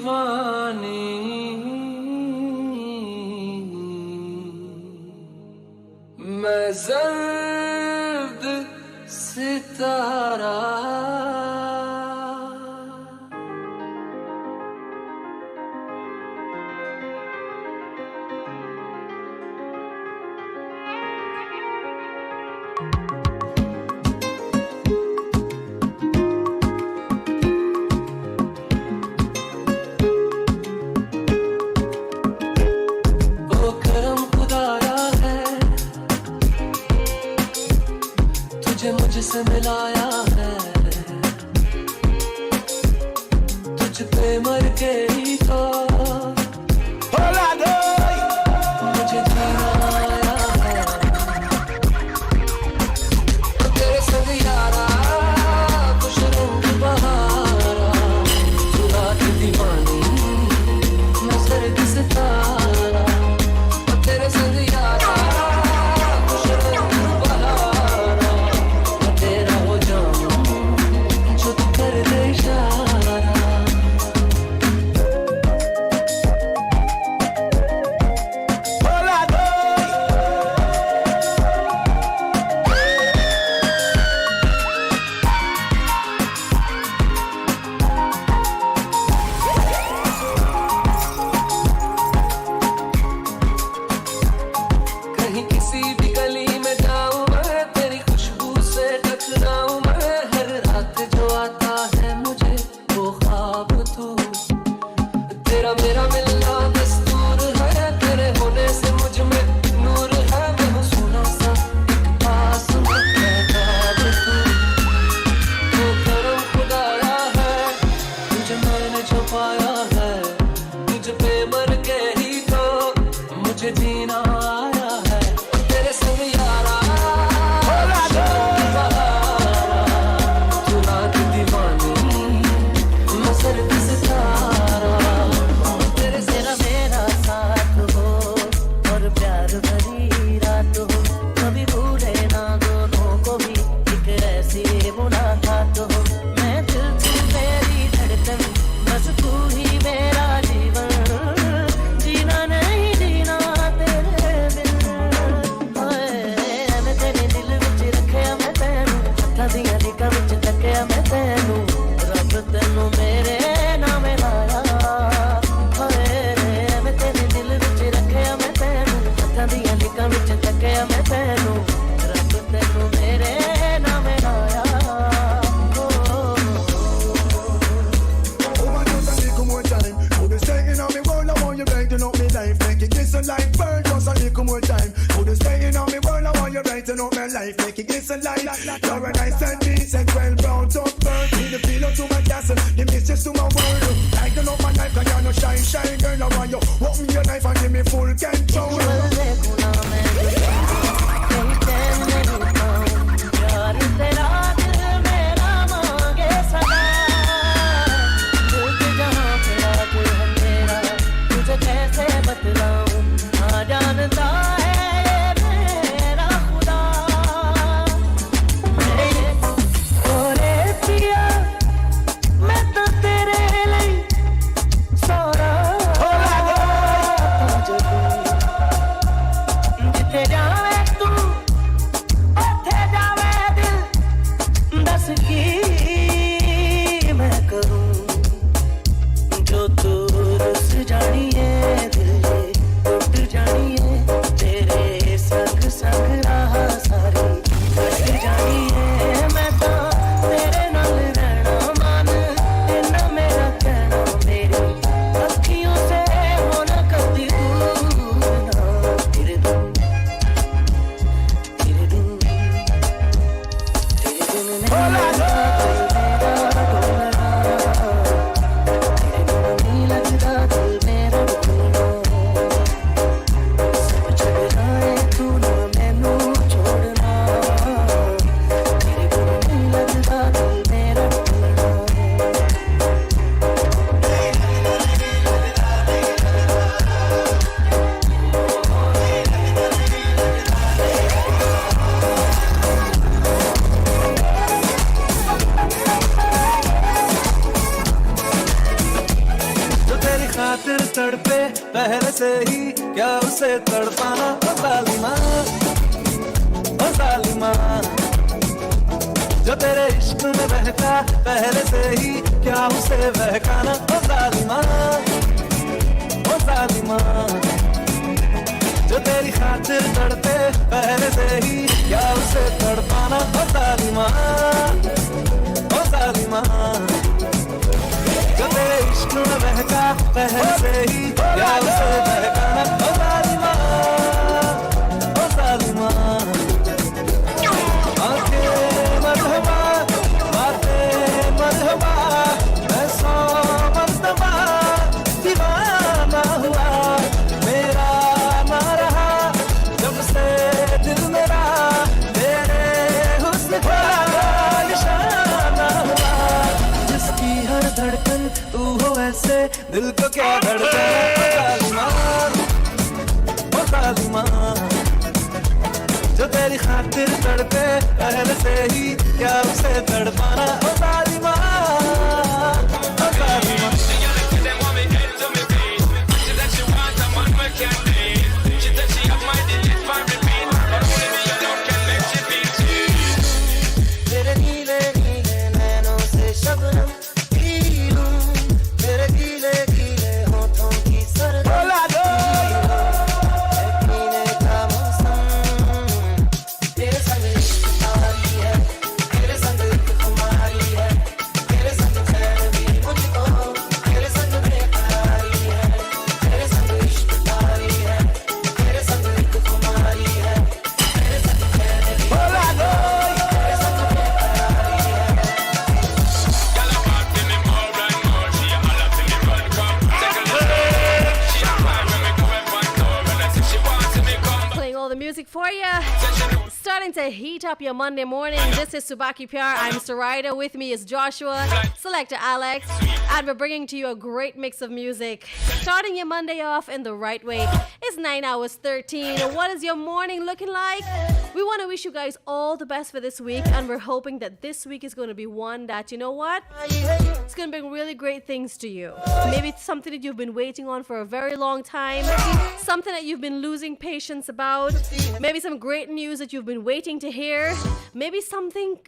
दीवानी मैं जर्द सितारा मुझसे मिलाया है तुझ पे मर के ही तो मुझे जीना आया है तेरे संग यारा कुछ रंग बहारा तू रात दीवानी मैं सर्द सितारा तेरे संग यारा कुछ रंग बहारा तेरा हो जाऊं जो तू कर दे इशारा कहीं किसी भी गली में जाऊं मैं तेरी खुशबू से टकराऊं मैं हर रात जो आता है मुझे वो ख्वाब तू तेरा मेरा मिलना दस्तूर है तेरे होने से मुझ में नूर है मैं हूँ सोना सा एक पास में महताब तू वो करम खुदाया है तुझे मैंने जो पाया है तुझ पे मर के ही तो मुझे जीना आया है तेरे संग यारा तू रात दीवानी मैं सर्द सितारा तेरे तेरा मेरा साथ हो और प्यार भरी रात हो कभी भूले ना दोनों को भी एक ऐसी मुलाकात हो मैं दिल से मेरी धड़कन बस तू ही मेरा जीवन जीना नहीं जीना तेरे बिन ओए मैं तेरे दिल विच रखिया मैं तैनू हत्थां दियां लिकां विच तकिया मैं तैनू रब तैनू मेरे नाम लाया ओए मैं तेरे दिल विच रखिया मैं तैनू हत्थां दियां लिकां विच तकिया मैं तैनू रब तैनू मेरे नाम लाया Oh, I just a little more time. Could you stay in on me world? I want you brighten up me life. Make it glisten like pearl. Just a little more time. Could you stay in on me world? I want you brighten up my life. Make it glisten like you're a nice and decent, well brown top bird. Need the pillow to my castle, the mistress to my world. Lighten up my life, 'cause you're no shine, shine girl. I want you open your life and give me full control. प्यार तेरा दिल मेरा मांगे सदा दिल जहाँ तेरा दिल है मेरा तुझे कैसे बतलाऊं हाँ जानता है ये मेरा खुदा ओरे पिया मैं तो तेरे लिए सारा जिथे जावे तू उथे जावे दिल दस की मैं करूं जो तू रुस जानिए दिल टूट जानिए तेरे संग संग राह सारी कट जानिए मैं तो तेरे नाल रहना मान इन्ना मेरा कहना मेरी अखियों से होना कभी दूर ना तेरे दिन नहीं लगता दिल मेरा खातिर तड़पे पहले से ही क्या उसे तड़पाना ओ जालिमा ओ जालिमा जो तेरे इश्क में बहका पहले से ही क्या उसे बहकाना ओ जालिमा ओ जालिमा जो तेरी खातिर तड़पे पहले से ही क्या उसे तड़पाना ओ जालिमा ओ जालिमा जो तेरे इश्क में बहका पहले से ही क्या उसे बहकाना ओ जालिमा ओ जालिमा आंखें मरहबा बातें मरहबा मैं 100 मरतबा दीवाना हुआ मेरा ना रहा जब से दिल मेरा तेरे हुस्न का निशाना हुआ जिसकी हर धड़कन तू हो ऐसे दिल को क्या धड़कन ओ जालिमा ओ जालिमा जो तेरी खातिर तड़पे पहले से ही क्या उसे तड़पाना ओ जालिमा ओ जालिमा तेरे नीले नीले नैनों से शबनम पी लूं तेरे गीले गीले होठों की सरगम पीने का मौसम तेरे संग इश्क तारी है तेरे संग एक खुमारी है तेरे संग चैन भी मुझको तेरे संग बेकरारी है तेरे संग इश्क तारी है तेरे संग एक खुमारी है तेरे संग चैन भी मुझको तेरे संग बेकरारी है Playing all the music for you. Starting to heat up your Monday morning. This is Subaki Pyar. I'm Mr. Ryder. With me is Joshua, Selector Alex, and we're bringing to you a great mix of music. Starting your Monday off in the right way. It's 9 hours 13. What is your morning looking like? We want to wish you guys all the best for this week, and we're hoping that this week is going to be one that, you know what? It's going to bring really great things to you. Maybe it's something that you've been waiting on for a very long time, something that you've been losing patience about, maybe some great news that you've been waiting to hear, maybe something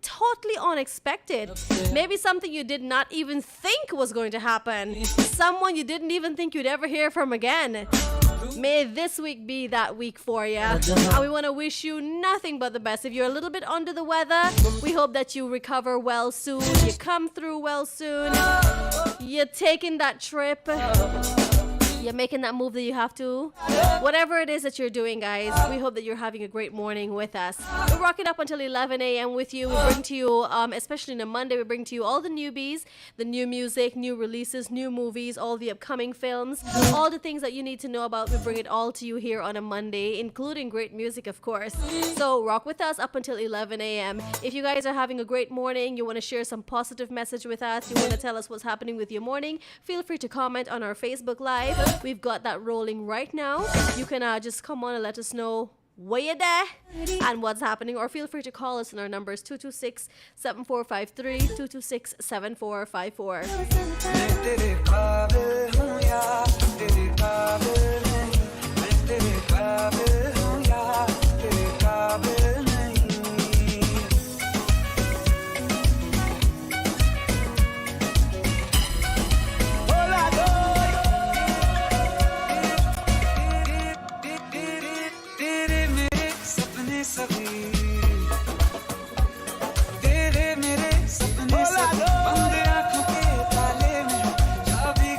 totally unexpected, maybe something you did not even think was going to happen, someone you didn't even think you'd ever hear from again. May this week be that week for you. And we want to wish you nothing but the best. If you're a little bit under the weather, we hope that you recover well soon. You come through well soon. You're taking that trip. You're making that move that you have to. Whatever it is that you're doing, guys, we hope that you're having a great morning with us. We'll rock it up until 11 a.m. with you. We bring to you, especially on a Monday, we bring to you all the newbies, the new music, new releases, new movies, all the upcoming films, all the things that you need to know about. We bring it all to you here on a Monday, including great music, of course. So rock with us up until 11 a.m. If you guys are having a great morning, you want to share some positive message with us, you want to tell us what's happening with your morning, feel free to comment on our Facebook Live. We've got that rolling right now. You can just come on and let us know where you're there and what's happening, or feel free to call us, and our number is 226-7453, 226-7454. तेरे मेरे सपने सब बंद आँखों के ताले में चाबी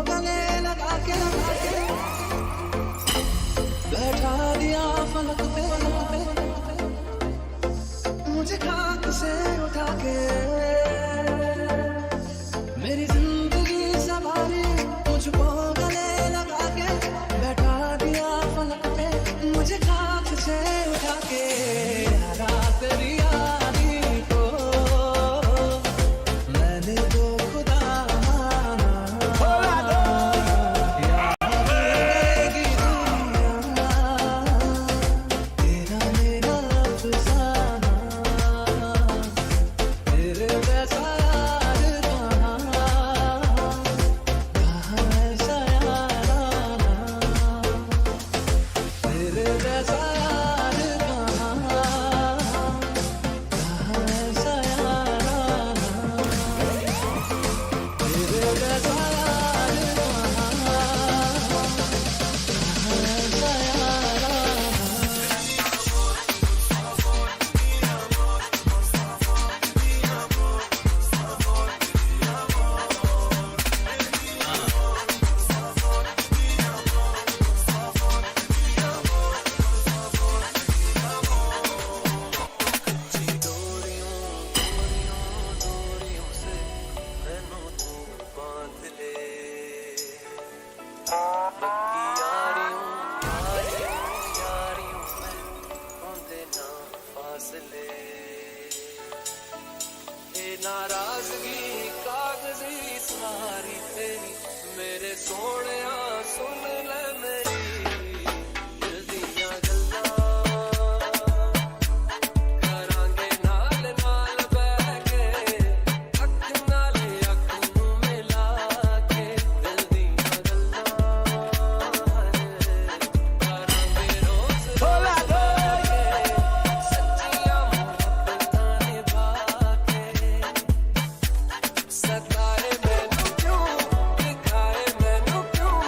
गले लगा के बैठा दिया फलक पे मुझे खाक से उठा के मेरी जिंदगी सवारी मुझको गले लगा के बैठा दिया फलक पे मुझे खाक से उठा के रात तेरी यारी को मैंने तो खुदा माना यादेगी दुनिया तेरा मेरा अफसाना तेरे वैसा यार कहाँ ऐसा याराना तेरे वैसा यार कहाँ ऐसा याराना तेरे वैसा यार कहाँ ऐसा याराना डोरियों से मैनू तू बांध ले पक्की यारियों में होंदे ना फासले ये नाराजगी कागजी सारी तेरी मेरे सोहणिया सुन ले मेरी दिल दियां गल्लां करांगे नाल नाल बैठ के अख नाल अख नूं मिला के दिल दियां गल्लां करांगे रोज रोज सच्चियां मोहब्बतां निभा के सताए मैनू क्यों दिखाए मैनू क्यों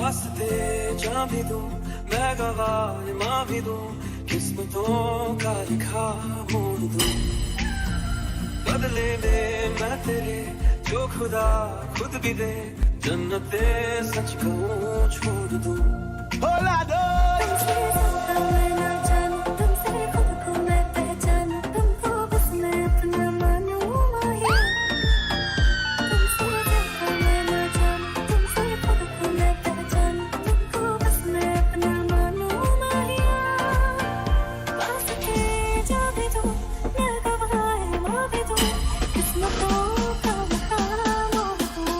वास्ते जान भी दूं मैं गवाह मां भी दूं किस्मतों का लिखा मोड़ दूं बदले में मैं तेरे जो खुदा खुद भी दे जन्नते सच कहूं छोड़ दूं होला दो तुमसे ज्यादा मैं ना जानूं तुमसे खुद को मैं पहचानूं तुमको बस मैं अपना मानूं माहिया तुमसे ज्यादा मैं ना जानूं तुमसे खुद को मैं पहचानूं तुमको बस मैं अपना मानूं माहिया वास्ते जा भी दूं मैं गवाह मां भी दूं किस्मतों का मकाम मोड़ दूं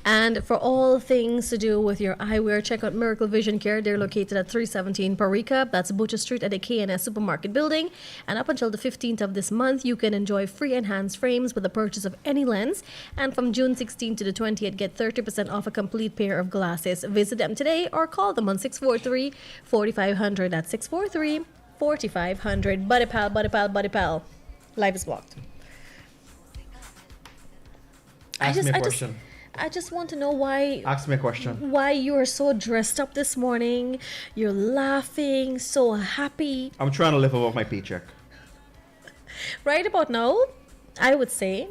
And for all things to do with your eyewear, check out Miracle Vision Care. They're located at 317 Parika. That's Butcher Street at the K&S Supermarket building. And up until the 15th of this month, you can enjoy free enhanced frames with the purchase of any lens. And from June 16th to the 20th, get 30% off a complete pair of glasses. Visit them today or call them on 643-4500. That's 643-4500. Buddy pal, buddy pal, buddy pal. Live is blocked. Ask me a question. I just want to know why. Ask me a question. Why you are so dressed up this morning? You're laughing, so happy. I'm trying to live above my paycheck. Right about now, I would say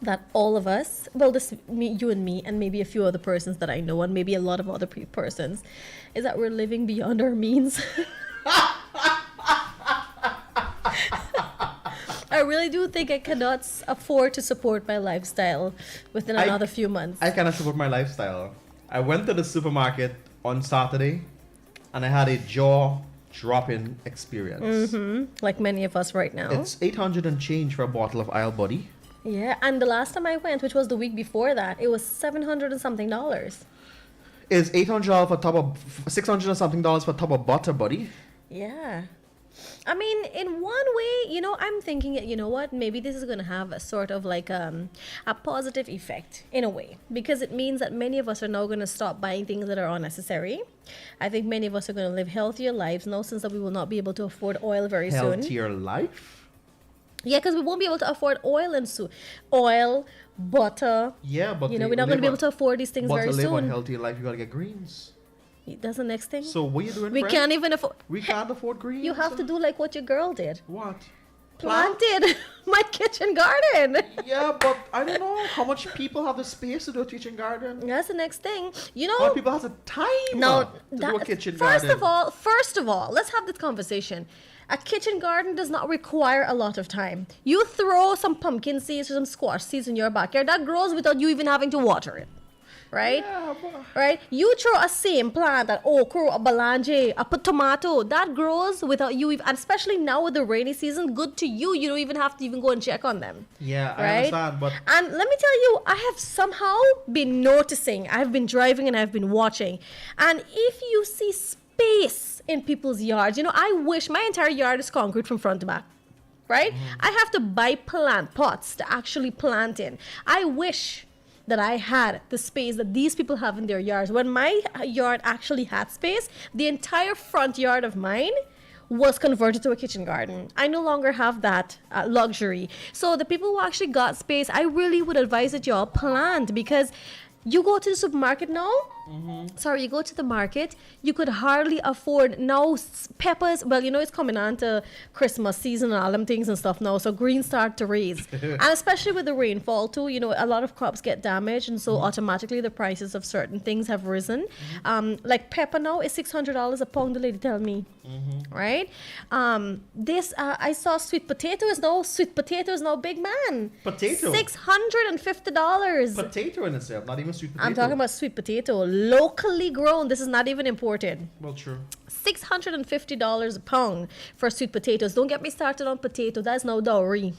that all of us, well, this me, you and me, and maybe a few other persons that I know, and maybe a lot of other persons, is that we're living beyond our means. I really do think I cannot afford to support my lifestyle within another few months. I cannot support my lifestyle. I went to the supermarket on Saturday and I had a jaw-dropping experience. Like many of us right now. It's 800 and change for a bottle of Isle Body. Yeah, and the last time I went, which was the week before that, it was $700 and something. Is $800 for top of $600 and something for a tub of butter, buddy? Yeah. I mean, in one way, you know, I'm thinking, you know what, maybe this is going to have a sort of like a positive effect in a way, because it means that many of us are now going to stop buying things that are unnecessary. I think many of us are going to live healthier lives now, since that we will not be able to afford oil very soon. Healthier life? Yeah, because we won't be able to afford oil and oil, butter. Yeah, but you know, we're not going to be able to afford these things very soon. But to live soon. a healthier life, you got to get greens. That's the next thing. So what are you doing? We can't even afford. We can't afford greens. You have to do like what your girl did. What? Planted my kitchen garden. Yeah, but I don't know how much people have the space to do a kitchen garden. That's the next thing. You know, how many people have the time to do a kitchen first garden? First of all, let's have this conversation. A kitchen garden does not require a lot of time. You throw some pumpkin seeds or some squash seeds in your backyard, that grows without you even having to water it. Right? Yeah, right? You throw a same plant, an okra, a balange, a tomato, that grows without you even, and especially now with the rainy season, good to you. You don't even have to even go and check on them. Yeah, right? I understand, but... And let me tell you, I have somehow been noticing, I've been driving and I've been watching, and if you see space in people's yards, you know, I wish my entire yard is concrete from front to back. Right? I have to buy plant pots to actually plant in. I wish that I had the space that these people have in their yards. When my yard actually had space, the entire front yard of mine was converted to a kitchen garden. I no longer have that luxury. So the people who actually got space, I really would advise that y'all plant, because you go to the supermarket now, you go to the market, you could hardly afford now peppers. Well, you know, it's coming on to Christmas season and all them things and stuff now, so greens start to raise. And especially with the rainfall too, you know, a lot of crops get damaged, and so automatically the prices of certain things have risen. Like pepper now is $600 a pound, the lady tell me. Right? I saw sweet potato is now big man. Potato? $650. Potato in itself, not even sweet potato. I'm talking about sweet potato, locally grown. This is not even imported. Well, true. $650 a pound for sweet potatoes. Don't get me started on potato. That's no dowry.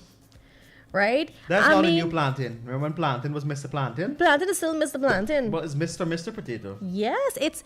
Right? That's not a new plantain. Remember when plantain was Mr. Plantain? Plantain is still Mr. Plantain. But it's Mr. Potato. Yes, it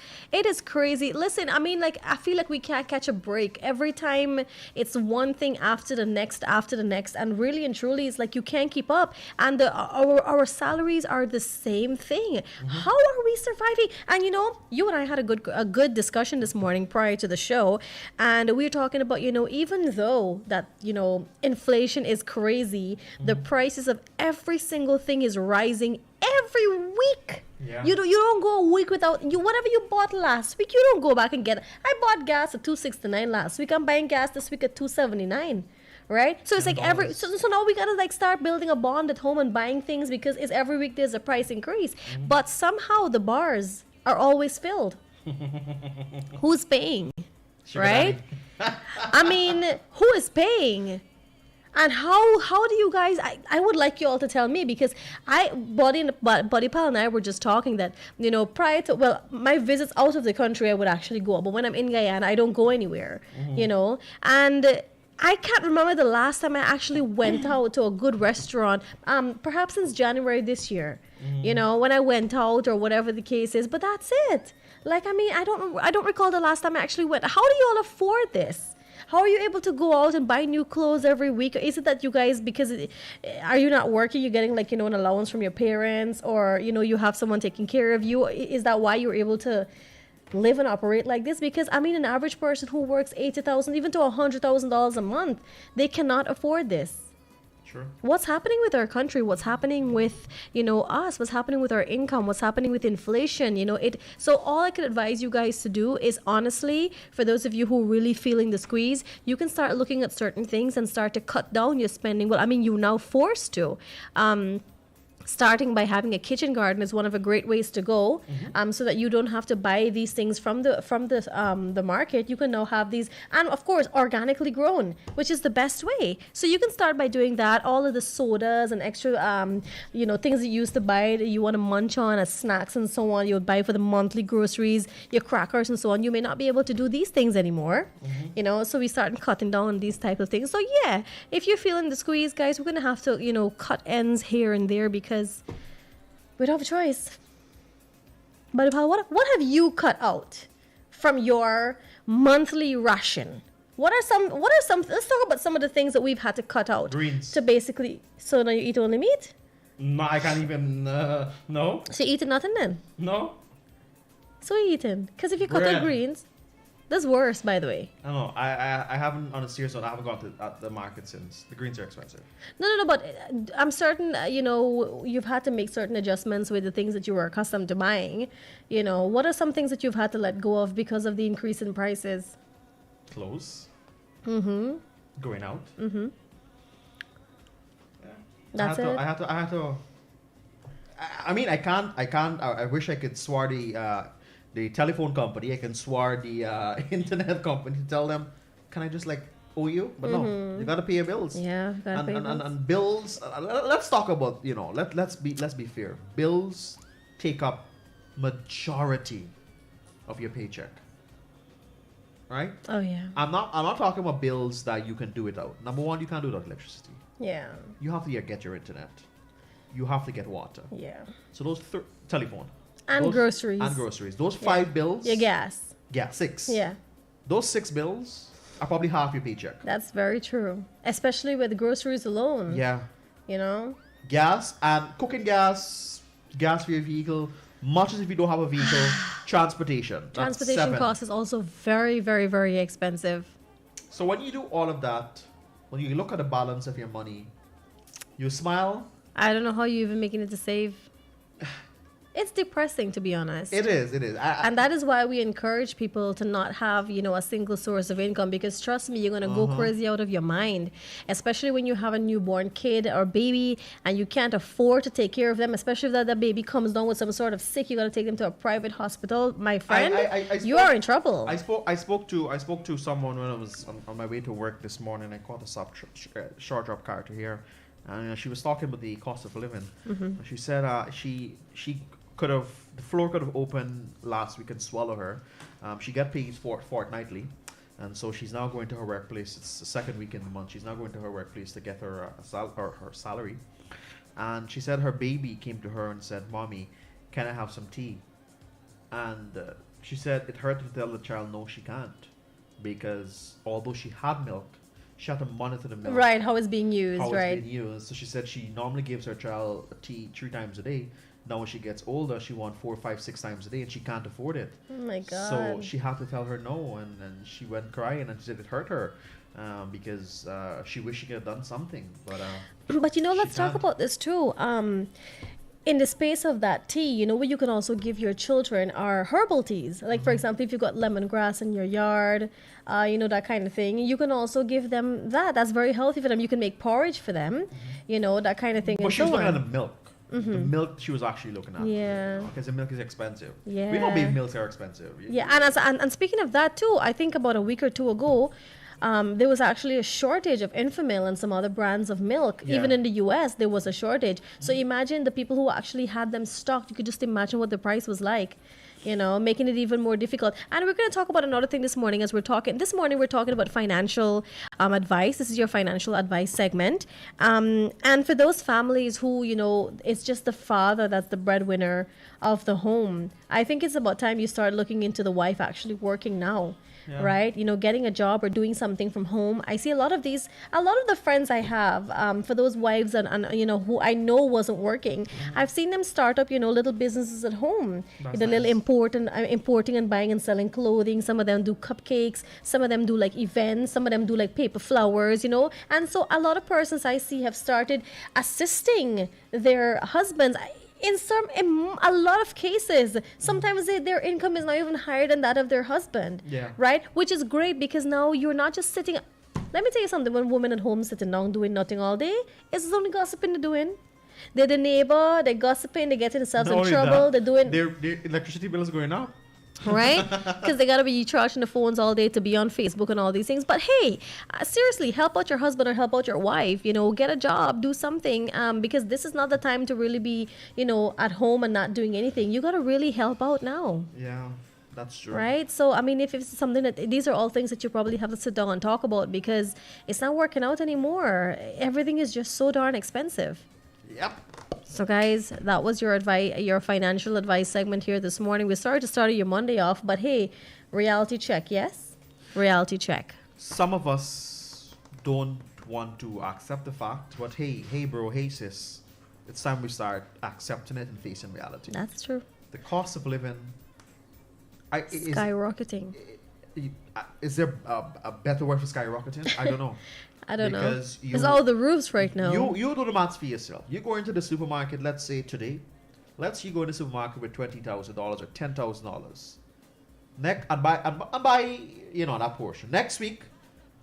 is crazy. Listen, I mean, like, I feel like we can't catch a break. Every time it's one thing after the next, and really and truly, it's like you can't keep up. And our salaries are the same thing. How are we surviving? And you know, you and I had a good discussion this morning prior to the show, and we were talking about, you know, even though that, you know, inflation is crazy, the prices of every single thing is rising every week. Yeah. You don't go a week without whatever you bought last week. You don't go back and get it. I bought gas at $2.69 last week. I'm buying gas this week at $2.79. Right? So it's like so now we gotta like start building a bond at home and buying things, because it's every week there's a price increase. But somehow the bars are always filled. Who's paying? Right? I mean, who is paying? And how do you guys, I would like you all to tell me, because Buddy Pal and I were just talking that, you know, prior to, well, my visits out of the country, I would actually go. But when I'm in Guyana, I don't go anywhere, you know. And I can't remember the last time I actually went out to a good restaurant. Perhaps since January this year. You know, when I went out or whatever the case is. But that's it. Like, I mean, I don't recall the last time I actually went. How do you all afford this? How are you able to go out and buy new clothes every week? Is it that you guys, are you not working? You're getting like, you know, an allowance from your parents, or, you know, you have someone taking care of you? Is that why you're able to live and operate like this? Because I mean, an average person who works $80,000 even to $100,000 a month, they cannot afford this. Sure. What's happening with our country? What's happening with, you know, us? What's happening with our income? What's happening with inflation? You know, so all I could advise you guys to do is, honestly, for those of you who are really feeling the squeeze, you can start looking at certain things and start to cut down your spending. Well, I mean, you're now forced to. Starting by having a kitchen garden is one of the great ways to go, so that you don't have to buy these things from the market. You can now have these, and of course, organically grown, which is the best way. So you can start by doing that. All of the sodas and extra, you know, things that you used to buy that you want to munch on as snacks and so on, you would buy for the monthly groceries, your crackers and so on. You may not be able to do these things anymore, you know. So we start cutting down on these type of things. So yeah, if you're feeling the squeeze, guys, we're gonna have to, you know, cut ends here and there because we don't have a choice. But what have you cut out from your monthly ration? What are some let's talk about some of the things that we've had to cut out. Greens. To basically, so now you eat only meat? No, I can't even, no. So you eating nothing then? No. So you eating? Because if you cut out Bread. greens, that's worse, by the way. I don't know. I haven't, on a serious note, I haven't gone to at the market since. The greens are expensive. No, but I'm certain, you know, you've had to make certain adjustments with the things that you were accustomed to buying. You know, what are some things that you've had to let go of because of the increase in prices? Clothes. Mm-hmm. Going out. Mm-hmm. Yeah. That's it? I had to. I mean, I can't. I wish I could swear the telephone company. I can swear the internet company to tell them, can I just like owe you? But no, you gotta pay your bills. Yeah, gotta pay bills. And bills. Let's talk about, you know. Let's be fair. Bills take up majority of your paycheck. Right? Oh yeah. I'm not talking about bills that you can do without. Number one, you can't do without electricity. Yeah. You have to get your internet. You have to get water. Yeah. So those telephone. And those, groceries. And groceries. Those 5 bills. Your gas. Yeah, 6. Yeah. Those 6 bills are probably half your paycheck. That's very true. Especially with groceries alone. Yeah. You know? Gas and cooking gas for your vehicle, much as if you don't have a vehicle, transportation. That's Transportation 7. cost is also very, very, very expensive. So when you do all of that, when you look at the balance of your money, you smile. I don't know how you even making it to save. It's depressing, to be honest. It is. And that is why we encourage people to not have, you know, a single source of income, because trust me, you're going to go crazy out of your mind, especially when you have a newborn kid or baby and you can't afford to take care of them, especially if that baby comes down with some sort of sick. You got to take them to a private hospital. My friend, you are in trouble. I spoke to someone when I was on my way to work this morning. I caught a short drop car to here, and she was talking about the cost of living. She said she the floor could have opened last week and swallow her. She got paid fortnightly, and so she's now going to her workplace. It's the second week in the month. She's now going to her workplace to get her her salary. And she said her baby came to her and said, "Mommy, can I have some tea?" And she said it hurt to tell the child no, she can't, because although she had milk, she had to monitor the milk. Right, how it's being used, how right? It's being used. So she said she normally gives her child a tea 3 times a day. Now when she gets older, she wants 4, 5, 6 times a day, and she can't afford it. Oh my God. So she had to tell her no, and she went crying, and she said it hurt her because she wished she could have done something. But you know, let's talk about this too. In the space of that tea, you know, what you can also give your children are herbal teas. Like, for example, if you've got lemongrass in your yard, you know, that kind of thing, you can also give them that. That's very healthy for them. You can make porridge for them, you know, that kind of thing. But she was looking at the milk. The milk she was actually looking at. Yeah. Because the milk is expensive. Yeah. We know baby milks are expensive. Yeah, and speaking of that too, I think about a week or two ago, there was actually a shortage of Infamil and some other brands of milk. Yeah. Even in the US, there was a shortage. So imagine the people who actually had them stocked. You could just imagine what the price was like. making it even more difficult. And we're going to talk about another thing this morning as we're talking. This morning, we're talking about financial advice. This is your financial advice segment. And for those families who, it's just the father that's the breadwinner of the home, I think it's about time you start looking into the wife actually working now. Yeah. Right? Getting a job or doing something from home. I see a lot of the friends I have, for those wives and who I know wasn't working, I've seen them start up, little businesses at home. That's the nice. Little importing and buying and selling clothing. Some of them do cupcakes. Some of them do like events. Some of them do like paper flowers, And so a lot of persons I see have started assisting their husbands. In a lot of cases, sometimes their income is not even higher than that of their husband. Yeah. Right? Which is great because now you're not just sitting. Let me tell you something. When women at home sitting down doing nothing all day, it's only gossiping they're doing. They're the neighbor. They're gossiping. They get themselves in trouble. They're doing. Their electricity bill is going up. Right? Because they got to be charging the phones all day to be on Facebook and all these things. But hey, seriously, help out your husband or help out your wife. Get a job, do something. Because this is not the time to really be, at home and not doing anything. You got to really help out now. Yeah, that's true. Right? So, I mean, if it's something these are all things that you probably have to sit down and talk about because it's not working out anymore. Everything is just so darn expensive. Yep. So guys, that was your financial advice segment here this morning. We're sorry to start your Monday off, but hey, reality check, yes? Reality check. Some of us don't want to accept the fact, but hey bro, hey sis, it's time we start accepting it and facing reality. That's true. The cost of living skyrocketing. Is there a better word for skyrocketing? I don't know. I don't know. Because it's all the roofs right now. You do the maths for yourself. You go into the supermarket, let's say today. Let's you go in the supermarket with $20,000 or $10,000. And buy that portion. Next week,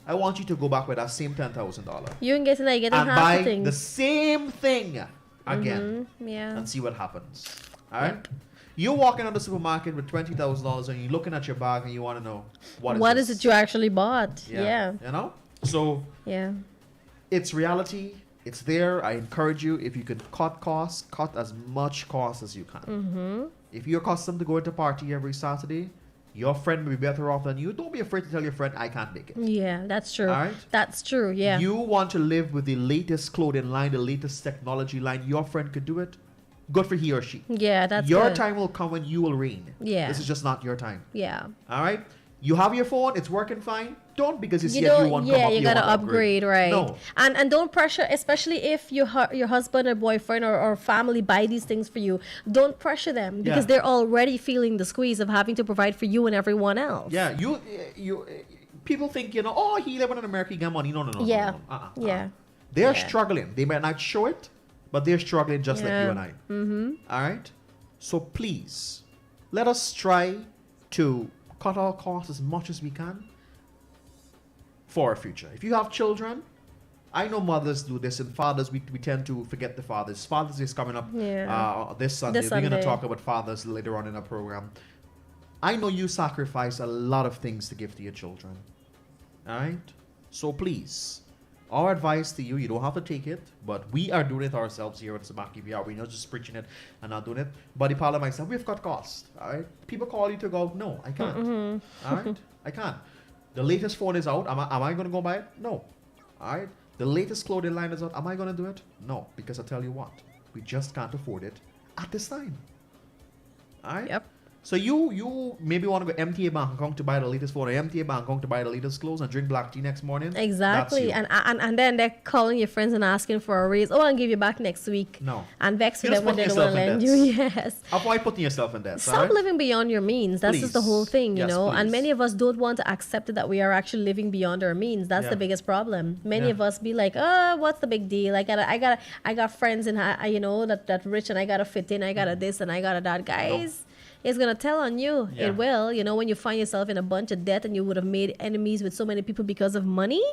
I want you to go back with that same $10,000. You ain't getting and half buy the things. the same thing again. Yeah. And see what happens. All right. You're walking out the supermarket with $20,000 and you're looking at your bag and you want to know what is it you actually bought? Yeah. So yeah, it's reality. It's there. I encourage you, if you can cut costs, cut as much cost as you can. Mm-hmm. If you're accustomed to going to party every Saturday, your friend may be better off than you. Don't be afraid to tell your friend, I can't make it. Yeah, that's true. All right? That's true, yeah. You want to live with the latest clothing line, the latest technology line. Your friend could do it. Good for he or she. Yeah, that's your good. time will come when you will reign. Yeah. This is just not your time. Yeah. All right? You have your phone, it's working fine. Don't because you see you want to come up, you gotta want to upgrade, right? No. And don't pressure, especially if your husband or boyfriend or family buy these things for you. Don't pressure them because they're already feeling the squeeze of having to provide for you and everyone else. Yeah, you people think he living in America, he got money. No. Yeah. Yeah. They're struggling. They might not show it, but they're struggling just like you and I. Mm-hmm. All right. So please, let us try to cut our costs as much as we can for our future. If you have children, I know mothers do this, and fathers, we tend to forget the fathers. Father's Day is coming up this Sunday. We're going to talk about fathers later on in our program. I know you sacrifice a lot of things to give to your children. All right? So please, our advice to you, you don't have to take it, but we are doing it ourselves here at Sabaki VR. We're not just preaching it and not doing it. But the part of myself, we've got costs. All right? People call you to go, no, I can't. Mm-hmm. All right? I can't. The latest phone is out. Am I going to go buy it? No. All right? The latest clothing line is out. Am I going to do it? No. Because I tell you what, we just can't afford it at this time. All right? Yep. So you maybe want to go empty a bank account to buy the latest phone, or empty a bank account to buy the latest clothes and drink black tea next morning. Exactly. And then they're calling your friends and asking for a raise. Oh, I'll give you back next week. No. And vex with You're them when just they don't want to lend you. Yes. Avoid putting yourself in debt. Stop living beyond your means. That's just the whole thing, you know. Please. And many of us don't want to accept that we are actually living beyond our means. That's the biggest problem. Many of us be like, what's the big deal? I got friends and that rich, and I gotta fit in. I gotta this and I gotta that. Guys, it's gonna tell on you. Yeah. It will. When you find yourself in a bunch of debt and you would have made enemies with so many people because of money.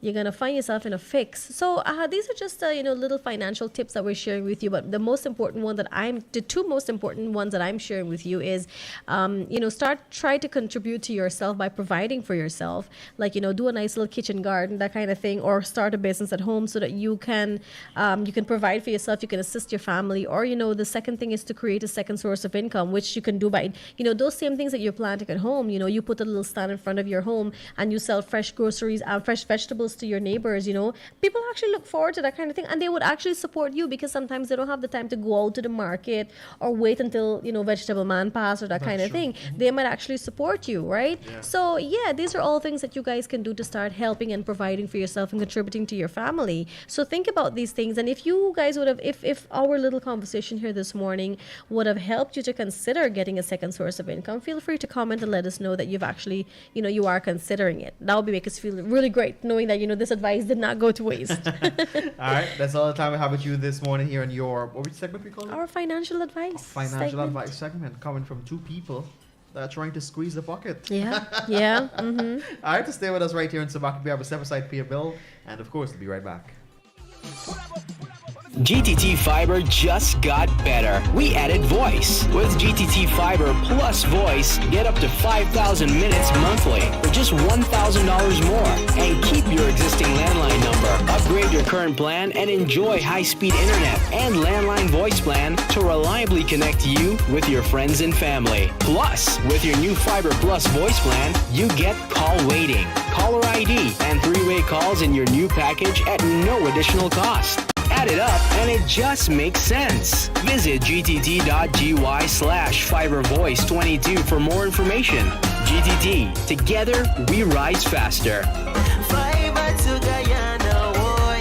you're going to find yourself in a fix. So these are just, little financial tips that we're sharing with you. But the most important one the two most important ones that I'm sharing with you is, try to contribute to yourself by providing for yourself. Like, do a nice little kitchen garden, that kind of thing, or start a business at home so that you can provide for yourself, you can assist your family. Or, the second thing is to create a second source of income, which you can do by, those same things that you're planting at home. You put a little stand in front of your home and you sell fresh groceries and fresh vegetables to your neighbors. People actually look forward to that kind of thing, and they would actually support you, because sometimes they don't have the time to go out to the market or wait until vegetable man pass or that kind of thing. They might actually support you, right? Yeah. So these are all things that you guys can do to start helping and providing for yourself and contributing to your family. So think about these things, and if you guys would have, if our little conversation here this morning would have helped you to consider getting a second source of income, feel free to comment and let us know that you've actually, you are considering it. That would make us feel really great, knowing that this advice did not go to waste. All right, that's all the time we have with you this morning here in your, which segment we call it? Our financial advice. Advice segment, coming from two people that are trying to squeeze the bucket. Yeah. Mm-hmm. All right, to stay with us right here in Sabaki, we have a step-aside pay bill, and of course, we'll be right back. GTT Fiber just got better. We added voice. With GTT Fiber plus voice, get up to 5,000 minutes monthly for just $1,000 more. And keep your existing landline number. Upgrade your current plan and enjoy high-speed internet and landline voice plan to reliably connect you with your friends and family. Plus, with your new Fiber Plus voice plan, you get call waiting, caller ID, and three-way calls in your new package at no additional cost. Add it up and it just makes sense. Visit gtt.gy/fibervoice22 for more information. GTT, together we rise faster. Fiber to Guyana, boy.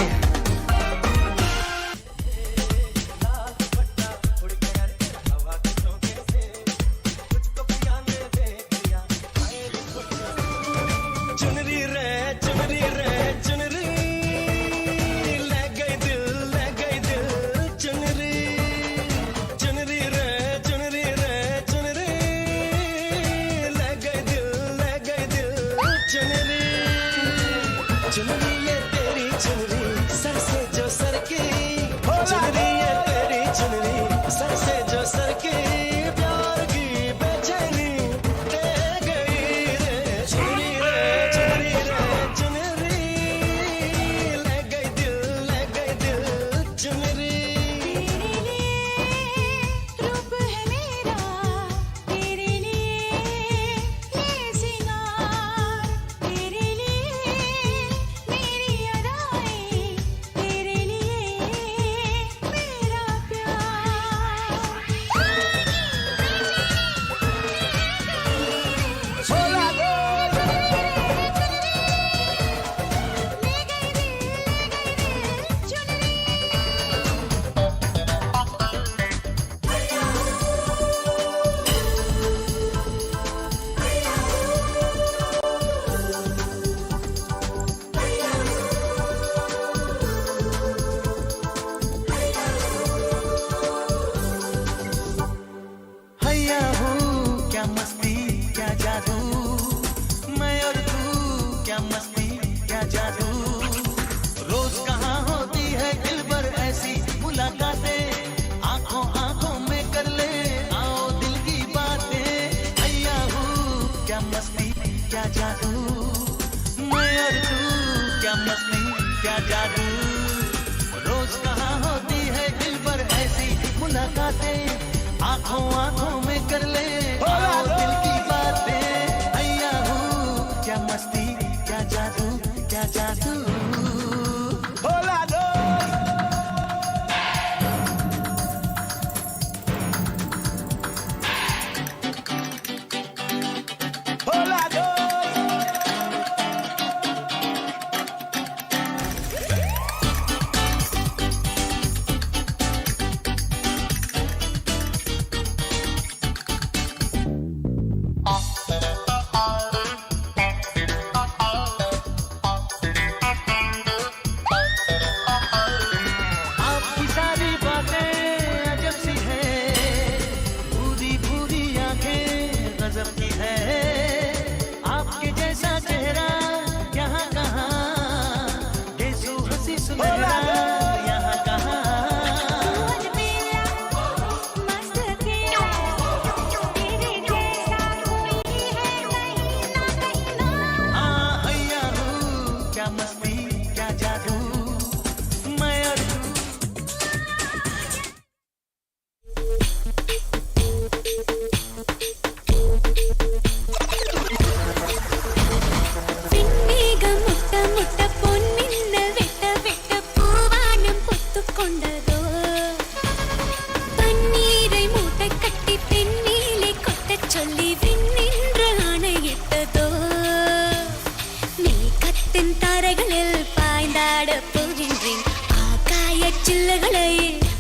சில்லுகளை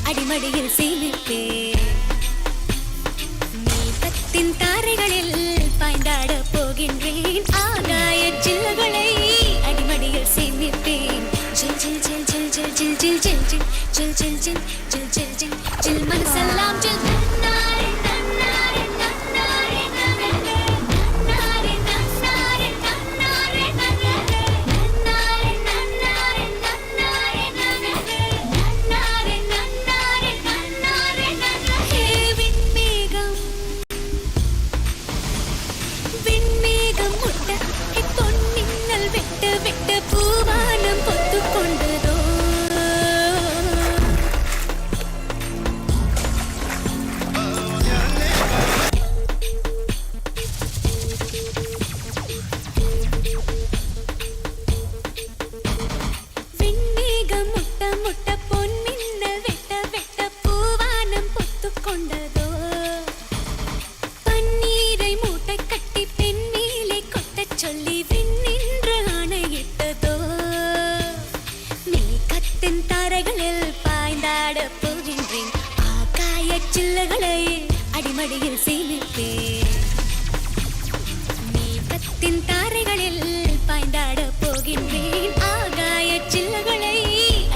அடிமடியில் சேமிப்பேன் மேகத்தின் தாரைகளில் பாய்ந்தாட போகின்றேன் ஆகாய சில்லுகளை அடிமடியில் சேமிப்பேன் ஜில் ஜில் ஜில் ஜில் ஜில் ஜில் ஜில் ஜில் ஜில் ஜில் ஜில் ஜில் ஜில் ஜில் ஜில் மனசெல்லாம் ஜில் நன்னாரே நன்னாரே நன்னாரே நன்னாரே நன்னாரே நன்னாரே நன்னாரே நன்னாரே நன்னாரே நன்னாரே நன்னாரே நன்னாரே நன்னாரே நன்னாரே விண்மேகம் விண்மேகம் முட்ட பொன்னின்னல் வெட்ட வெட்ட பூவானம் பொத்து கொண்டதோ விண்மேகம் முட்ட முட்ட பொன்னின்னல் வெட்ட வெட்ட பூவானம் பொத்து கொண்டதோ பன்னீரை மூட்டை கட்டி பெண் மேலே கொட்டச் சொல்லி விண்ணின்று ஆணையிட்டதோ மேகத்தின் தாரைகளில் பாய்ந்தாட போகின்றேன் ஆகாய சில்லுகளை அடிமடியில் சேமிப்பேன் மேகத்தின் தாரைகளில் பாய்ந்தாட போகின்றேன் ஆகாய சில்லுகளை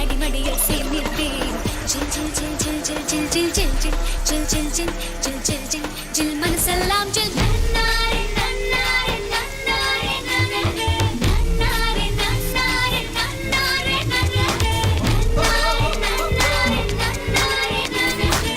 அடிமடியில் சேமிப்பேன் ஜில் ஜில் ஜில் ஜில் ஜில் ஜில் ஜில் ஜில் ஜில் ஜில் ஜில் ஜில் ஜில் ஜில் ஜில் மனசெல்லாம் ஜில் நன்னாரே நன்னாரே நன்னாரே நன்னாரே நன்னாரே நன்னாரே நன்னாரே நன்னாரே நன்னாரே நன்னாரே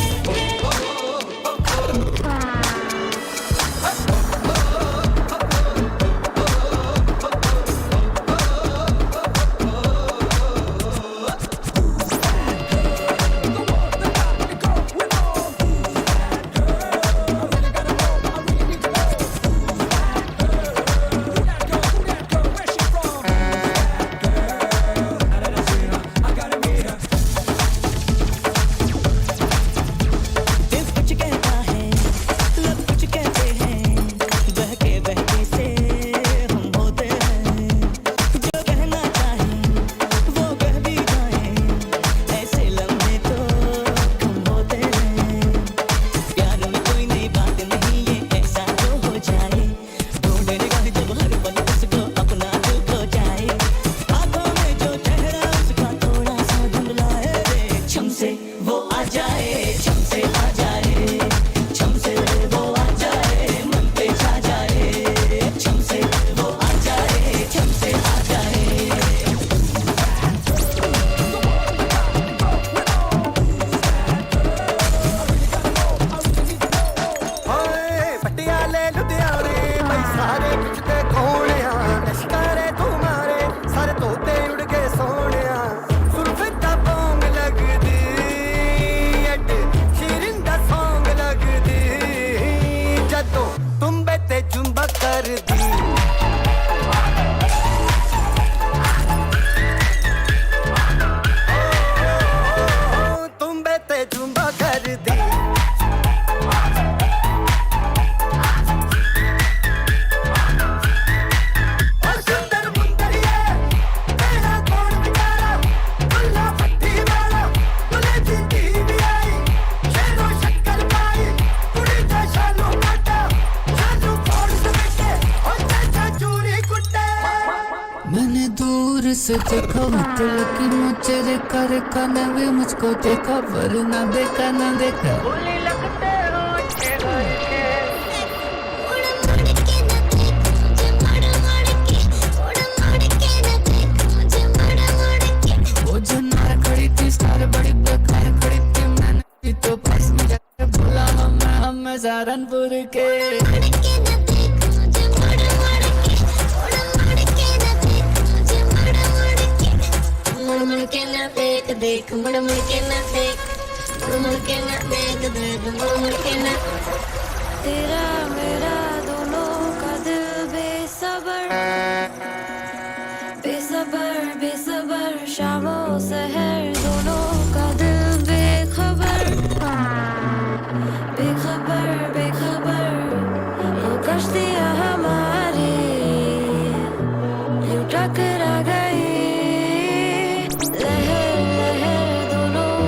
से देखा मतलब कि मुझे देखा रेखा ने भी मुझको देखा वरना देखा ना देखा वो जो नार खड़ी थी सारे बड़ी बेकार खड़ी थी मैंने तो पास में जाके बोला हम सहारनपुर के मुड़ के ना देख मुड़ के ना देख मुड़ के ना देख मुड़ के ना तेरा मेरा दोनों का दिल बेसबर बेसबर बेसबर शामों सहर दोनों का दिल बेखबर बेखबर बेखबर वो कश्तियाँ हमारी यूं टकरा गई लहर लहर दोनों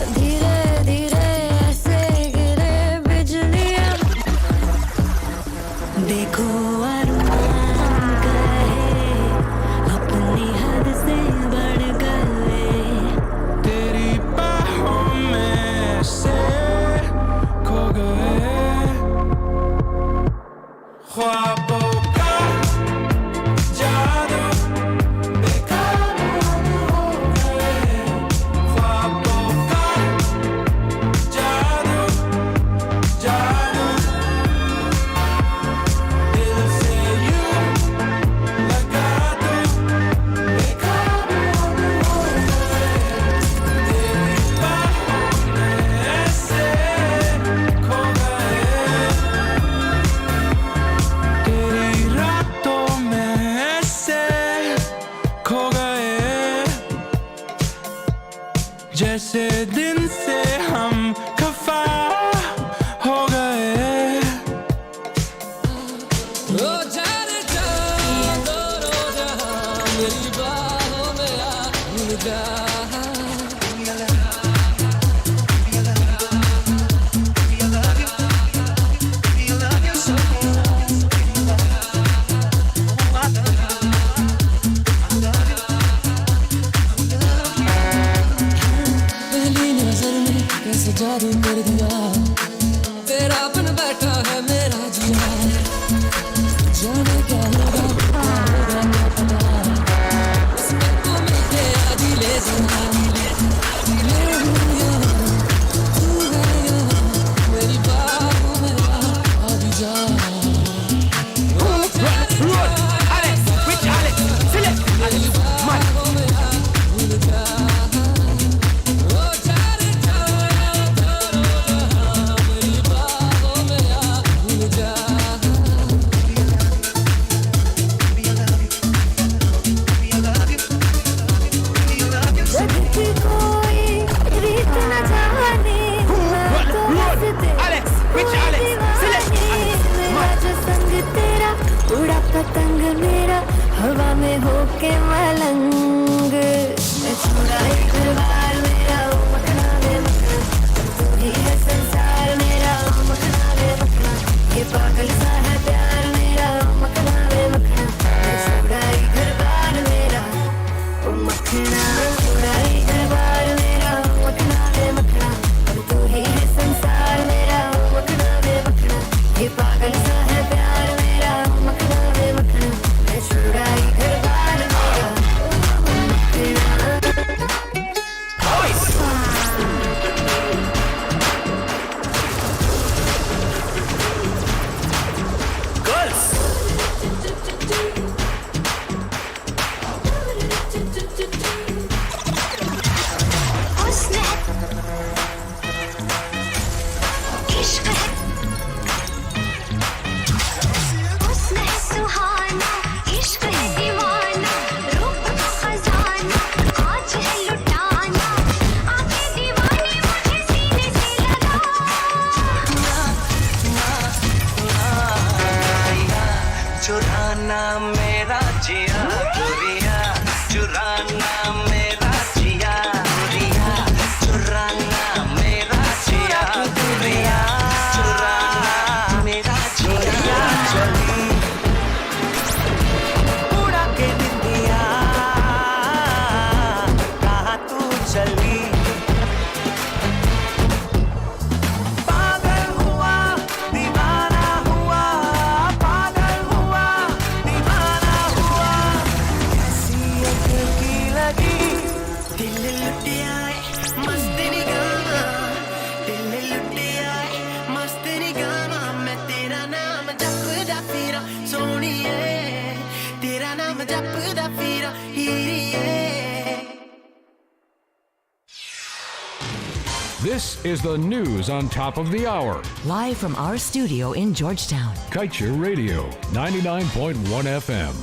धीरे धीरे ऐसे गिरे बिजलियां देखो अरमान कहे अपनी हद से बढ़ गए तेरी बाहों में से खो गए ख्वाबों का जादू बेकाबू हो गए ख्वाबों का जादू जादू दिल से यूं लगा दो बेकाबू हो गए तेरी बाहों में ऐसे खो गए तेरी रातों में ऐसे खो गए जैसे दिन से हम खफा हो गए ओ जाने जा दो जहां मेरी बाहों में आ भूल जा पहली नजर में कैसे जादू कर दिया तेरा बन बैठा है मेरा जिया जाने क्या होगा क्या पता उस पर तो मिलके आज ही ले जाना मैं हूँ यहाँ तू है यहाँ मेरी बाहों में आ भी जा Alex, which Alex? Select Alex. Man. भूल जा ओ जाने जा मेरी बाहों में आ भूल जा जग की कोई रीत न जाने मैं तो बस Alex, which Alex? Select Alex. मेरा जो संग तेरा उड़ा पतंग मेरा हवा में होके मलंग मैं छोड़ा एक घरबार मेरा ओ मखना वे मखना तू ही है संसार मेरा ओ मखना वे मखना ये पागल सा है प्यार मेरा ओ मखना वे मखना मैं छोड़ा एक घरबार मेरा ओ मखना छोड़ा एक घरबार मेरा ओ मखना वे मखना अब तू ही है संसार मेरा ओ मखना वे मखना ये पागल सा है प्यार मेरा ओ मखना वे मखना मैं छोड़ा एक घरबार मेरा ओ मखना Girls. उसने इश्क है उसने सुहाना इश्क है दीवाना रूप का खजाना आज है लुटाना आंखें दीवानी मुझे सीने से लगा चुराना मेरा जिया गुरिया चुराना मेरा जिया गुरिया चुराना मेरा जिया गुरिया चुराना मेरा जिया चली उड़ा के दिया कहाँ तू चली पागल हुआ दीवाना हुआ पागल हुआ दीवाना हुआ कैसी अकल की लगी दिल लुट आए मस्त निगाह दिल लुट आए मस्त निगाह मैं तेरा नाम जपदा फिरा सोनिए तेरा नाम जपदा फिरा हीरिए This is the news on top of the hour. Live from our studio in Georgetown. Kaieteur Radio, 99.1 FM.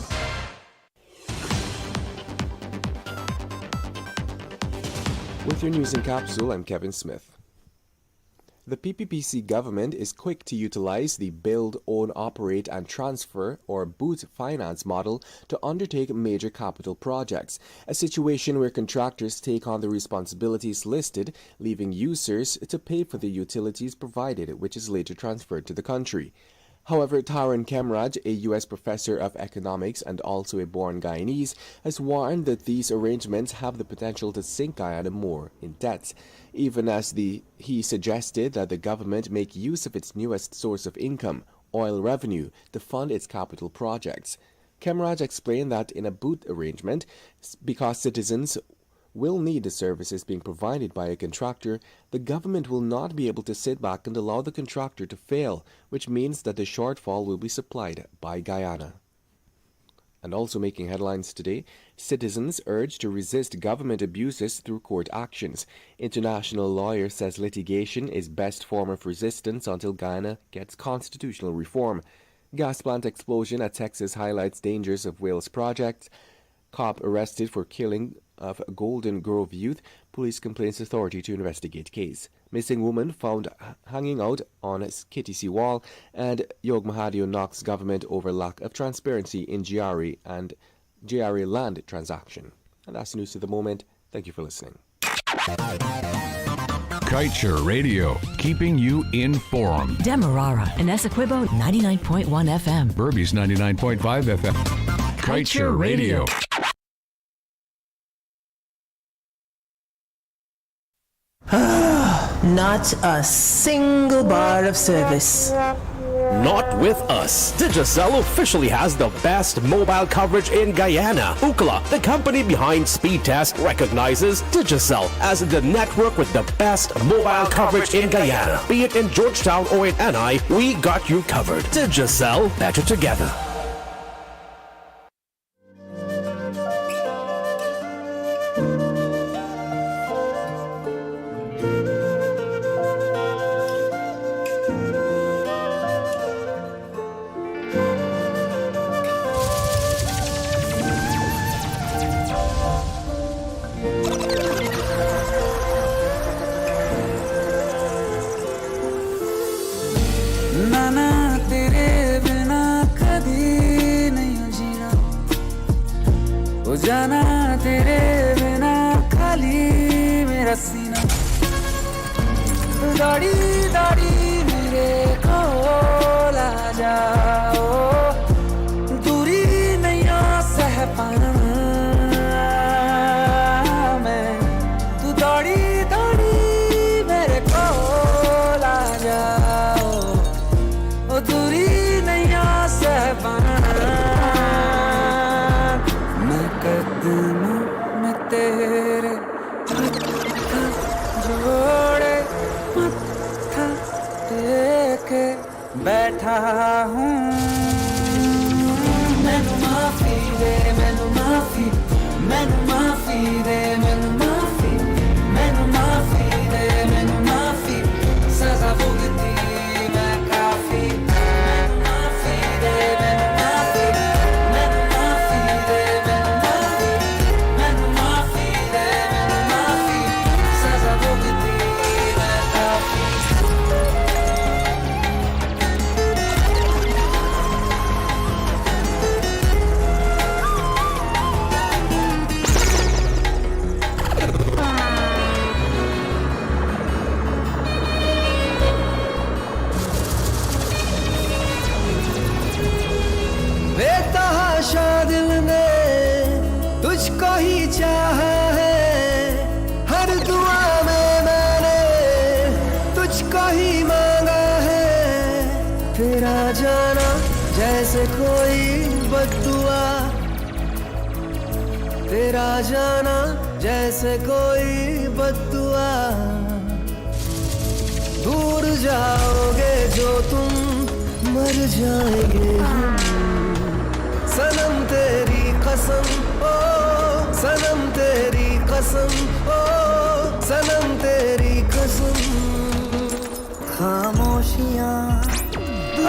With your news in capsule, I'm Kevin Smith. The PPPC government is quick to utilize the Build, Own, Operate and Transfer or BOOT finance model to undertake major capital projects, a situation where contractors take on the responsibilities listed, leaving users to pay for the utilities provided, which is later transferred to the country. However, Taran Kemraj, a U.S. professor of economics and also a born Guyanese, has warned that these arrangements have the potential to sink Guyana more in debt, even as he suggested that the government make use of its newest source of income, oil revenue, to fund its capital projects. Kemraj explained that in a BOOT arrangement, because citizens will need the services being provided by a contractor, the government will not be able to sit back and allow the contractor to fail, which means that the shortfall will be supplied by Guyana. And also making headlines today, citizens urged to resist government abuses through court actions. International lawyer says litigation is best form of resistance until Guyana gets constitutional reform. Gas plant explosion at Texas highlights dangers of Wales projects. Cop arrested for killing of Golden Grove youth. Police complains authority to investigate case. Missing woman found hanging out on KTC wall, and Yog Mahadio knocks government over lack of transparency in GRA and GRA land transaction. And that's news to the moment. Thank you for listening. Kaieteur Radio, keeping you informed. Demerara and Essequibo 99.1 FM. Burby's 99.5 FM. Kaieteur Radio. Not a single bar of service. Not with us. Digicel officially has the best mobile coverage in Guyana. Ookla, the company behind Speed Test, recognizes Digicel as the network with the best mobile coverage in Guyana. Be it in Georgetown or in NI, we got you covered. Digicel, better together.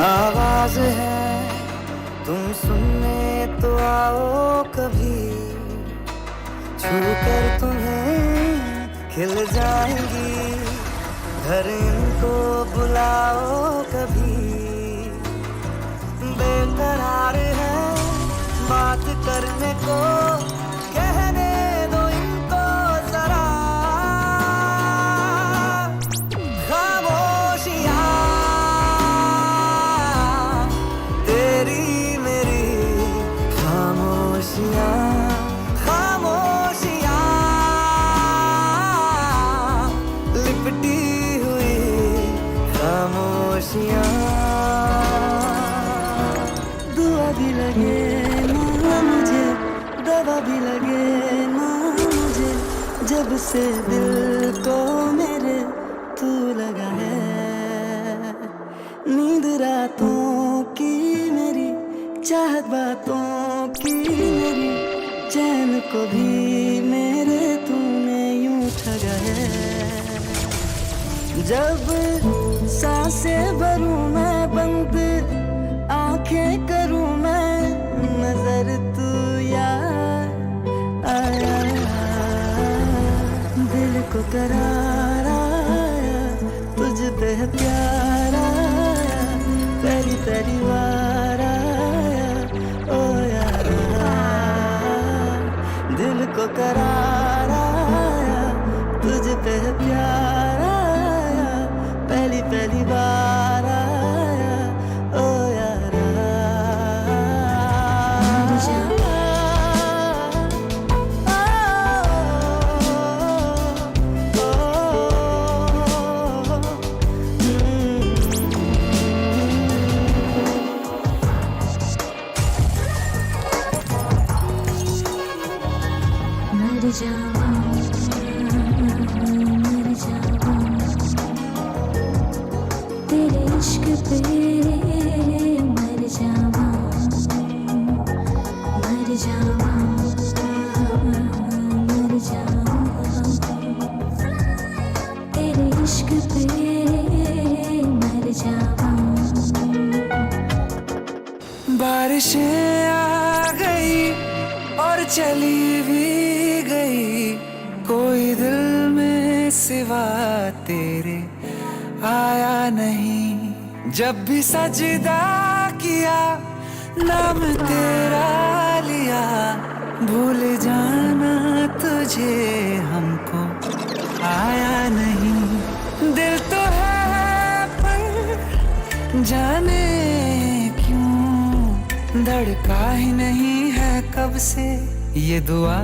आवाज है तुम सुनने तो आओ कभी छू कर तुम्हें खिल जाएंगी घर इनको बुलाओ कभी बेकरार है बात करने को कहने दो इनको जरा खामोशियां तेरी मेरी खामोशियां खामोशियां लिपटी हुई खामोशियां दुआ भी लगे ना मुझे दवा भी लगे ना मुझे जब से दिल को मेरे तू लगा है नींद रातों की मेरी चाहत बातों की मेरी चैन को भी मेरे तूने यूं ठगा है जब सांसें भरूं मैं बंद आंखें करूं मैं नजर तू यार आया दिल को करार आया तुझ पे प्यार आया तेरी तेरी वार आया ओ यार दिल को करार आया तुझ पे प्यार आया पहली पहली बार आया ओ यार तेरे इश्क पे मर जावा मर जावा मर जावा तेरे इश्क पे मर जावा बारिशें आ गई और चली भी गई कोई दिल में सिवा तेरे आया नहीं जब भी सजदा किया नाम तेरा लिया भूल जाना तुझे हमको आया नहीं दिल तो है पर जाने क्यों धड़का ही नहीं है कब से ये दुआ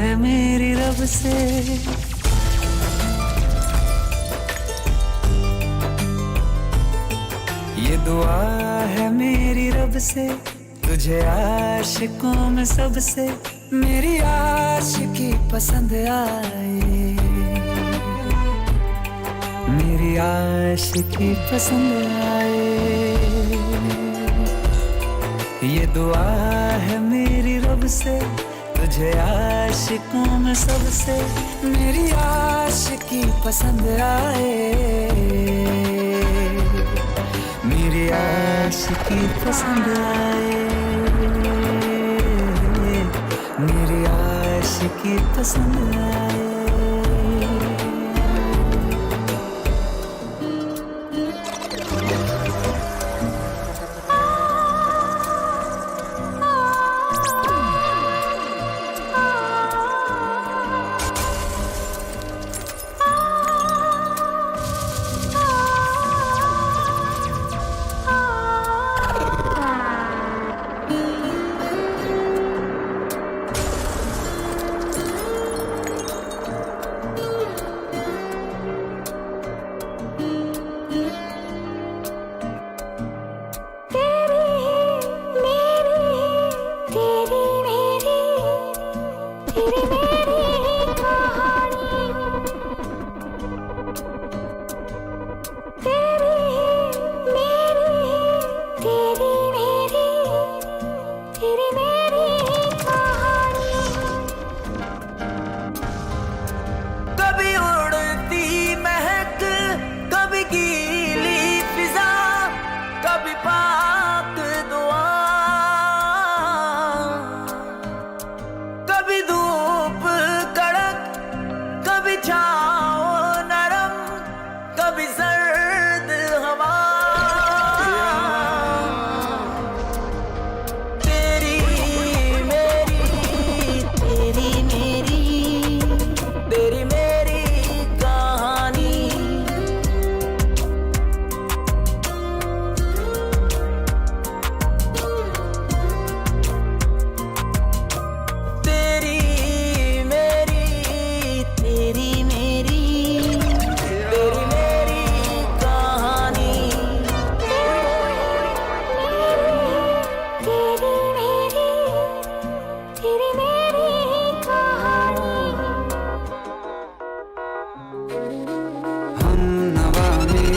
है मेरी रब से ये दुआ है मेरी रब से तुझे आशिकों में सबसे मेरी आशिकी पसंद आए मेरी आशिकी पसंद आए ये दुआ है मेरी रब से तुझे आशिकों में सबसे मेरी आशिकी पसंद आए मेरी आशिकी पसंद आए मेरी आशिकी पसंद आए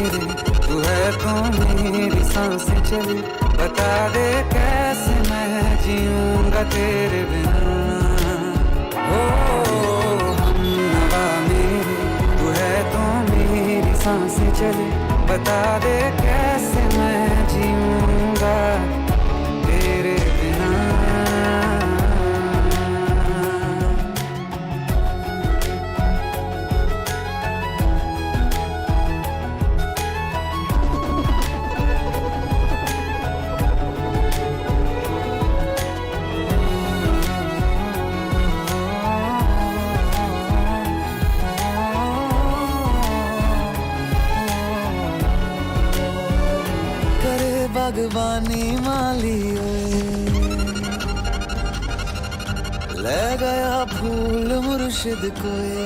मेरे तू है तो मेरी सांसें चली बता दे कैसे मैं जीऊंगा तेरे बिना ओ हम नवा मेरे तू है तो मेरी सांसें चली बता दे कैसे मैं जीऊंगा तेरे बिना बागवानी माली ले गया फूल मुर्शिद कोई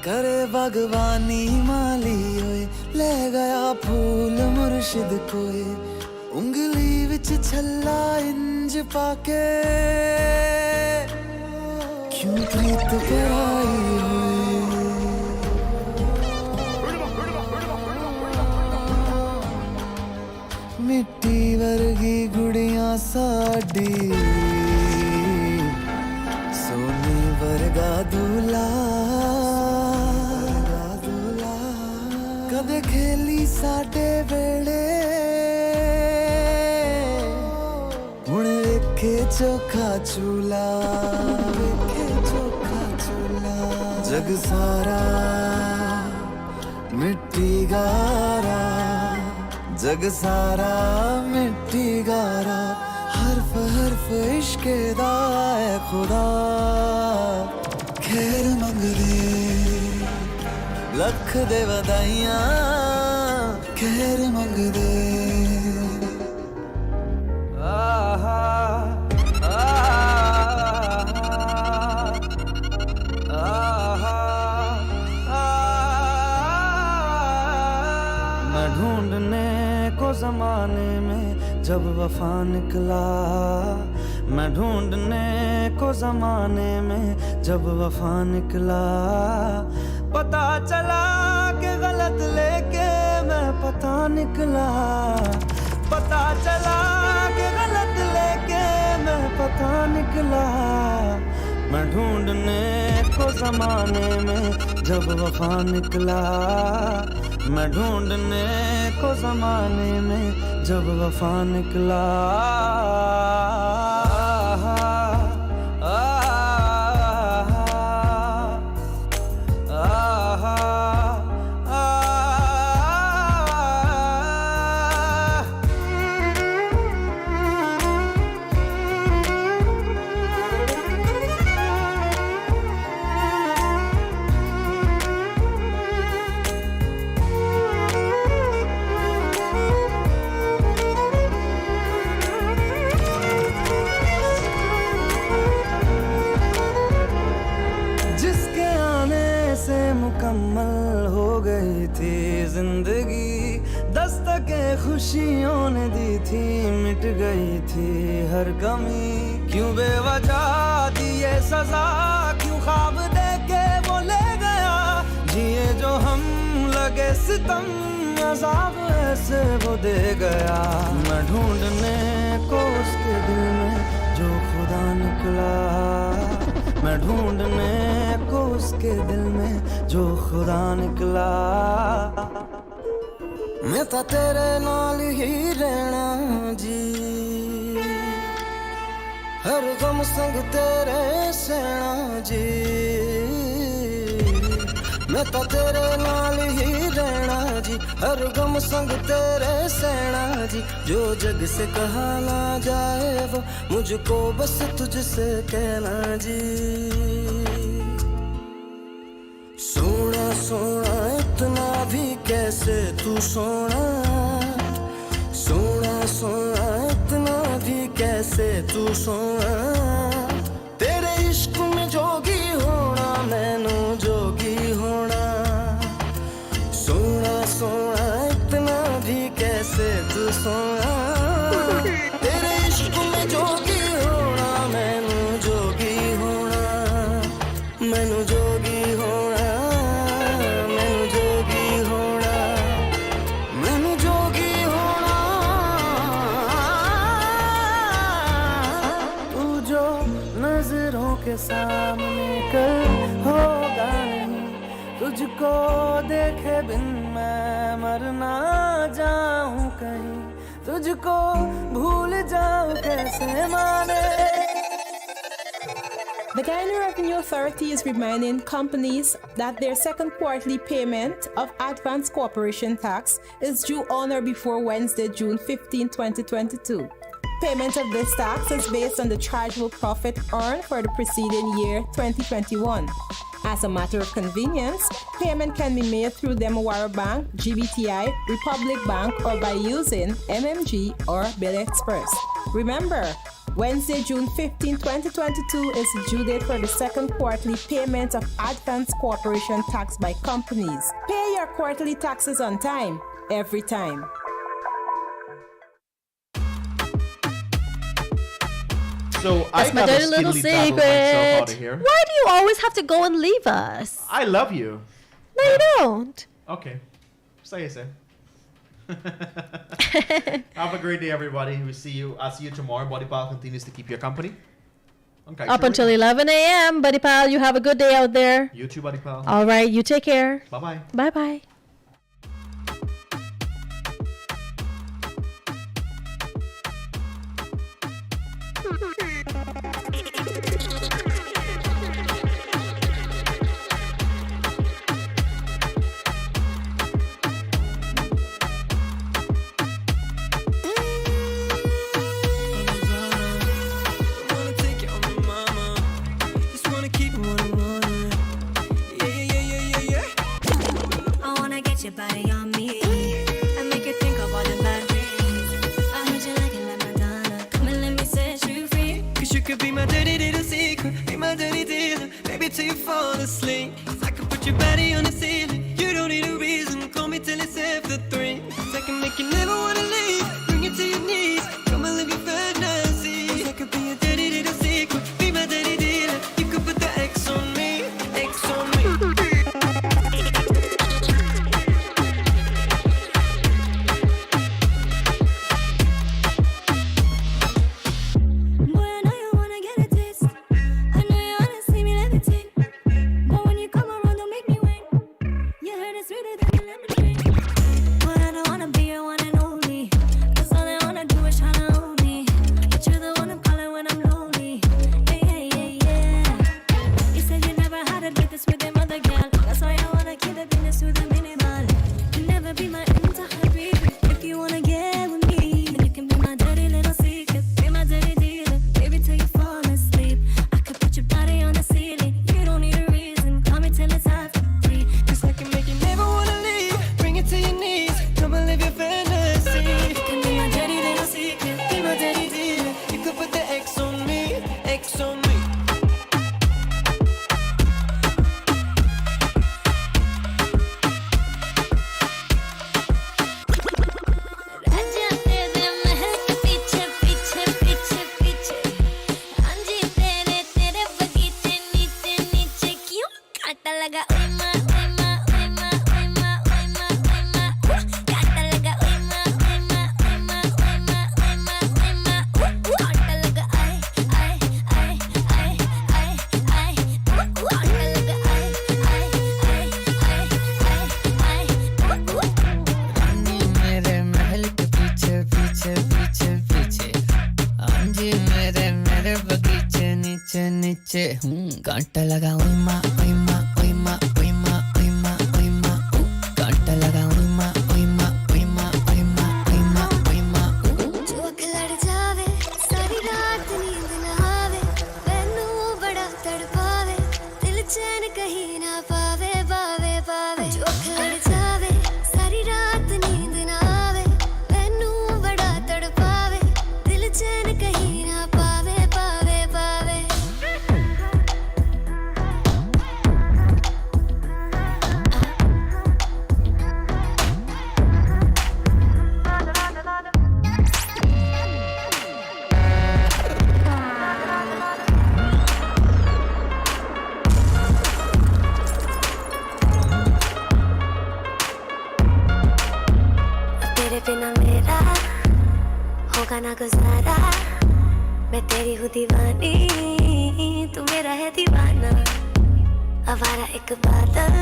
करे बागवानी माली ले गया फूल मुर्शिद कोई उंगली विच छल्ला इंज पाके क्यों प्रीत पे आई मिट्टी वर्गी गुड़ियां साडी सोने वर्गा दूल्हा कदे खेली साडे वेले हुण वेखे चोखा चूल्हा जग सारा मिट्टी गारा जग सारा मिट्टी गारा हर्फ हर्फ इश्क़ दा ऐ खुदा खैर मंगदे लख दे वधाइयां खैर मंगदे ज़माने में जब वफा निकला मैं ढूंढने को ज़माने में जब वफा निकला पता चला कि गलत लेके मैं पता निकला पता चला कि गलत लेके मैं पता निकला मैं ढूंढने को ज़माने में जब वफा निकला मैं ढूंढने को ज़माने में जब वफा निकला खुशियों ने दी थी मिट गई थी हर कमी क्यों बेवजह दिए सजा क्यों ख्वाब देके वो ले गया जिए जो हम लगे सितम अज़ाब ऐसे वो दे गया मैं ढूंढने को उसके दिल में जो खुदा निकला मैं ढूंढने को उसके दिल में जो खुदा निकला मैं तो तेरे नाल ही रहना जी हर गम संग तेरे सहना जी मैं तो तेरे नाल ही रहना जी हर गम संग तेरे सहना जी जो जग से कहा ना जाए वो मुझको बस तुझसे कहना जी सोना सोना इतना भी कैसे तू सोना सोना सोना इतना भी कैसे तू सोना तेरे इश्क में जोगी होना मैनू जोगी होना सोना सोना इतना भी कैसे तू सोना तेरे इश्क में जोगी होना मैनू जोगी होना मैनू जोगी होना मैनू जोगी तुझको देखे बिन मैं मर ना जाऊं कहीं तुझको भूल जाऊं कैसे माने The Guyana Revenue Authority is reminding companies that their second quarterly payment of advance corporation tax is due on or before Wednesday, June 15, 2022. Payment of this tax is based on the chargeable profit earned for the preceding year, 2021. As a matter of convenience, payment can be made through Demawara Bank, GBTI, Republic Bank, or by using MMG or Bill Express. Remember, Wednesday, June 15, 2022 is the due date for the second quarterly payment of advance corporation tax by companies. Pay your quarterly taxes on time, every time. So that's my dirty little secret. Why do you always have to go and leave us? I love you. No, you don't. Okay. Say. Have a great day, everybody. I'll see you tomorrow. Buddy Pal continues to keep your company. Okay, up until 11 a.m. Buddy Pal, you have a good day out there. You too, Buddy Pal. All right, you take care. Bye-bye. Bye-bye. Your body on me, I make you think of all the bad things. I heard you like it like Madonna. Come and let me set you free. 'Cause you could be my dirty little secret, be my dirty dealer, baby till you fall asleep. 'Cause I can put your body on the ceiling. You don't need a reason, call me till it's after 3. 'Cause I can make you never wanna leave, bring you to your knees. Come and live your fantasy. 'Cause I could be a dirty little secret, be my dirty dealer. You could put the X on me, X on me. कांटा लगा ओए माँ ओए माँ ओए माँ ओए माँ ओए माँ ओए माँ कांटा लगा ओए माँ ओए माँ ओए माँ ओए माँ ओए माँ ओए माँ जो लड़ जावे सारी रात नींद न आवे मैनू बड़ा तड़पावे दिल चैन कहीं ना पावे पावे पावे जो लड़ जावे सारी रात नींद न आवे मैनू बड़ा तड़पावे दिल चैन कहीं ना पावे पावे पावे बिना मेरा होगा ना गुजारा मैं तेरी हूँ दीवानी तू मेरा है दीवाना आवारा एक बादल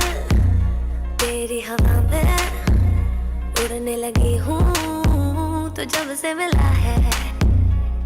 तेरी हवा में उड़ने लगी हूँ तो जब से मिला है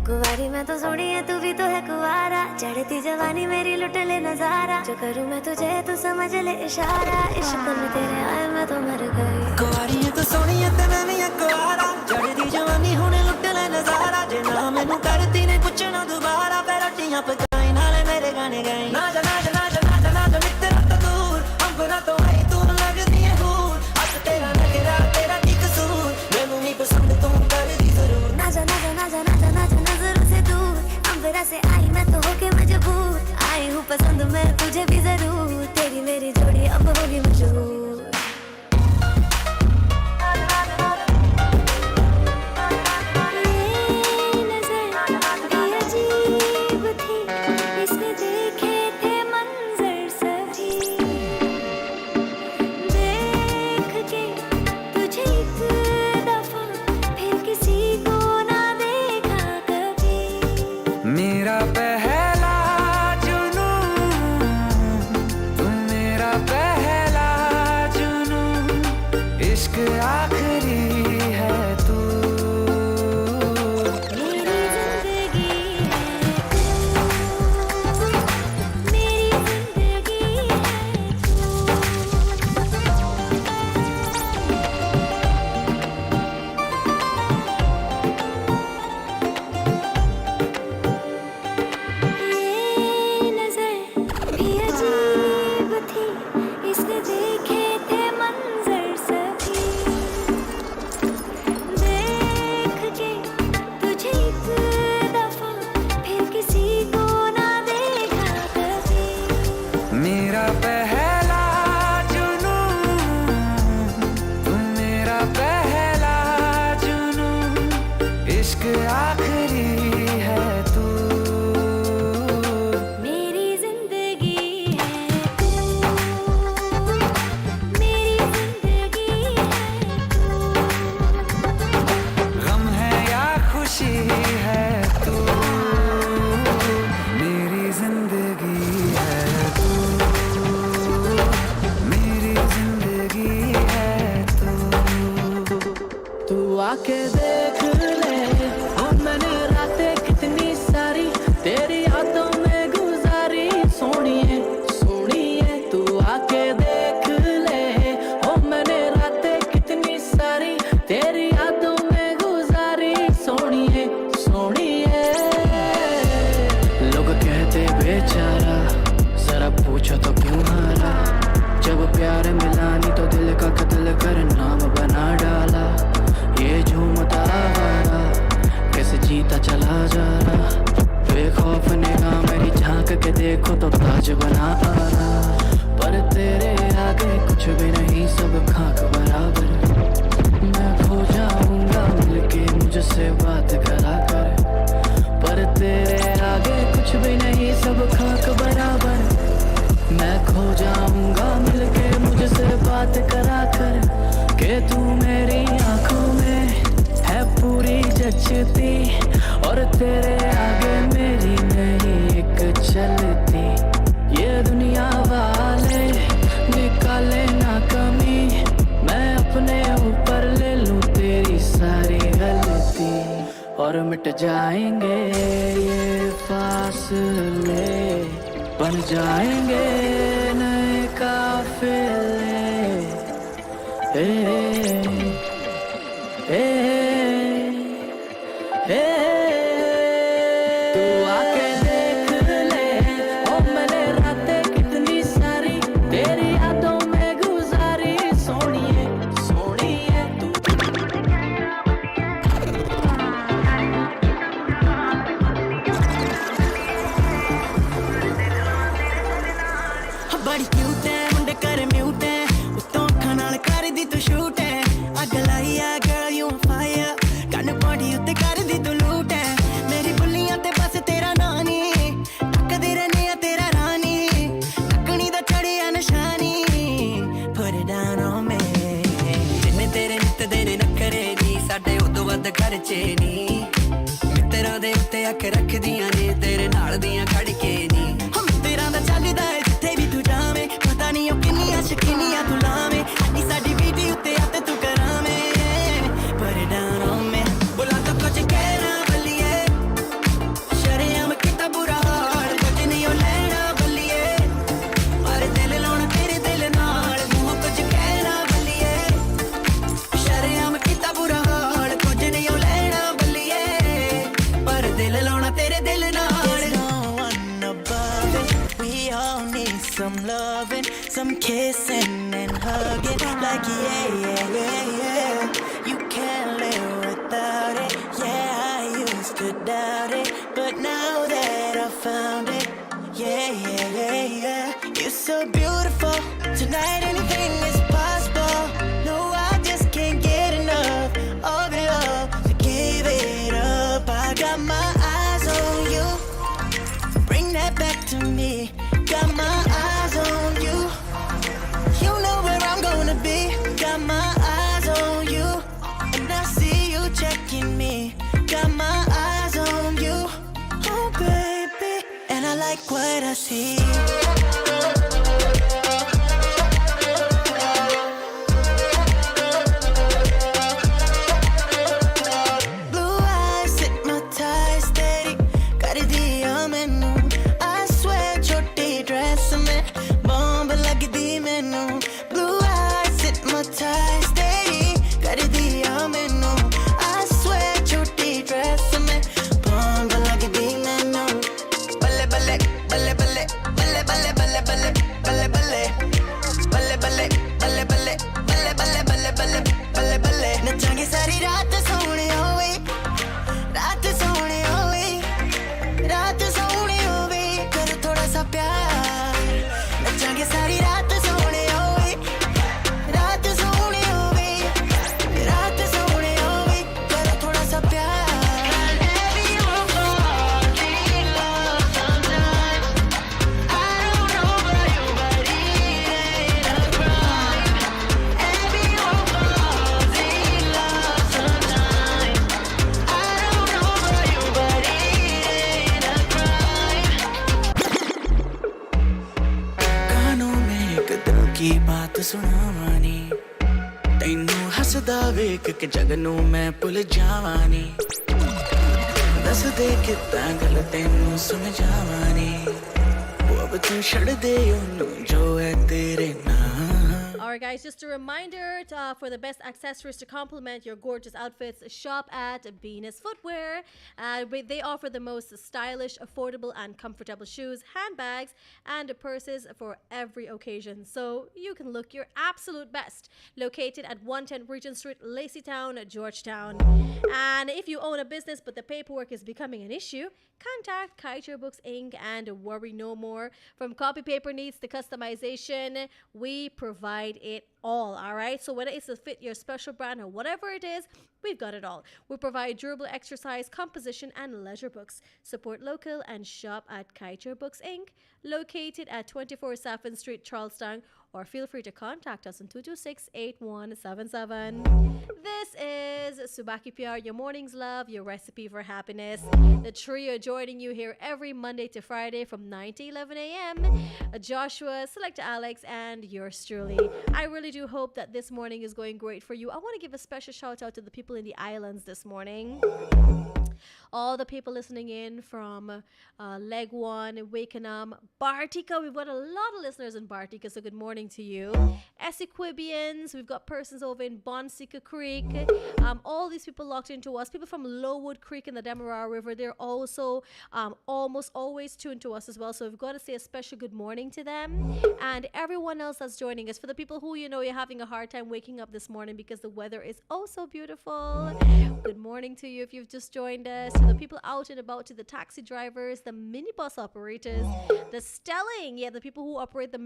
कुंवारी मैं तो सोनी है तू भी तो है कुंवारा चढ़ती जवानी मेरी लुट ले नजारा जो करूँ मैं तुझे तू समझ ले इशारा इश्क में तेरे आए मैं तो मर गई कुंवारी है तो सोनी है ते मैं भी है कुंवारा चढ़ती जवानी हुणे लुट ले नजारा जे ना मैनू करती ने पुछना दोबारा फिर रोटियां पकाई नाले मेरे गाने गाई ना जा ना जा ना जा ना जा ना जा मित्रा तो दूर हमको ना तो आई तू लगदी है हूर आज तेरा नगरा तेरा की कसूर मैनू नहीं पसंद तू कर दी जरूर ना जा ना जा ना जा ना जा ना जा नजरों से दूर अंबरा से आई मैं तो होके मजबूर आई हूँ पसंद मैं तुझे भी जरूर तेरी मेरी जोड़ी अब होगी मशहूर ਤੇਰਾ ਦਾ ਚੱਲਦਾ ਜਿੱਥੇ ਵੀ ਤੂੰ ਜਾਵੇਂ ਪਤਾ ਨਹੀਂ ਉਹ ਕਿੰਨੀਆਂ ਸ਼ਕੀਨੀਆਂ ਤੂੰ ਲਾਵੇਂ kissing and hugging like yeah. You can't live without it. Yeah, I used to doubt it, but now that I found it, yeah. You're so beautiful. Tonight anything is possible. No, I just can't get enough of it all. So give it up. I got my eyes on you. Bring that back to me. Got my eyes on you. You know where I'm gonna be. Got my eyes on you. And I see you checking me. Got my eyes on you. Oh baby. And I like what I see. Blue eyes hypnotized steady. Kar diya mainu. I swear choti dress mein bomb lagdi mainu. Blue eyes hypnotized steady. Kar diya mainu. I swear choti dress mein bomb lagdi mainu. Balle balle balle balle balle balle balle balle balle balle balle balle balle balle balle balle balle balle balle balle nachange sari raat sone hoye raat sone hoye raat sone hoye kar thoda sa pyar nachange sari raat sone hoye raat sone hoye raat sone hoye kar thoda sa pyar. कानों में एक दिल की बात सुनावानी तैनू हसदा वेख के जगनू मैं भुल जावानी दस दे कितना गल तैनू समझावानी वो अब तू छड़ दे ओनू जो है तेरे नाम. Alright guys, just a reminder for the best accessories to complement your gorgeous outfits, shop at Venus Footwear. They offer the most stylish, affordable and comfortable shoes, handbags and purses for every occasion, so you can look your absolute best. Located at 110 Regent Street, Laceytown, Georgetown. And if you own a business but the paperwork is becoming an issue, contact Kaieteur Books Inc. and worry no more. From copy paper needs to customization, we provide it all right? So whether it's to fit your special brand or whatever it is, we've got it all. We provide durable exercise, composition, and leisure books. Support local and shop at Kaieteur Books Inc., located at 24 Saffron Street, Charlestown, or feel free to contact us on 226-8177. This is Subaki PR, your morning's love, your recipe for happiness. The trio joining you here every Monday to Friday from 9 to 11 a.m. Joshua, Selector Alex, and yours truly. I really do hope that this morning is going great for you. I want to give a special shout out to the people in the islands this morning. All the people listening in from Leg One, Wakenham, Bartica. We've got a lot of listeners in Bartica, so good morning to you. Essequibians, we've got persons over in Bonsika Creek. All these people locked into us. People from Lowood Creek in the Demerara River, they're also almost always tuned to us as well. So we've got to say a special good morning to them. And everyone else that's joining us. For the people who, you're having a hard time waking up this morning because the weather is oh so beautiful. Good morning to you if you've just joined us. To the people out and about, to the taxi drivers, the minibus operators, the Stelling, the people who operate the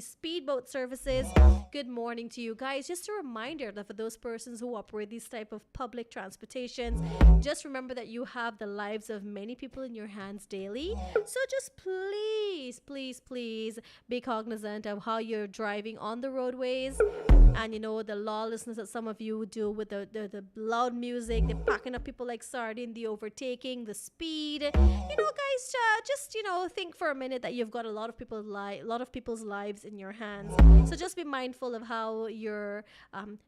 speedboat services. Good morning to you guys. Just a reminder that for those persons who operate these type of public transportations, just remember that you have the lives of many people in your hands daily. So just please be cognizant of how you're driving on the roadways. And the lawlessness that some of you do with the loud music, the packing up people like sardine, the overtaking, the speed. Guys, just think for a minute that you've got a lot of people's lives in your hands. So just be mindful of how you're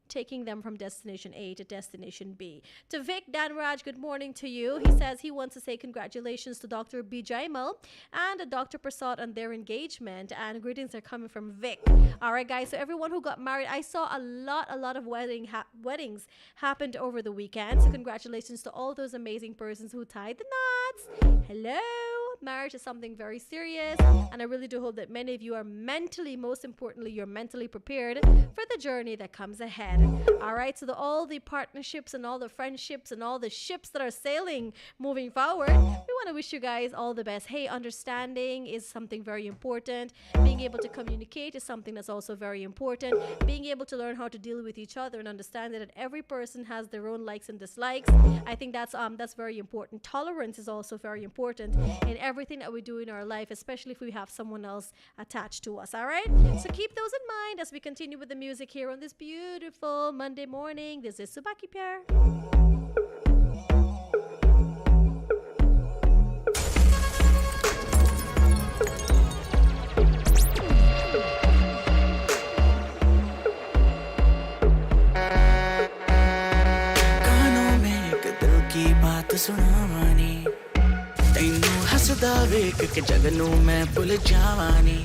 taking them from destination A to destination B. To Vic Danraj, good morning to you. He says he wants to say congratulations to Dr. B. Jaimal and Dr. Prasad on their engagement, and greetings are coming from Vic. All right, guys. So everyone who got married, I saw a lot of weddings happened over the weekend. So congratulations to all those amazing persons who tied the knots. Hello, marriage is something very serious, and I really do hope that many of you are mentally, most importantly, you're mentally prepared for the journey that comes ahead. All right, so all the partnerships and all the friendships and all the ships that are sailing moving forward, we want to wish you guys all the best. Hey, understanding is something very important. Being able to communicate is something that's also very important. Being able to learn how to deal with each other and understand that every person has their own likes and dislikes. I think that's very important. Tolerance is also very important in everything that we do in our life, especially if we have someone else attached to us. All right, so keep those in mind as we continue with the music here on this beautiful Monday morning. This is Subaki Pierre. सुनावानी तैनू हसदा वेख के जग नू मैं भुल जावानी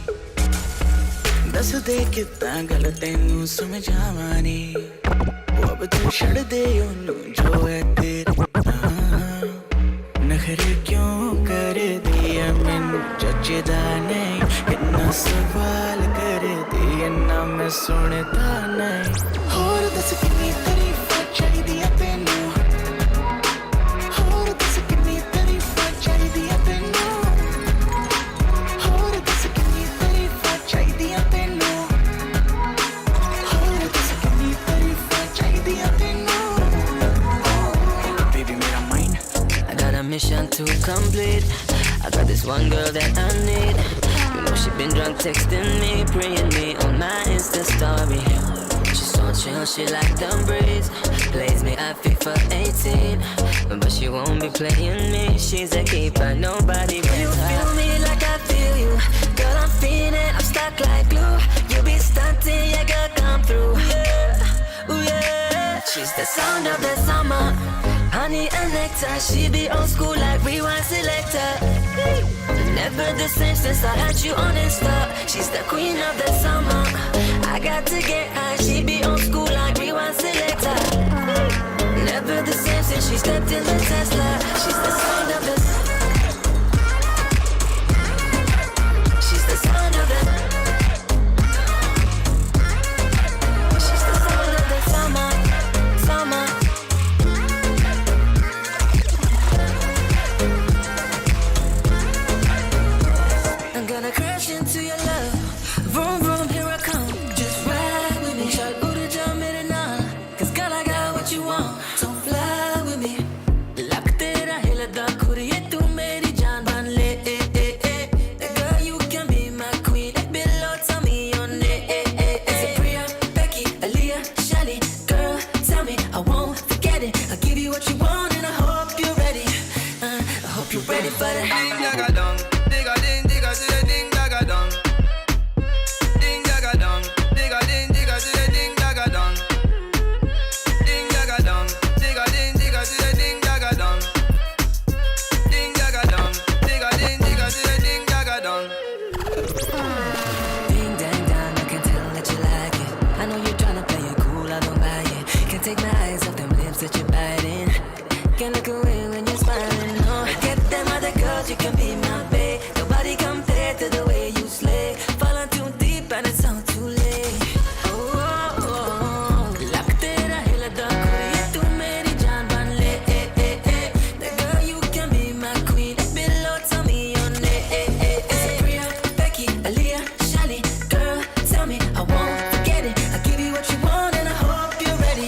दस दे कितना गल तैनू समझावानी अब तू छड़ दे ओनू जो है तेरे नखरे क्यों कर दिया मैनू जचदा नहीं इन्ना सवाल कर दिया ना मैं सुनता नहीं होर दस कितनी तारीफां चाहिदियां तैनू Mission to complete. I got this one girl that I need. You know she been drunk texting me, praying me on my Insta story. She's so chill, she like the breeze. Plays me at FIFA 18, but she won't be playing me. She's a keeper, nobody but her. You feel me like I feel you, girl. I'm feeling, I'm stuck like glue. You be stunting, yeah, girl, come through. Yeah, ooh yeah. She's the sound of the summer. Honey and nectar, she be old school like rewind selector. Never the same since I had you on Insta. She's the queen of the summer. I got to get her, she be old school like rewind selector. Never the same since she stepped in the Tesla. She's the sound of the. She's the sound of the. She's the sound of the summer, summer. Gonna crash into your love. Vroom, vroom, here I come. Just ride with me. Shall go to jump in and on. Cause girl, I got what you want. So fly with me. Lak tera hilda khuriye tu meri jaan ban le. Girl, you can be my queen. Below, tell me your name. Is it Priya, Becky, Aaliyah, Shelly? Girl, tell me, I won't forget it. I'll give you what you want and I hope you're ready. I hope you're ready for the ding-daga-dong. You can be my babe. Nobody compared to the way you slay. Falling too deep and it's all too late. Oh, lak tera hilda khuriye tu meri jaan ban le. Girl, you can be my queen. Below, tell me your name. Is it Priya, Becky, Aaliyah, Shelly? Girl, tell me, I won't forget it. I'll give you what you want and I hope you're ready.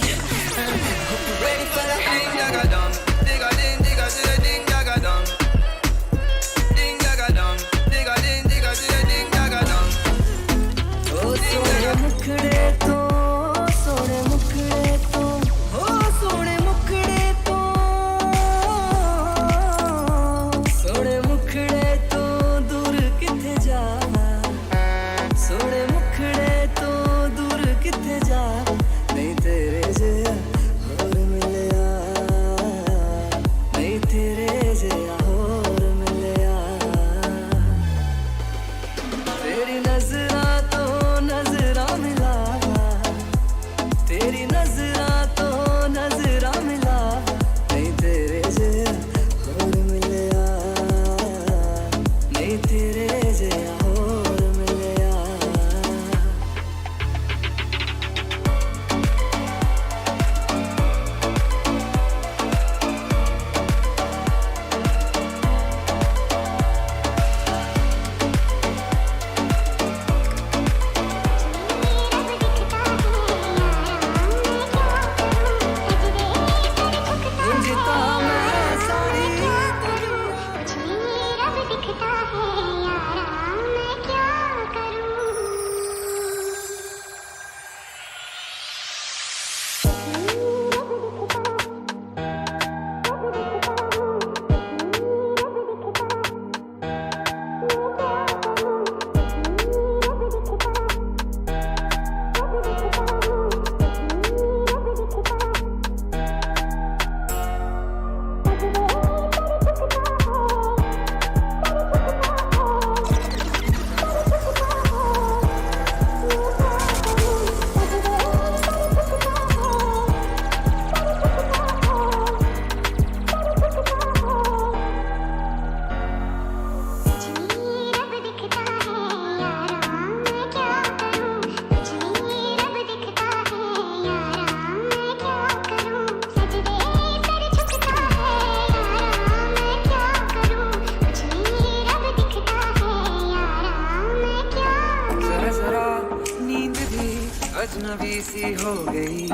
अजनबी सी हो गई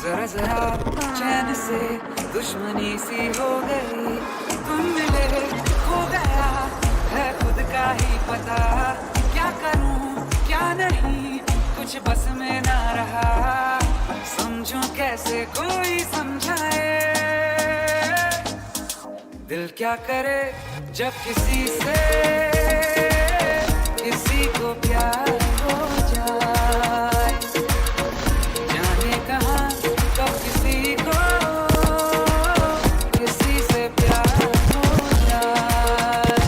जरा जरा चैन से दुश्मनी सी हो गई तुम मिले हो गया है खुद का ही पता क्या करूं क्या नहीं कुछ बस में ना रहा समझूं कैसे कोई समझाए दिल क्या करे जब किसी से किसी को प्यार हो जाए जाने कहाँ कब किसी को किसी से प्यार हो जाए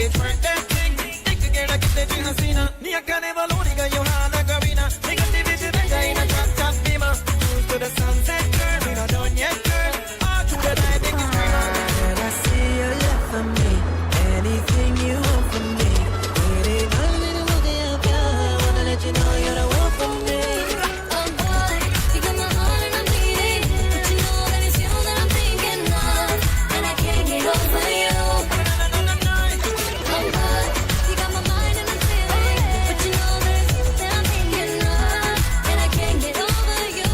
twerk that thing. Think again, I get that you seen her. Me, I can't ever load it, you have a garina. Think of the vision, in a drop top beamer. Cruise to the sunset, girl. We not done yet, girl. All through the night, make you scream out. When I see you left for me, anything you want from me. It ain't nothing to look at, girl. I wanna let you know you're the one for me. Oh boy, you got my heart and I'm beating, but you know that it's you that I'm thinking of, and I can't get over you. Oh boy, you got my mind and I'm feeling, but you know that it's you that I'm thinking of, and I can't get over you.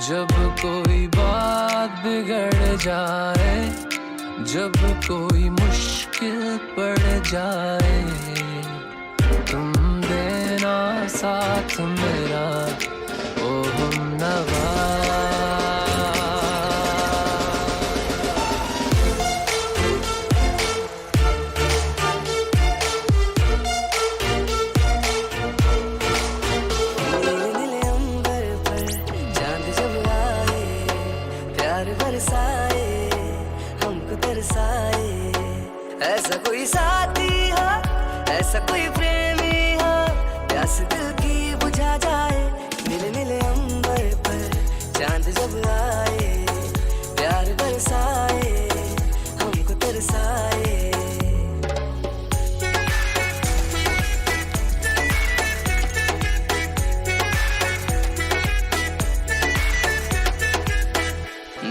जब कोई बात बिगड़ जाए, जब कोई मुश्किल पड़ जाए, तुम साथ मेरा ओ हमनवा ऐसा कोई साथी हो ऐसा कोई प्रेमी हो प्यास दिल की बुझा जाए नीले नीले अंबर पर चांद जब आए प्यार बरसाए हमको तरसाए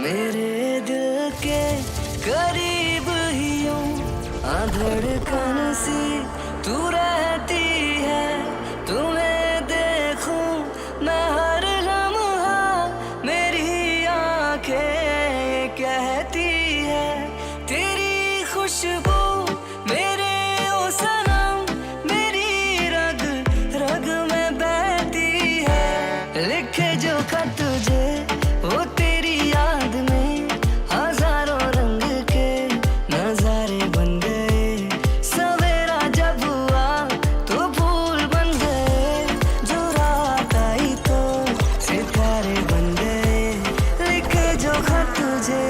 मेरे दिल के करीब ही यूं धड़कन सी तू रहती है तुम्हें देखूं मैं हर लम्हा मेरी आंखें कहती है तेरी खुशबू मेरे ओ सनम मेरी रग रग में बहती है लिखे जो खत तुझे वो तेरी याद में हजारों रंग के नजारे बन गए सवेरा जब हुआ तो फूल बन गए जो रात आई तो सितारे बन गए लिखे जो खत तुझे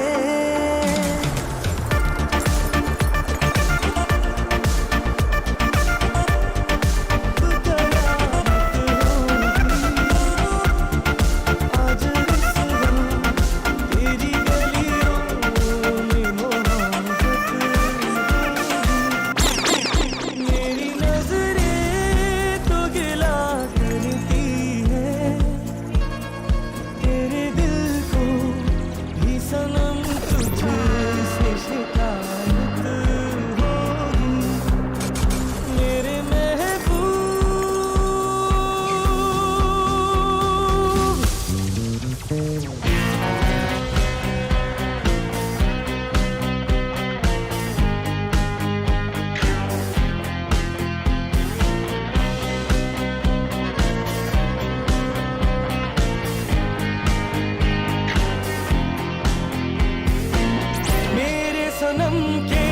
सनम के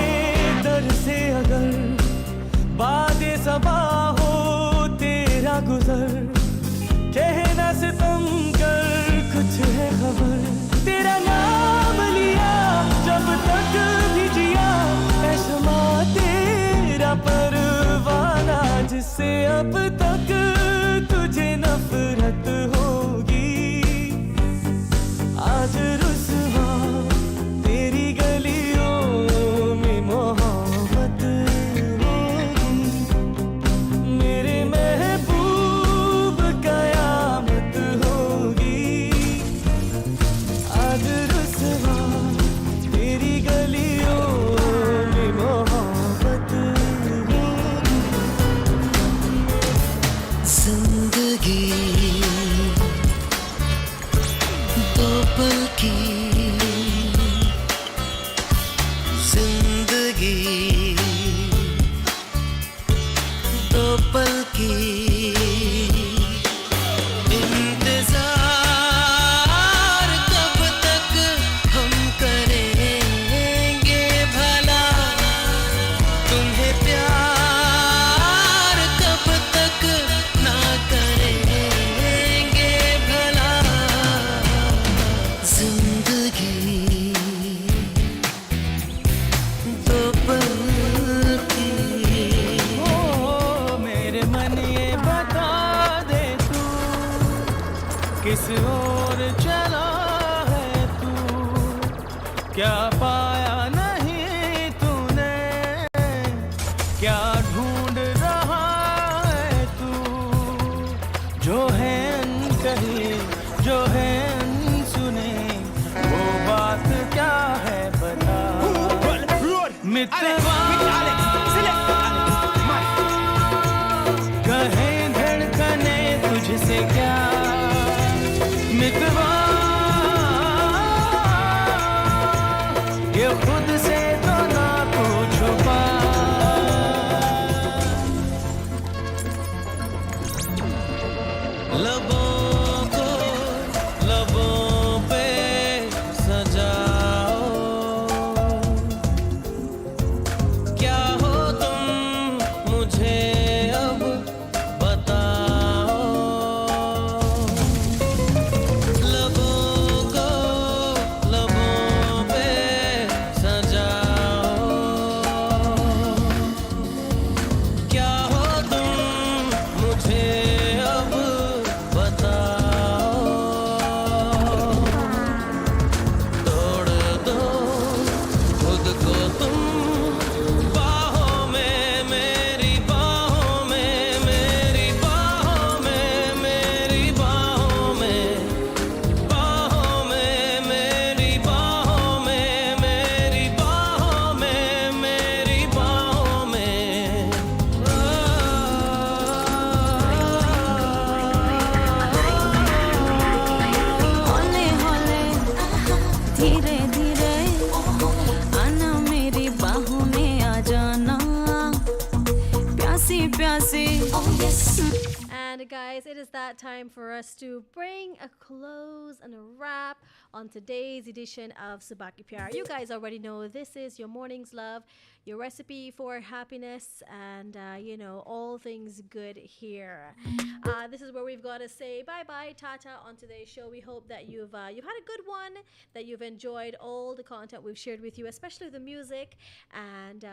दर से अगर बादे सबा हो तेरा गुजर कहना सितम कर कुछ है खबर तेरा नाम लिया जब तक भी जिया ऐशमा तेरा परवाना जिससे अब तक तुझे नफरत होगी आज रुसवा तेरी गलियों में मोहब्बत होगी मेरे महबूब कयामत होगी आज रुसवा तेरी गलियों में मोहब्बत होगी जिंदगी दो पल की जिंदगी दो पल की इंतजार कब तक हम करेंगे भला तुम्हें प्यार कब तक ना करेंगे भला जिंदगी दो पल की ओ मेरे मन ये बता दे तू किस ओर चला है तू क्या पाया नहीं तूने क्या ढूंढ रहा है तू जो है कही जो है सुने वो बात क्या है बता मित्रवा कहे धड़कने तुझसे क्या मित्रवा ये खुद से तो ना तू छुपा And guys, it is that time for us to bring a close and a wrap on today's edition of Subaki Pyar. You guys already know this is your morning's love, your recipe for happiness, and all things good here. This is where we've got to say bye-bye, tata on today's show. We hope that you've had a good one, that you've enjoyed all the content we've shared with you, especially the music and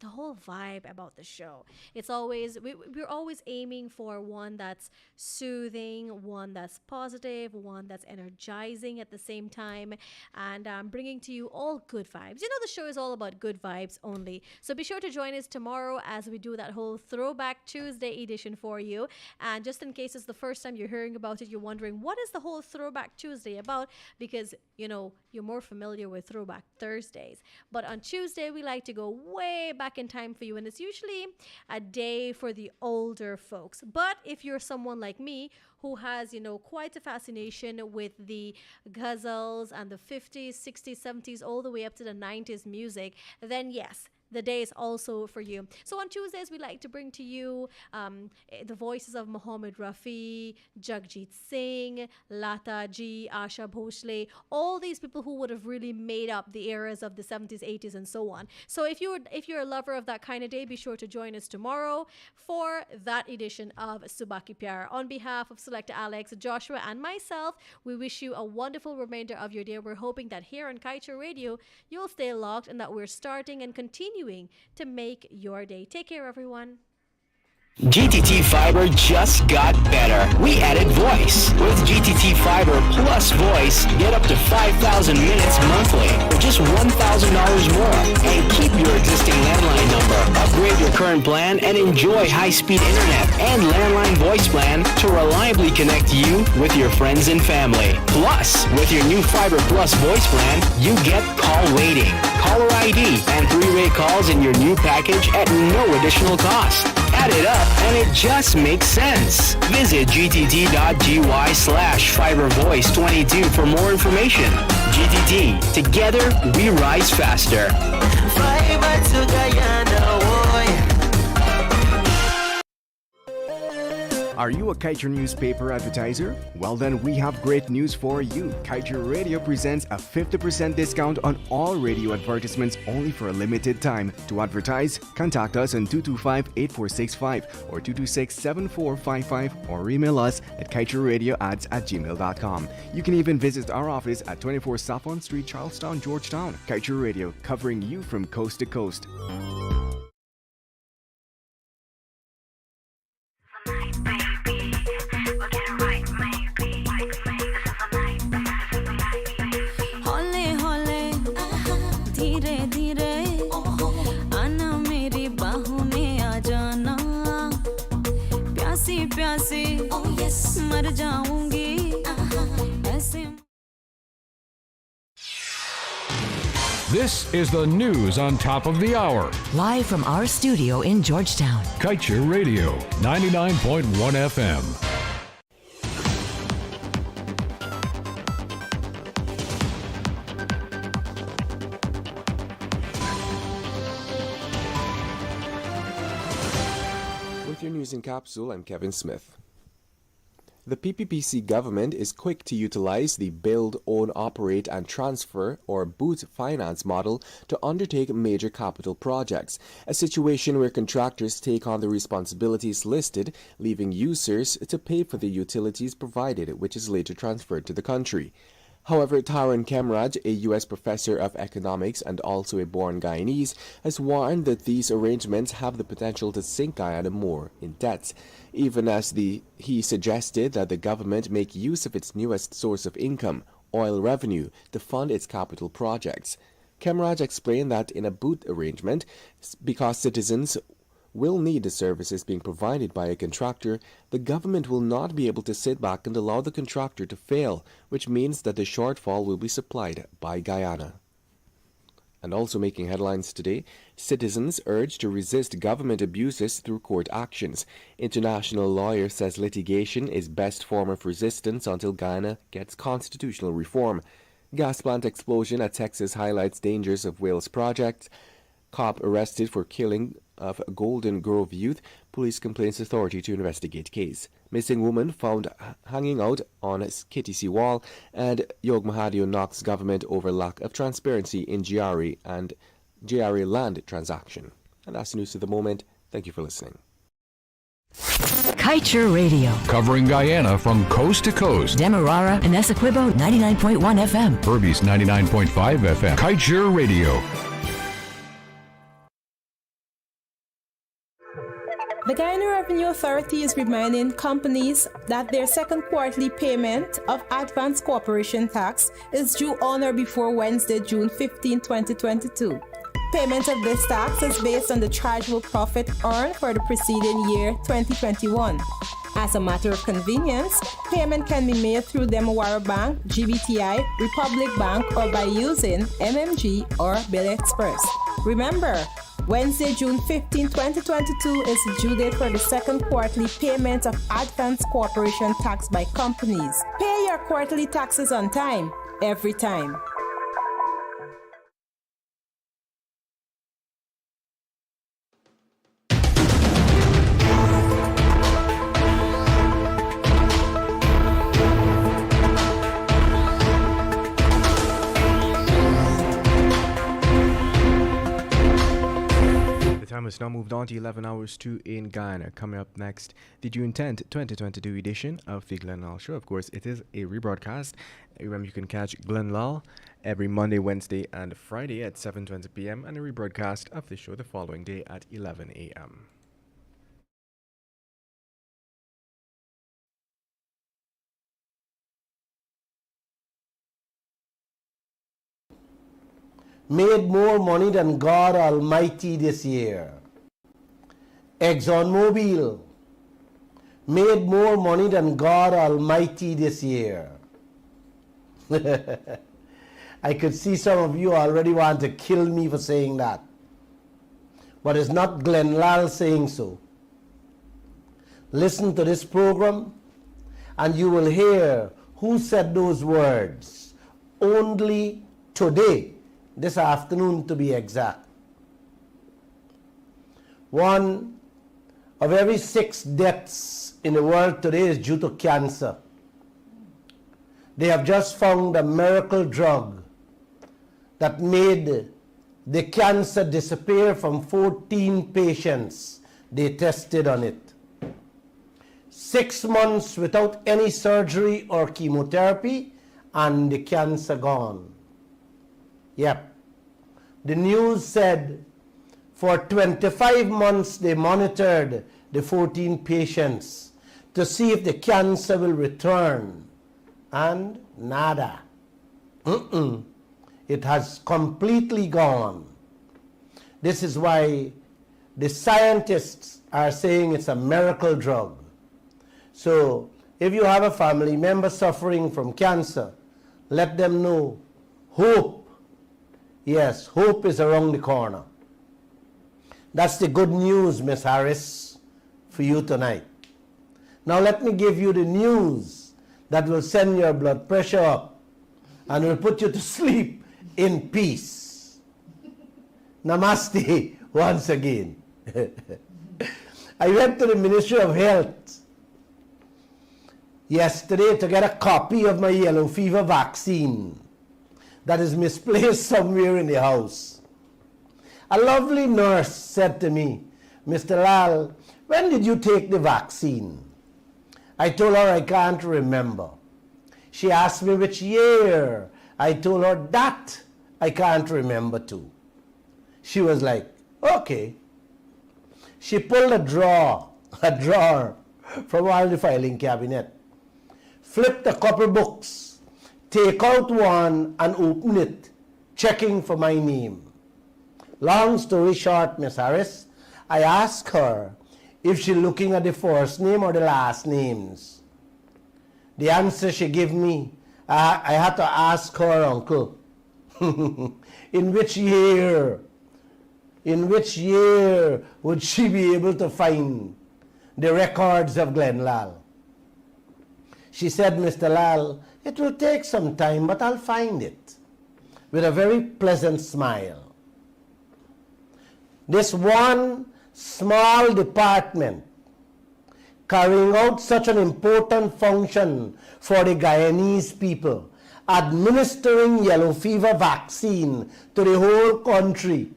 the whole vibe about the show. It's always, we're always aiming for one that's soothing, one that's positive, one that's energizing at the same time, and bringing to you all good vibes. The show is all about good vibes only. So be sure to join us tomorrow as we do that whole Throwback Tuesday edition for you. And just in case it's the first time you're hearing about it, you're wondering, what is the whole Throwback Tuesday about? Because, you're more familiar with Throwback Thursdays. But on Tuesday, we like to go way back in time for you, and it's usually a day for the older folks. But if you're someone like me who has quite a fascination with the ghazals and the 50s, 60s, 70s, all the way up to the 90s music, then yes, the day is also for you. So on Tuesdays, we like to bring to you the voices of Mohammed Rafi, Jagjit Singh, Lata Ji, Asha Bhosle, all these people who would have really made up the eras of the 70s, 80s, and so on. So if you're a lover of that kind of day, be sure to join us tomorrow for that edition of Subaki Pyar. On behalf of Selector Alex, Joshua, and myself, we wish you a wonderful remainder of your day. We're hoping that here on Kaieteur Radio, you'll stay locked and that we're starting and continuing to make your day. Take care, everyone. GTT Fiber just got better. We added voice. With GTT Fiber plus voice, get up to 5,000 minutes monthly for just $1,000 more. And keep your existing landline number. Upgrade your current plan and enjoy high-speed internet and landline voice plan to reliably connect you with your friends and family. Plus, with your new Fiber Plus voice plan, you get call waiting, caller ID, and three-way calls in your new package at no additional cost. Add it up, and it just makes sense. Visit gtt.gy/fibervoice22 for more information. GTT, together we rise faster. Fiber to Guyana, boy. Are you a Kaieteur newspaper advertiser? Well then, we have great news for you. Kaieteur Radio presents a 50% discount on all radio advertisements only for a limited time. To advertise, contact us on 225-8465 or 226-7455 or email us at kaieteurradioads@gmail.com. You can even visit our office at 24 Saffron Street, Charlestown, Georgetown. Kaieteur Radio, covering you from coast to coast. प्यासी मर जाऊंगी ऐसे. This is the news on top of the hour. Live from our studio in Georgetown. Kaieteur Radio, 99.1 FM. Your news in capsule, I'm Kevin Smith. The PPPC government is quick to utilize the build, own, operate and transfer or boot finance model to undertake major capital projects, a situation where contractors take on the responsibilities listed, leaving users to pay for the utilities provided, which is later transferred to the country. However, Taran Kemraj, a U.S. professor of economics and also a born Guyanese, has warned that these arrangements have the potential to sink Guyana more in debt, even as he suggested that the government make use of its newest source of income, oil revenue, to fund its capital projects. Kemraj explained that in a boot arrangement, because citizens will need the services being provided by a contractor, the government will not be able to sit back and allow the contractor to fail, which means that the shortfall will be supplied by Guyana. And also making headlines today, citizens urged to resist government abuses through court actions. International lawyer says litigation is best form of resistance until Guyana gets constitutional reform. Gas plant explosion at Texas highlights dangers of Wales project. Cop arrested for killing of Golden Grove Youth Police Complaints Authority to investigate case. Missing woman found hanging out on KTC wall, and Yog Mahadio knocks government over lack of transparency in GRA and GRA land transaction. And that's the news of the moment. Thank you for listening. Kaieteur Radio. Covering Guyana from coast to coast. Demerara and Essequibo 99.1 FM. Berbice 99.5 FM. Kaieteur Radio. The Guyana Revenue Authority is reminding companies that their second quarterly payment of advance corporation tax is due on or before Wednesday, June 15, 2022. Payment of this tax is based on the chargeable profit earned for the preceding year, 2021. As a matter of convenience, payment can be made through Demawara Bank, GBTI, Republic Bank, or by using MMG or Bill Express. Remember, Wednesday, June 15, 2022 is the due date for the second quarterly payment of advance corporation tax by companies. Pay your quarterly taxes on time, every time. Time has now moved on to 11 hours 2 in Guyana. Coming up next, the June 10th, 2022 edition of the Glenn Lal Show. Of course, it is a rebroadcast. Remember, you can catch Glenn Lal every Monday, Wednesday, and Friday at 7:20 p.m. and a rebroadcast of the show the following day at 11 a.m. Made more money than God Almighty this year. ExxonMobil made more money than God Almighty this year. I could see some of you already want to kill me for saying that. But it's not Glenn Lal saying so. Listen to this program and you will hear who said those words. Only today, this afternoon to be exact. 1 of every 6 deaths in the world today is due to cancer. They have just found a miracle drug that made the cancer disappear from 14 patients. They tested on it. 6 months without any surgery or chemotherapy and the cancer gone. Yep. The news said for 25 months they monitored the 14 patients to see if the cancer will return. And nada. It has completely gone. This is why the scientists are saying it's a miracle drug. So if you have a family member suffering from cancer, let them know hope. Yes, hope is around the corner. That's the good news, Miss Harris, for you tonight. Now let me give you the news that will send your blood pressure up and will put you to sleep in peace. Namaste once again. I went to the Ministry of Health yesterday to get a copy of my yellow fever vaccine that is misplaced somewhere in the house. A lovely nurse said to me, Mr. Lal, when did you take the vaccine? I told her I can't remember. She asked me which year. I told her that I can't remember too. She was like, okay. She pulled a drawer from all the filing cabinet, flipped a couple books, take out one and open it, checking for my name. Long story short, Miss Harris, I asked her if she's looking at the first name or the last names. The answer she gave me, I had to ask her uncle, in which year would she be able to find the records of Glenn Lal? She said, Mr. Lal, it will take some time, but I'll find it, with a very pleasant smile. This one small department carrying out such an important function for the Guyanese people, administering yellow fever vaccine to the whole country,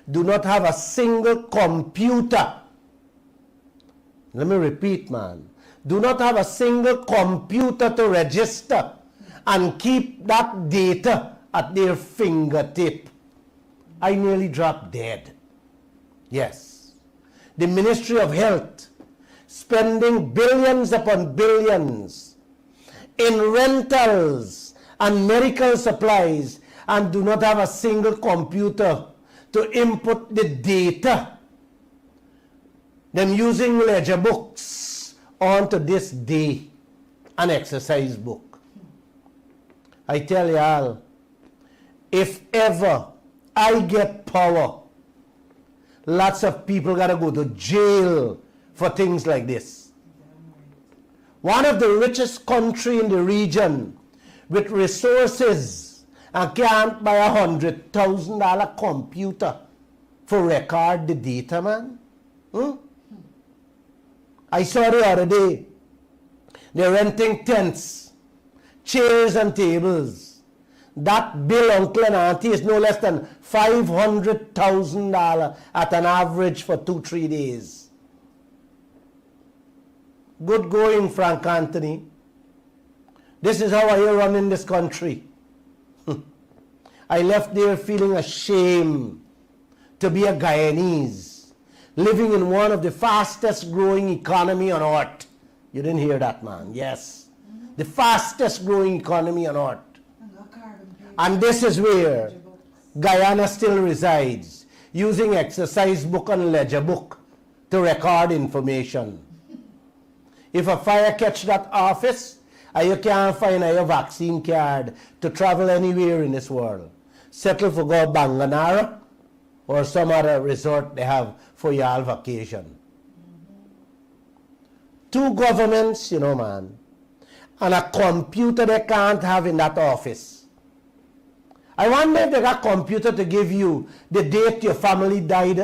do not have a single computer. Let me repeat, man. Do not have a single computer to register and keep that data at their fingertip. I nearly dropped dead. Yes. The Ministry of Health spending billions upon billions in rentals and medical supplies and do not have a single computer to input the data. Them using ledger books onto this day, an exercise book. I tell y'all, if ever I get power, lots of people gotta go to jail for things like this. One of the richest country in the region with resources and can't buy $100,000 computer for record the data, man. I saw the other day, they're renting tents, chairs and tables. That bill, uncle and auntie, is no less than $500,000 at an average for 2-3 days. Good going, Frank Anthony. This is how I run in this country. I left there feeling ashamed to be a Guyanese, living in one of the fastest growing economy on earth. You didn't hear that, man. Yes. The fastest growing economy on earth. And this is where Guyana still resides, using exercise book and ledger book to record information. If a fire catch that office, and you can't find your vaccine card to travel anywhere in this world, settle for go Banganara or some other resort they have for your vacation. 2 governments, you know, man, and a computer they can't have in that office. I wonder if they got a computer to give you the date your family died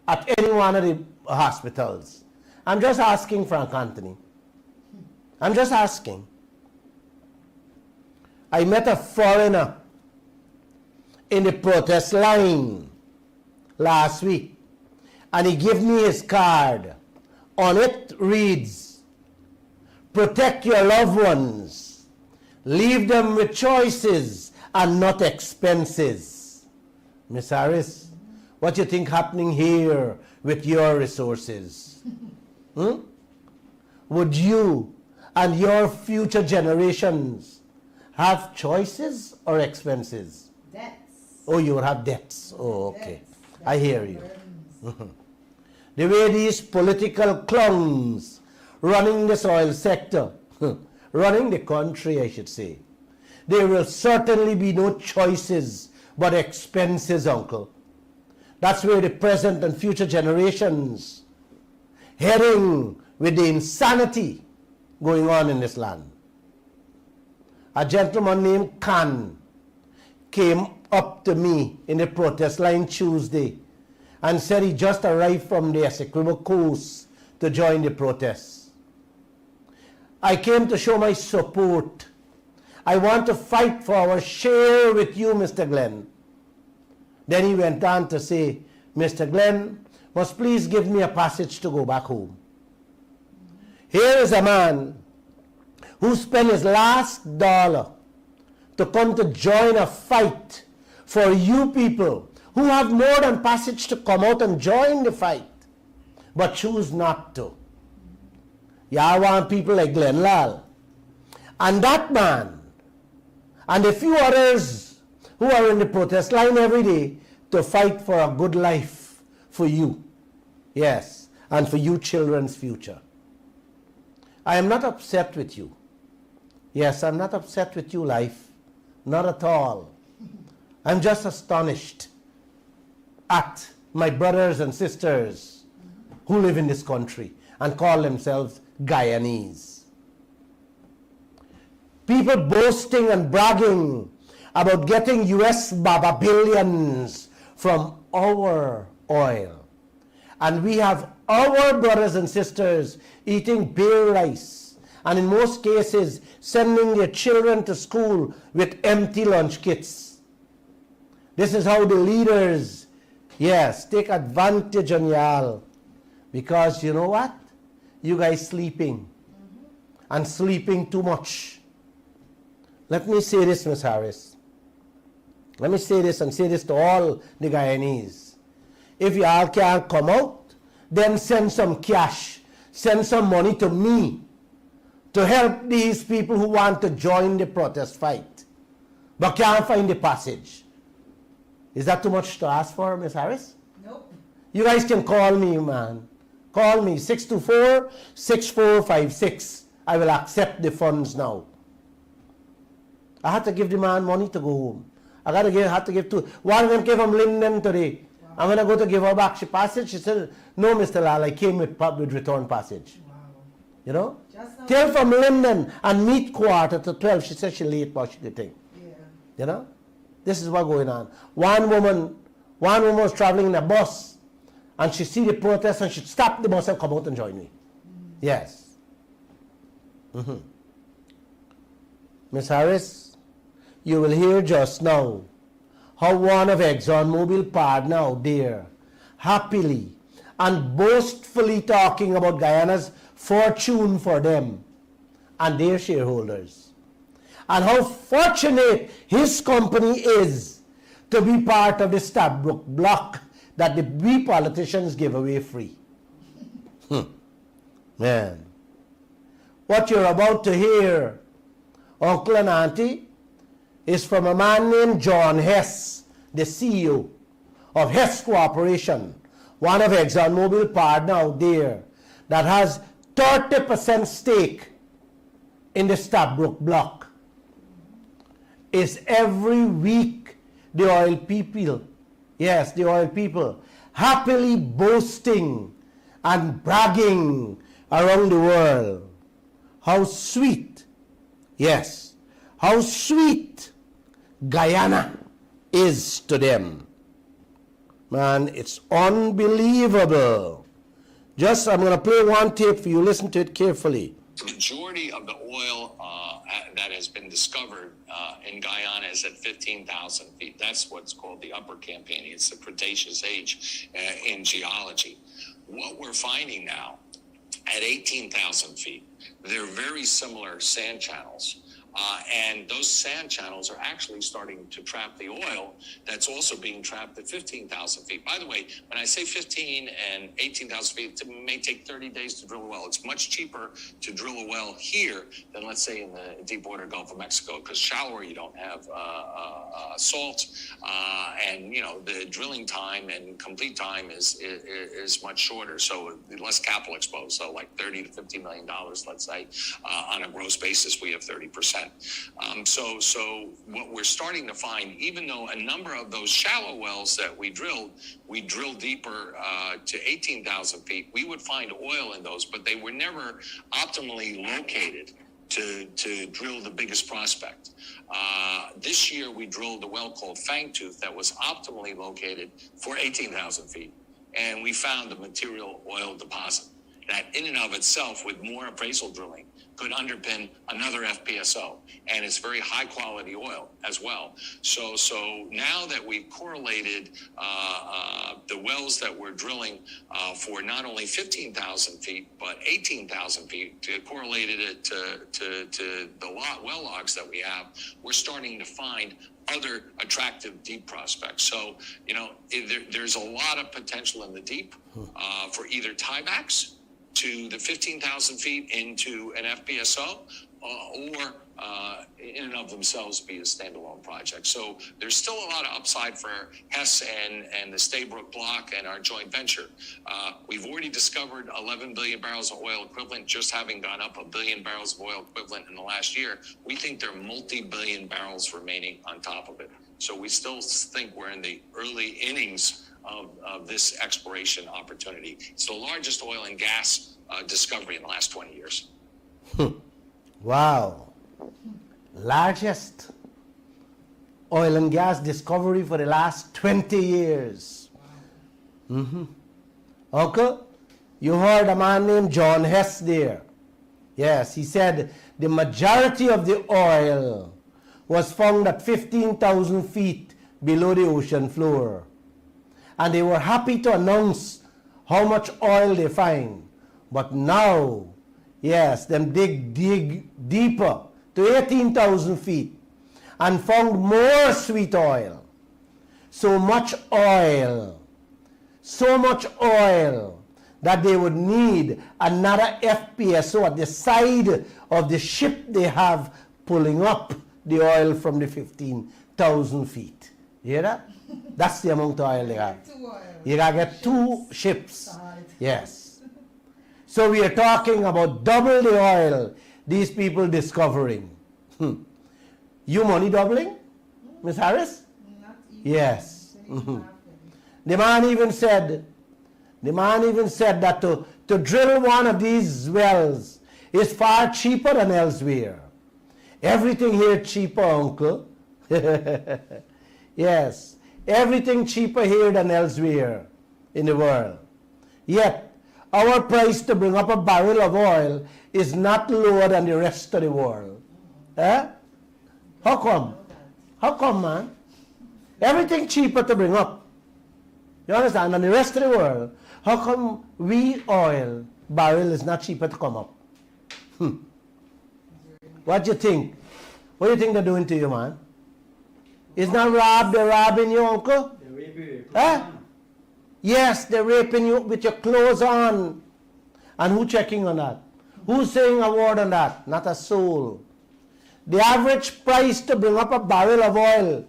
at any one of the hospitals. I'm just asking, Frank Anthony. I'm just asking. I met a foreigner in the protest line last week, and he gave me his card. On it reads, protect your loved ones, leave them with choices and not expenses. Miss Harris, what do you think happening here with your resources? Would you and your future generations have choices or expenses? Debts. Oh, you would have debts. Oh, okay. I hear you. The way these political clowns running this oil sector, running the country, I should say, there will certainly be no choices but expenses, uncle. That's where the present and future generations heading with the insanity going on in this land. A gentleman named Khan came up to me in the protest line Tuesday and said he just arrived from the Essequibo coast to join the protests. I came to show my support. I want to fight for our share with you, Mr. Glenn. Then he went on to say, Mr. Glenn, must please give me a passage to go back home. Here is a man who spent his last dollar to come to join a fight for you people who have more than passage to come out and join the fight, but choose not to. Y'all want people like Glenn Lal. And that man, and a few others who are in the protest line every day to fight for a good life for you. Yes, and for you children's future. I am not upset with you. Yes, I'm not upset with you, life. Not at all. I'm just astonished at my brothers and sisters who live in this country and call themselves Guyanese. People boasting and bragging about getting US Baba billions from our oil. And we have our brothers and sisters eating bare rice, and in most cases sending their children to school with empty lunch kits. This is how the leaders, yes, take advantage on y'all. Because you know what? You guys sleeping. And sleeping too much. Let me say this, Ms. Harris. Let me say this and say this to all the Guyanese. If y'all can't come out, then send some cash, send some money to me to help these people who want to join the protest fight but can't find the passage. Is that too much to ask for, Ms. Harris? Nope. You guys can call me, man. Call me, 624-6456. I will accept the funds now. I had to give the man money to go home. I had to give two. One of them came from Linden today. Wow. I'm going to go to give her back she passage. She said, no, Mr. Lal, I came with return passage. Wow. You know? Came from Linden and meet quarter to 12. She said she late, but she could think. Yeah. You know? This is what's going on. One woman was traveling in a bus and she see the protest and she stopped the bus and come out and join me. Yes. Miss Harris, you will hear just now how one of ExxonMobil partner out there happily and boastfully talking about Guyana's fortune for them and their shareholders, and how fortunate his company is to be part of the Stabroek block that we politicians give away free. Man. What you're about to hear, Uncle and Auntie, is from a man named John Hess, the CEO of Hess Corporation, one of ExxonMobil partner out there that has 30% stake in the Stabroek block. Is every week the oil people, yes, the oil people, happily boasting and bragging around the world how sweet, yes, how sweet Guyana is to them. Man, it's unbelievable. Just, I'm going to play one tape for you. Listen to it carefully. The majority of the oil that has been discovered in Guyana is at 15,000 feet. That's what's called the Upper Campanian. It's the Cretaceous age in geology. What we're finding now at 18,000 feet, they're very similar sand channels. And those sand channels are actually starting to trap the oil that's also being trapped at 15,000 feet. By the way, when I say 15 and 18,000 feet, it may take 30 days to drill a well. It's much cheaper to drill a well here than, let's say, in the deep water Gulf of Mexico, because shallower you don't have salt, and you know the drilling time and complete time is much shorter, so less capital exposed. So like $30 to $50 million, let's say, on a gross basis, we have 30%. So what we're starting to find, even though a number of those shallow wells that we drilled deeper to 18,000 feet, we would find oil in those, but they were never optimally located to drill the biggest prospect. This year we drilled a well called Fangtooth that was optimally located for 18,000 feet, and we found a material oil deposit that in and of itself, with more appraisal drilling, could underpin another FPSO, and it's very high quality oil as well. So now that we've correlated the wells that we're drilling for not only 15,000 feet but 18,000 feet, correlated it to the well logs that we have, we're starting to find other attractive deep prospects. So there's a lot of potential in the deep for either tiebacks to the 15,000 feet into an FPSO, or in and of themselves be a standalone project. So there's still a lot of upside for Hess and the Stabroek block and our joint venture. We've already discovered 11 billion barrels of oil equivalent, just having gone up 1 billion barrels of oil equivalent in the last year. We think there are multi-billion barrels remaining on top of it. So we still think we're in the early innings of this exploration opportunity. It's the largest oil and gas discovery in the last 20 years. Wow. Largest oil and gas discovery for the last 20 years. Uncle, you heard a man named John Hess there. Yes, he said the majority of the oil was found at 15,000 feet below the ocean floor. And they were happy to announce how much oil they find. But now, yes, them dig deeper to 18,000 feet and found more sweet oil. So much oil that they would need another FPSO at the side of the ship they have pulling up the oil from the 15,000 feet. You hear that? That's the amount of oil they have. You gotta get 2 ships. Yes. So we are talking about double the oil these people discovering. You money doubling, Miss Harris? Yes. The man even said that to drill one of these wells is far cheaper than elsewhere. Everything here cheaper, uncle. Yes, everything cheaper here than elsewhere in the world. Yet, our price to bring up a barrel of oil is not lower than the rest of the world. Eh? How come? How come, man? Everything cheaper to bring up. You understand? And the rest of the world, how come we oil barrel is not cheaper to come up? What do you think? What do you think they're doing to you, man? It's not they're robbing you, uncle? They're raping you. Huh? Yes, they're raping you with your clothes on. And who checking on that? Who's saying a word on that? Not a soul. The average price to bring up a barrel of oil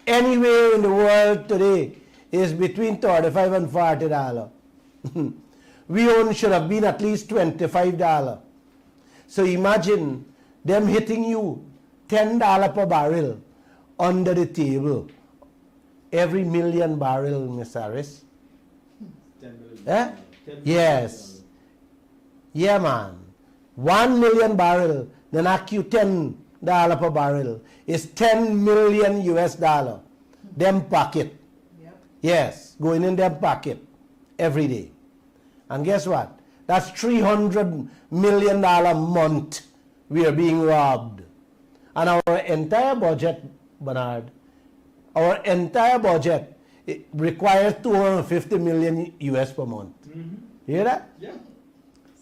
anywhere in the world today is between $35 and $40. We only should have been at least $25. So imagine them hitting you $10 per barrel under the table. Every million barrel, Miss Harris. 10 million. Eh? Yes. Yeah, man. 1 million barrel, then knock you $10 per barrel. It's $10 million US dollar. Them pocket. Yes, going in their pocket every day. And guess what? That's $300 million month we are being robbed. And our entire budget, Bernard, our entire budget it requires $250 million US per month. You hear that? Yeah.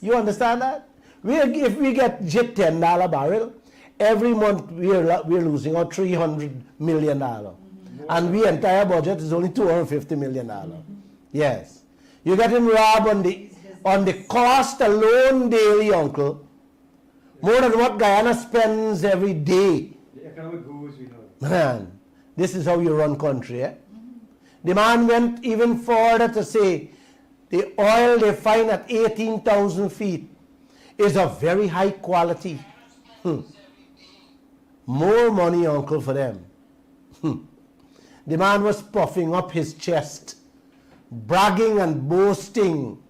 You understand that? If we get just $10 barrel, every month we're losing out $300 million. And we entire budget is only $250 million. Yes. You're getting robbed on the cost alone daily, uncle. More than what Guyana spends every day. The economic gurus we know. Man, this is how you run country, eh? The man went even further to say the oil they find at 18,000 feet is of very high quality. More money, uncle, for them. The man was puffing up his chest, bragging and boasting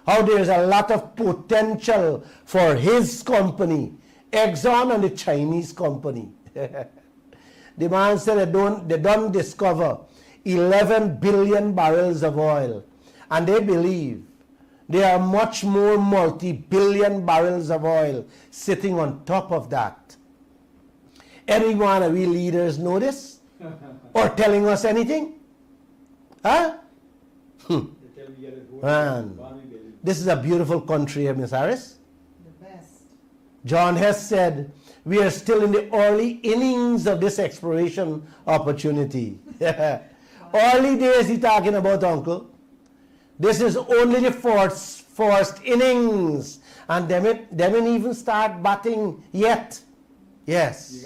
how there's a lot of potential for his company, Exxon and the Chinese company. The man said they don't discover 11 billion barrels of oil, and they believe there are much more multi-billion barrels of oil sitting on top of that. Any one of we leaders know this? Or telling us anything? Huh? Man, this is a beautiful country, Miss Harris. The best. John Hess said, we are still in the early innings of this exploration opportunity. Early days he's talking about, uncle. This is only the first innings. And they didn't even start batting yet. Yes.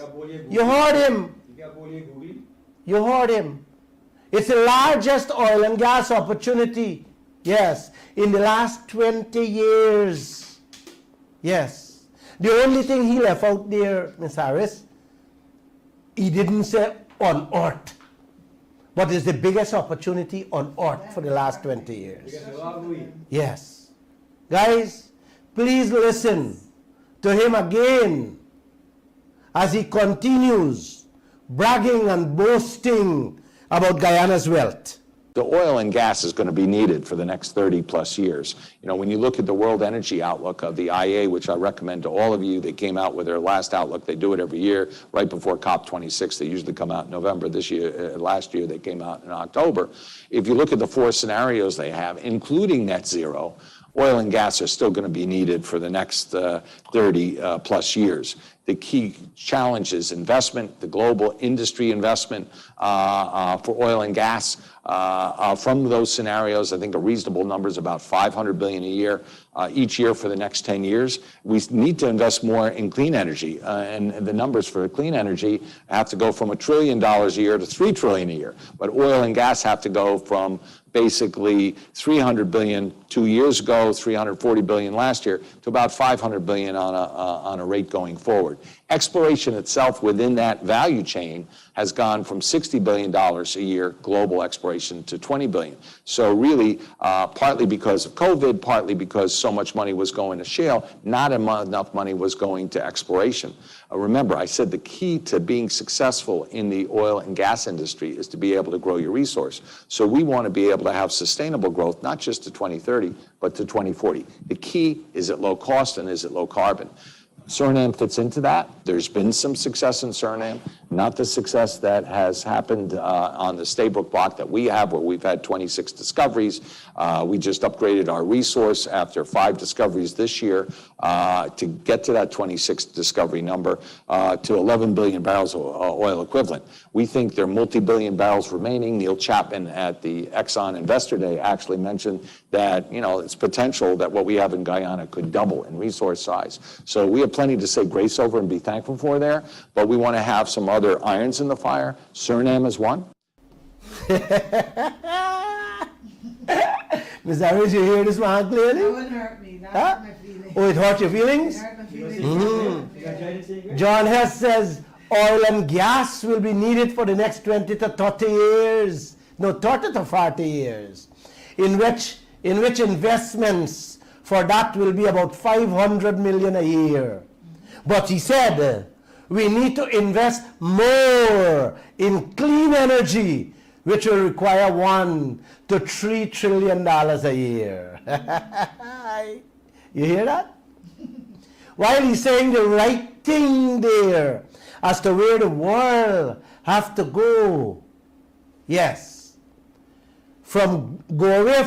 You heard him. You heard him. It's the largest oil and gas opportunity, yes, in the last 20 years. Yes. The only thing he left out there, Ms. Harris, he didn't say on earth, but it's the biggest opportunity on earth for the last 20 years. Yes. Guys, please listen to him again as he continues bragging and boasting about Guyana's wealth. The oil and gas is going to be needed for the next 30 plus years. You know, when you look at the World Energy Outlook of the IA, which I recommend to all of you, they came out with their last outlook. They do it every year, right before COP26. They usually come out in November. This year, last year, they came out in October. If you look at the 4 scenarios they have, including net zero, oil and gas are still going to be needed for the next 30 plus years. The key challenge is investment, the global industry investment for oil and gas. From those scenarios, I think a reasonable number is about $500 billion a year, each year for the next 10 years. We need to invest more in clean energy, and the numbers for clean energy have to go from $1 trillion a year to $3 trillion a year. But oil and gas have to go from basically $300 billion 2 years ago, $340 billion last year, to about $500 billion on a rate going forward. Exploration itself within that value chain has gone from $60 billion a year, global exploration, to $20 billion. So really, partly because of COVID, partly because so much money was going to shale, not enough money was going to exploration. Remember, I said the key to being successful in the oil and gas industry is to be able to grow your resource. So we want to be able to have sustainable growth, not just to 2030, but to 2040. The key is it low cost and is it low carbon? Suriname fits into that. There's been some success in Suriname, not the success that has happened on the Staybrook block that we have, where we've had 26 discoveries. We just upgraded our resource after 5 discoveries this year to get to that 26 discovery number to 11 billion barrels of oil equivalent. We think there are multi-billion barrels remaining. Neil Chapman at the Exxon Investor Day actually mentioned that, you know, it's potential that what we have in Guyana could double in resource size. So we have plenty to say grace over and be thankful for there, but we want to have some other irons in the fire. Suriname is one. Ms. Harris, you hear this one clearly? That wouldn't hurt me. That hurt my feelings. Oh, it hurt your feelings? It hurt my feelings. John Hess says oil and gas will be needed for the next 20 to 30 years. No, 30 to 40 years. In which investments for that will be about 500 million a year. But he said we need to invest more in clean energy, which will require $1 to $3 trillion a year. You hear that? While he's saying the right thing there as to where the world have to go. Yes. Go away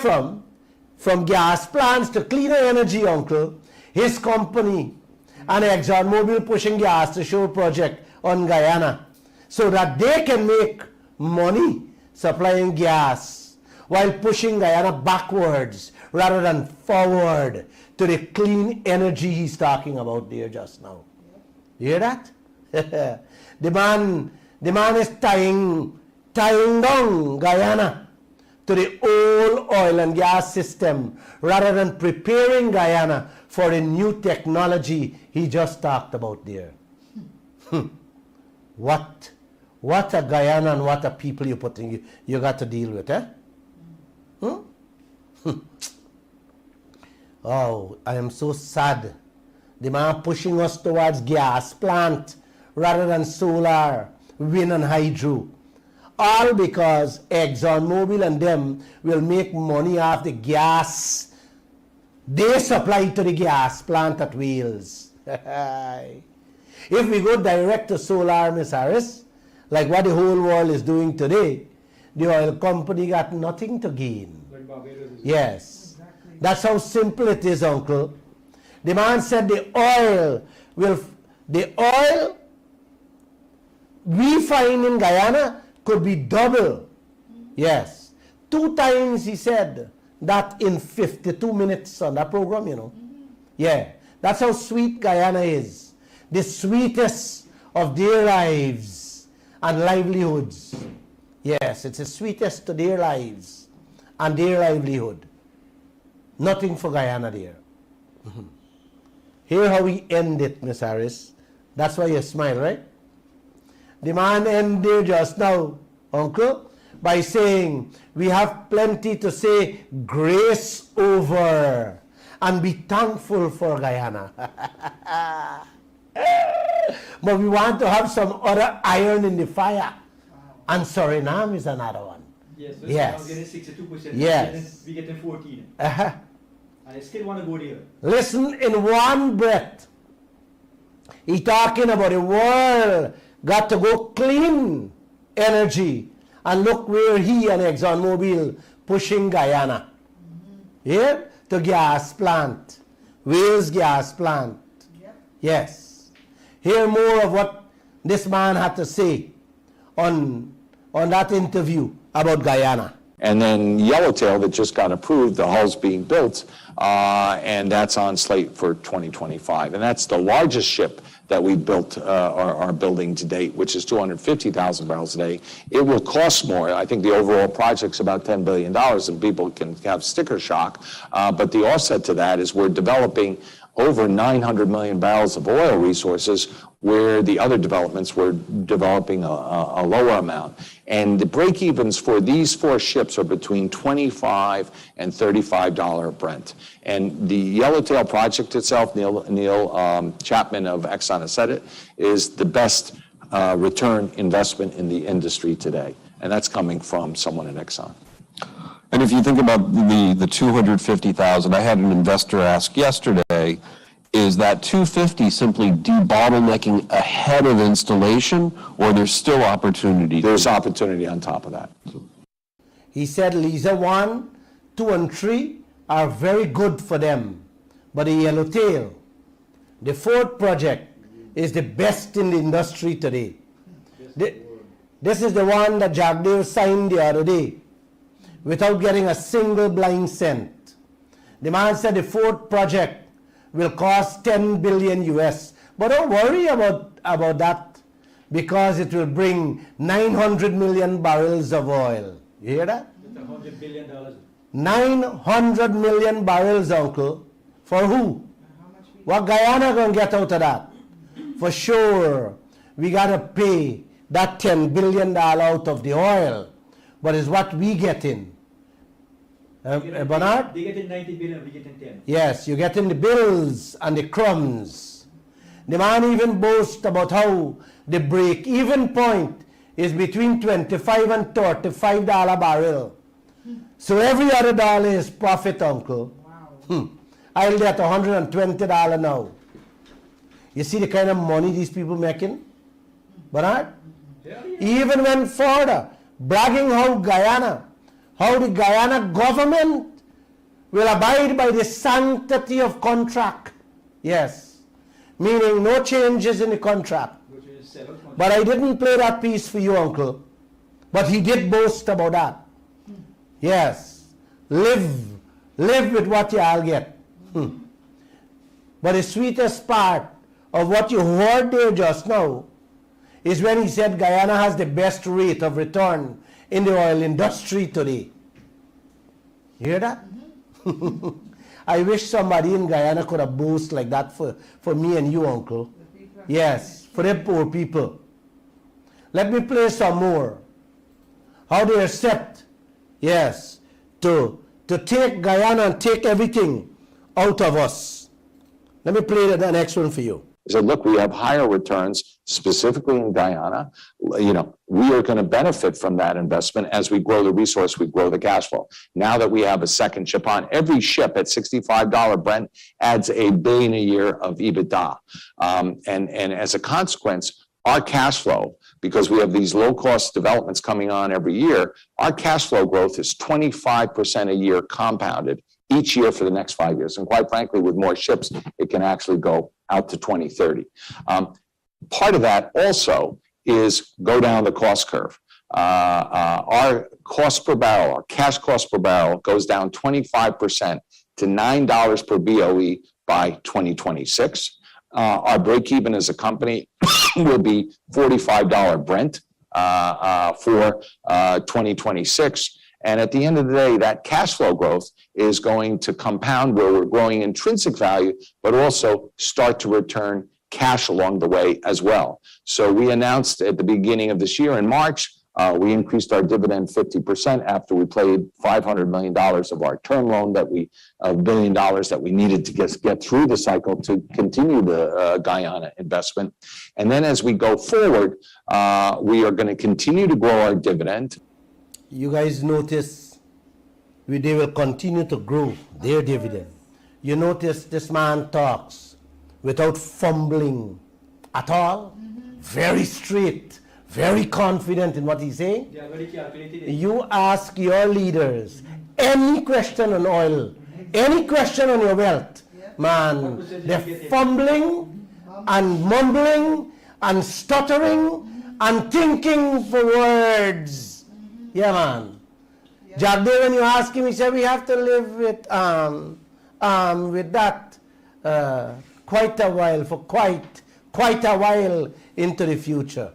from gas plants to cleaner energy, uncle. His company and ExxonMobil pushing gas to shore project on Guyana so that they can make money supplying gas while pushing Guyana backwards rather than forward to the clean energy he's talking about there just now. You hear that? The man is tying down Guyana to the old oil and gas system rather than preparing Guyana for the new technology he just talked about there. What a Guyana and what a people you got to deal with, eh? Oh, I am so sad. The man pushing us towards gas plant rather than solar, wind and hydro. All because ExxonMobil and them will make money off the gas they supply to the gas plant at Wales. If we go direct to solar, Ms. Harris, like what the whole world is doing today, the oil company got nothing to gain. Yes. Exactly. That's how simple it is, uncle. The man said the oil we find in Guyana could be double. Yes. 2 times he said that in 52 minutes on that program, you know. Yeah. That's how sweet Guyana is. The sweetest of their lives and livelihoods. Yes, it's the sweetest to their lives and their livelihood. Nothing for Guyana there. Hear how we end it, Miss Harris. That's why you smile, right? The man ended just now, uncle, by saying we have plenty to say grace over and be thankful for Guyana. But we want to have some other iron in the fire. And Suriname is another one. Yes. So Yes. now getting 62%. Yes. We getting 14. Uh-huh. I still want to go there. Listen, in one breath, he talking about the world got to go clean energy, and look where he and ExxonMobil pushing Guyana. Yeah, to gas plant, Wales gas plant. Yes. Hear more of what this man had to say on that interview about Guyana. And then Yellowtail that just got approved, the hull's being built, and that's on slate for 2025. And that's the largest ship that we built, are building to date, which is 250,000 barrels a day. It will cost more. I think the overall project's about $10 billion, and people can have sticker shock. But the offset to that is we're developing over 900 million barrels of oil resources, where the other developments were developing a lower amount. And the break-evens for these 4 ships are between $25 and $35 Brent. And the Yellowtail project itself, Neil Chapman of Exxon has said it, is the best return investment in the industry today. And that's coming from someone at Exxon. And if you think about the 250,000, I had an investor ask yesterday, is that 250 simply debottlenecking ahead of installation, or there's still opportunity? There's opportunity on top of that. He said Liza 1, 2, and 3 are very good for them. But the Yellowtail, the 4th project, is the best in the industry today. This is the one that Jagdev signed the other day without getting a single blind cent. The man said the 4th project will cost 10 billion US. But don't worry about that, because it will bring 900 million barrels of oil. You hear that? That's $100 billion. 900 million barrels, uncle. For who? What Guyana gonna get out of that? For sure, we gotta pay that $10 billion out of the oil, but it's what we get in. Bernard? They get in 90 billion, we get in 10. Yes, you get in the bills and the crumbs. The man even boasts about how the break-even point is between $25 and $35 barrel. So every other dollar is profit, uncle. Wow. I'll get $120 now. You see the kind of money these people making? Bernard? He even went further, bragging how the Guyana government will abide by the sanctity of contract. Yes. Meaning no changes in the contract. But I didn't play that piece for you, uncle. But he did boast about that. Yes. Live with what you'll get. But the sweetest part of what you heard there just now is when he said Guyana has the best rate of return in the oil industry today. You hear that? I wish somebody in Guyana could have boasted like that for me and you, uncle. Yes, for the poor people. Let me play some more. How they are set, yes, to take Guyana and take everything out of us. Let me play the next one for you. He said, look, we have higher returns, specifically in Guyana. You know, we are going to benefit from that investment as we grow the resource, we grow the cash flow. Now that we have a second ship on, every ship at $65 Brent adds $1 billion a year of EBITDA. And as a consequence, our cash flow, because we have these low-cost developments coming on every year, our cash flow growth is 25% a year compounded each year for the next 5 years. And quite frankly, with more ships, it can actually go out to 2030. Part of that also is go down the cost curve. Our cost per barrel, our cash cost per barrel goes down 25% to $9 per BOE by 2026. Our break even as a company will be $45 Brent for 2026. And at the end of the day, that cash flow growth is going to compound where we're growing intrinsic value, but also start to return cash along the way as well. So we announced at the beginning of this year in March, we increased our dividend 50% after we paid $500 million of our term loan $1 billion that we needed to get through the cycle to continue the Guyana investment. And then as we go forward, we are going to continue to grow our dividend. You guys notice they will continue to grow their dividend. You notice this man talks without fumbling at all. Very straight, very confident in what he's saying. They are very calculated. You ask your leaders any question on oil, any question on your wealth, man, they're fumbling and mumbling and stuttering and thinking for words. Yeah, man. Jack Day, when you ask him, he said, we have to live with that quite a while, for quite a while into the future.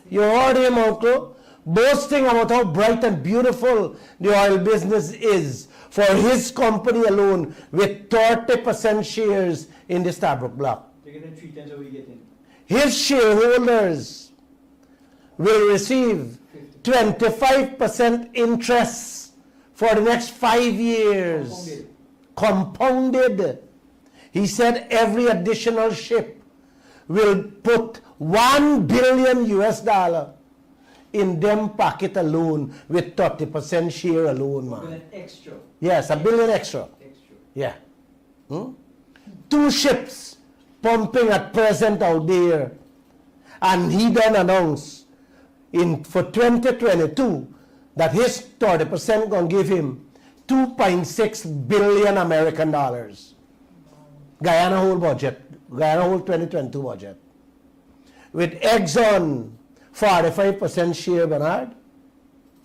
You heard him, uncle, boasting about how bright and beautiful the oil business is for his company alone with 30% shares in the Stabrook block. They get them 3 times what we get in. His shareholders will receive 25% interest for the next 5 years. Compounded. He said every additional ship will put $1 billion in them pocket alone with 30% share alone, man. $1 billion extra. Yes, $1 billion extra. Yeah. 2 ships pumping at present out there. And he then announced for 2022 that his 30% going to give him $2.6 billion American dollars. Guyana whole budget. Guyana whole 2022 budget. With Exxon 45% share, Bernard.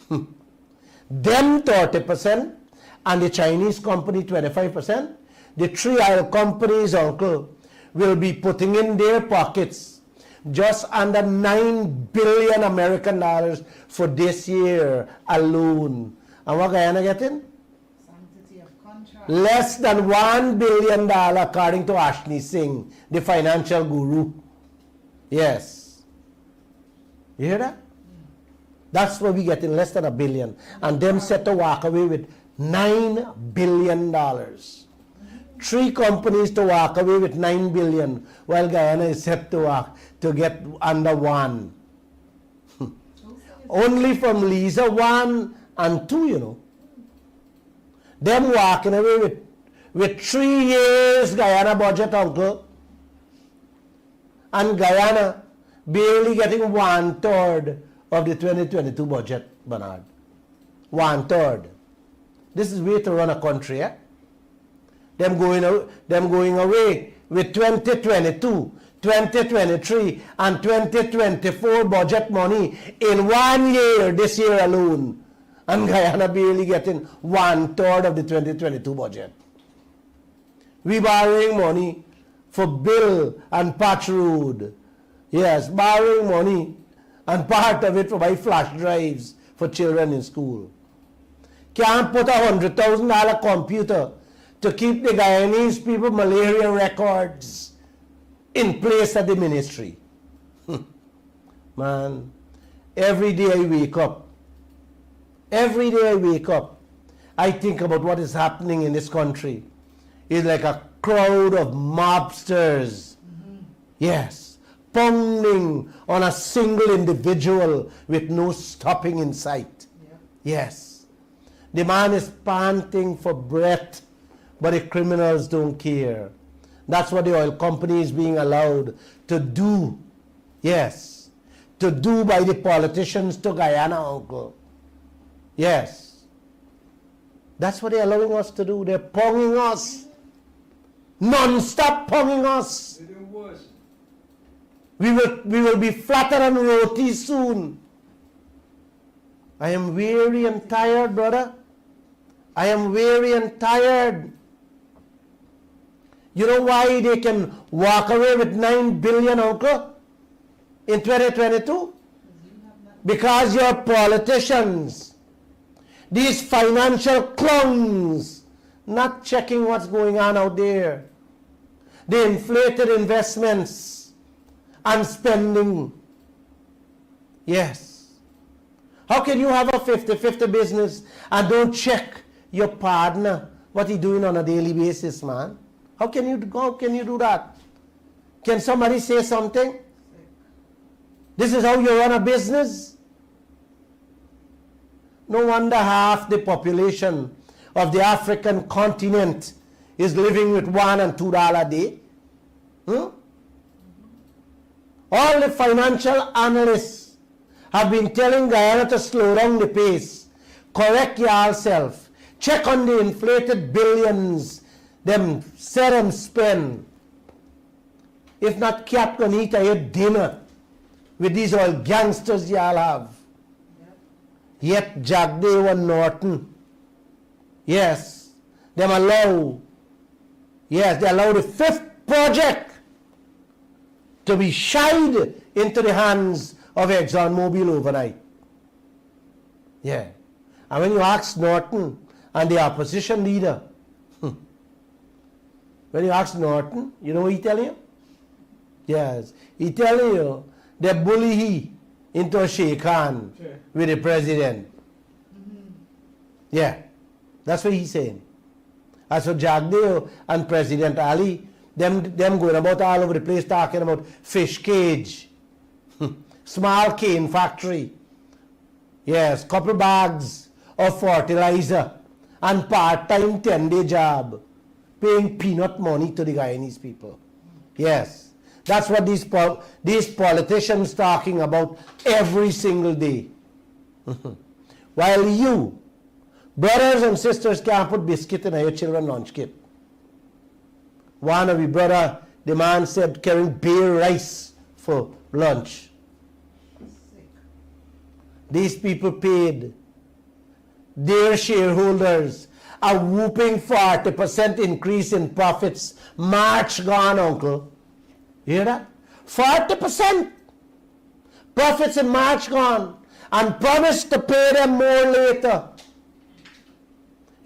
Them 30% and the Chinese company 25%. The 3 oil companies, uncle, will be putting in their pockets just under $9 billion American dollars for this year alone. And what Guyana getting? Less than $1 billion according to Ashley Singh, the financial guru. Yes. You hear that? That's what we get in, less than $1 billion. And them set to walk away with $9 billion. 3 companies to walk away with $9 billion, while Guyana is set to get under 1. Only from Lisa 1 and 2, you know. Them walking away with 3 years Guyana budget, uncle. And Guyana barely getting 1/3 of the 2022 budget, Bernard. 1/3. This is way to run a country, eh? Them going away with 2022, 2023, and 2024 budget money in 1 year, this year alone. And Guyana barely getting 1/3 of the 2022 budget. We borrowing money for bill and patch road. Yes, borrowing money and part of it for buy flash drives for children in school. Can't put $100,000 computer to keep the Guyanese people malaria records in place at the ministry. Man, every day I wake up, I think about what is happening in this country. It's like a crowd of mobsters. Yes, pounding on a single individual with no stopping in sight. Yes, the man is panting for breath, but the criminals don't care. That's what the oil company is being allowed to do. Yes, to do by the politicians to Guyana, uncle. Yes, that's what they're allowing us to do. They're ponging us, non-stop ponging us. They're doing worse. We will be flatter than roti soon. I am weary and tired, brother. I am weary and tired. You know why they can walk away with $9 billion, uncle, in 2022? Because your politicians, these financial clowns, not checking what's going on out there. The inflated investments and spending. Yes. How can you have a 50-50 business and don't check your partner, what he doing on a daily basis, man? How can you do that? Can somebody say something? This is how you run a business? No wonder half the population of the African continent is living with $1 and $2 a day. All the financial analysts have been telling Guyana to slow down the pace, correct yourself, check on the inflated billions, them set and spend. If not, cat gonna eat a dinner with these oil gangsters y'all have. Yet Jagdeo and Norton, yes, they allow the fifth project to be shied into the hands of ExxonMobil overnight. Yeah. And when you ask Norton and the opposition leader, when you ask Norton, you know what he tell you? Yes. He telling you they bully he into a shake hand with the president. Yeah. That's what he's saying. As for Jagdeo and President Ali, them going about all over the place talking about fish cage, small cane factory, yes, couple bags of fertilizer, and part-time 10-day job, paying peanut money to the Guyanese people. Yes, that's what these politicians talking about every single day. While you, brothers and sisters, can't put biscuit in your children's lunch kit. One of the brother, the man said carrying bare rice for lunch. These people paid their shareholders a whooping 40% increase in profits. March gone, uncle. You hear that? 40% profits in March gone, and promised to pay them more later.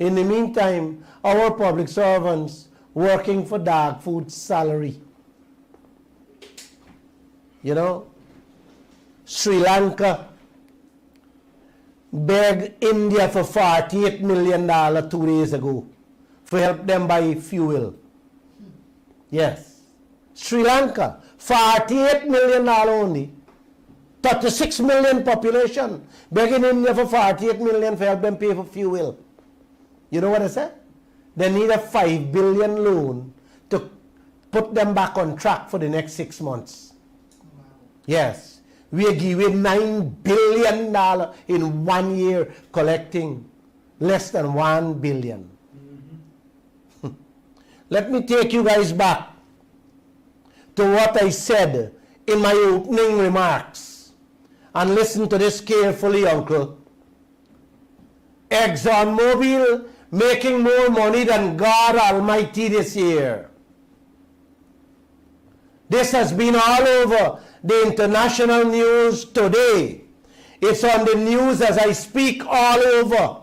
In the meantime, our public servants working for dog food salary. You know, Sri Lanka begged India for $48 million 2 days ago to help them buy fuel. Yes. Sri Lanka, $48 million only. 36 million population, begging India for $48 million to help them pay for fuel. You know what I said? They need a $5 billion loan to put them back on track for the next 6 months. Wow. Yes. We are giving $9 billion in 1 year, collecting less than $1 billion. Mm-hmm. Let me take you guys back to what I said in my opening remarks. And listen to this carefully, uncle. ExxonMobil making more money than God Almighty this year. This has been all over the international news today. It's on the news as I speak all over.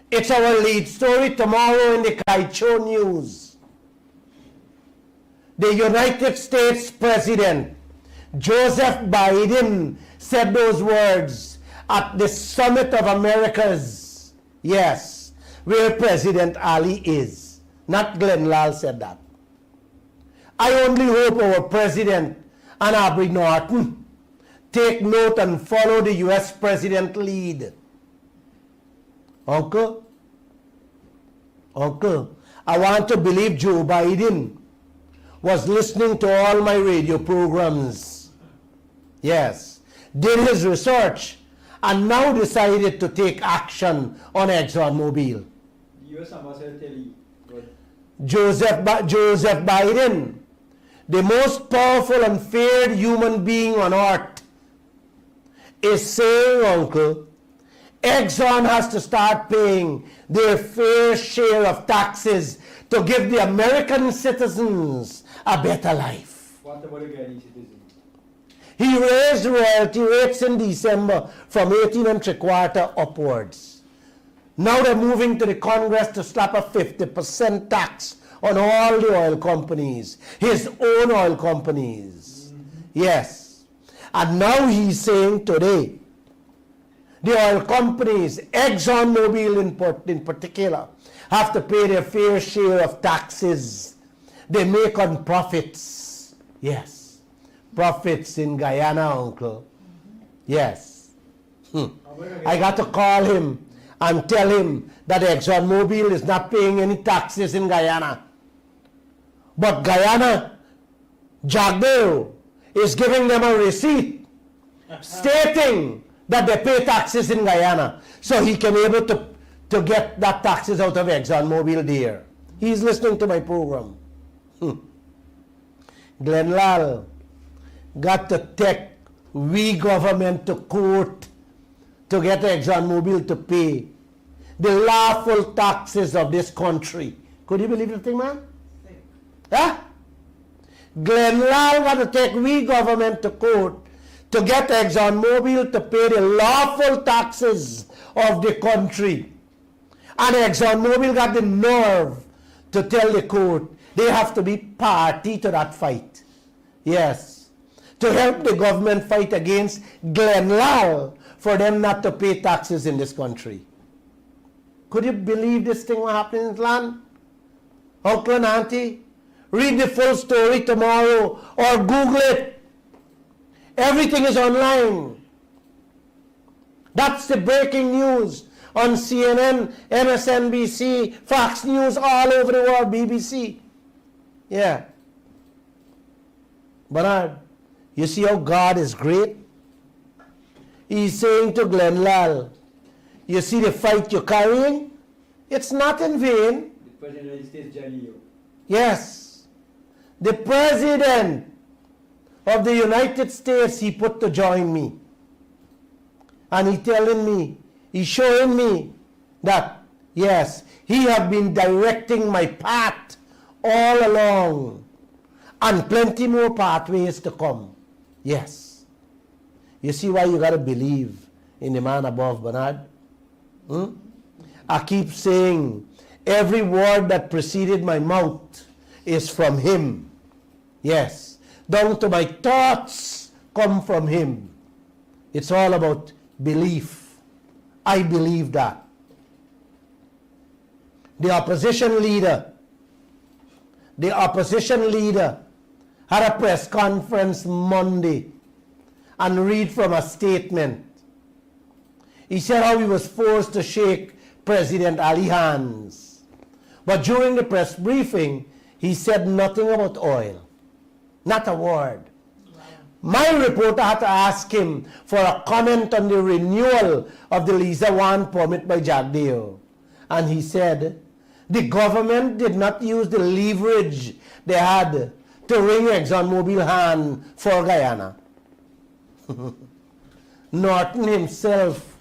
It's our lead story tomorrow in the Kaieteur News. The United States President Joseph Biden said those words at the Summit of Americas. Yes, where President Ali is. Not Glenn Lal said that. I only hope our President and Aubrey Norton take note and follow the U.S. President lead. Uncle, I want to believe Joe Biden was listening to all my radio programs. Yes, did his research and now decided to take action on ExxonMobil. US Ambassador Telly. Joseph Biden, the most powerful and feared human being on earth, is saying, uncle, Exxon has to start paying their fair share of taxes to give the American citizens a better life. What about the Guyanese citizens? He raised royalty rates in December from 18 3/4 upwards. Now they're moving to the Congress to slap a 50% tax on all the oil companies, his own oil companies. Yes. And now he's saying today, the oil companies, ExxonMobil in particular, have to pay their fair share of taxes they make on profits. Yes. Profits in Guyana, uncle. Yes. How I got to call him and tell him that ExxonMobil is not paying any taxes in Guyana. But Guyana, Jagdeo, is giving them a receipt stating that they pay taxes in Guyana. So he can be able to get that taxes out of ExxonMobil there. He's listening to my program. Glenn Lal got to take we government to court to get ExxonMobil to pay the lawful taxes of this country. Could you believe the thing, man? Huh? Glenn Lal got to take we government to court to get ExxonMobil to pay the lawful taxes of the country. And ExxonMobil got the nerve to tell the court they have to be party to that fight. Yes. To help the government fight against Glenn Lal for them not to pay taxes in this country. Could you believe this thing will happen in this land? Uncle and Auntie, read the full story tomorrow or Google it. Everything is online. That's the breaking news on CNN, MSNBC, Fox News, all over the world, BBC. Yeah. Bernard, you see how God is great? He's saying to Glenn Lal, you see the fight you're carrying? It's not in vain. The President of the United States, Jaleo. Yes. The President of the United States, he put to join me. And he telling me, he's showing me that, yes, he have been directing my path all along. And plenty more pathways to come. Yes. You see why you got to believe in the man above, Bernard? I keep saying, every word that preceded my mouth is from him. Yes. Down to my thoughts come from him. It's all about belief. I believe that. The opposition leader had a press conference Monday and read from a statement. He said how he was forced to shake President Ali hands. But during the press briefing, he said nothing about oil. Not a word. My reporter had to ask him for a comment on the renewal of the Liza 1 permit by Jagdeo. And he said, the government did not use the leverage they had to wring ExxonMobil hand for Guyana. Norton himself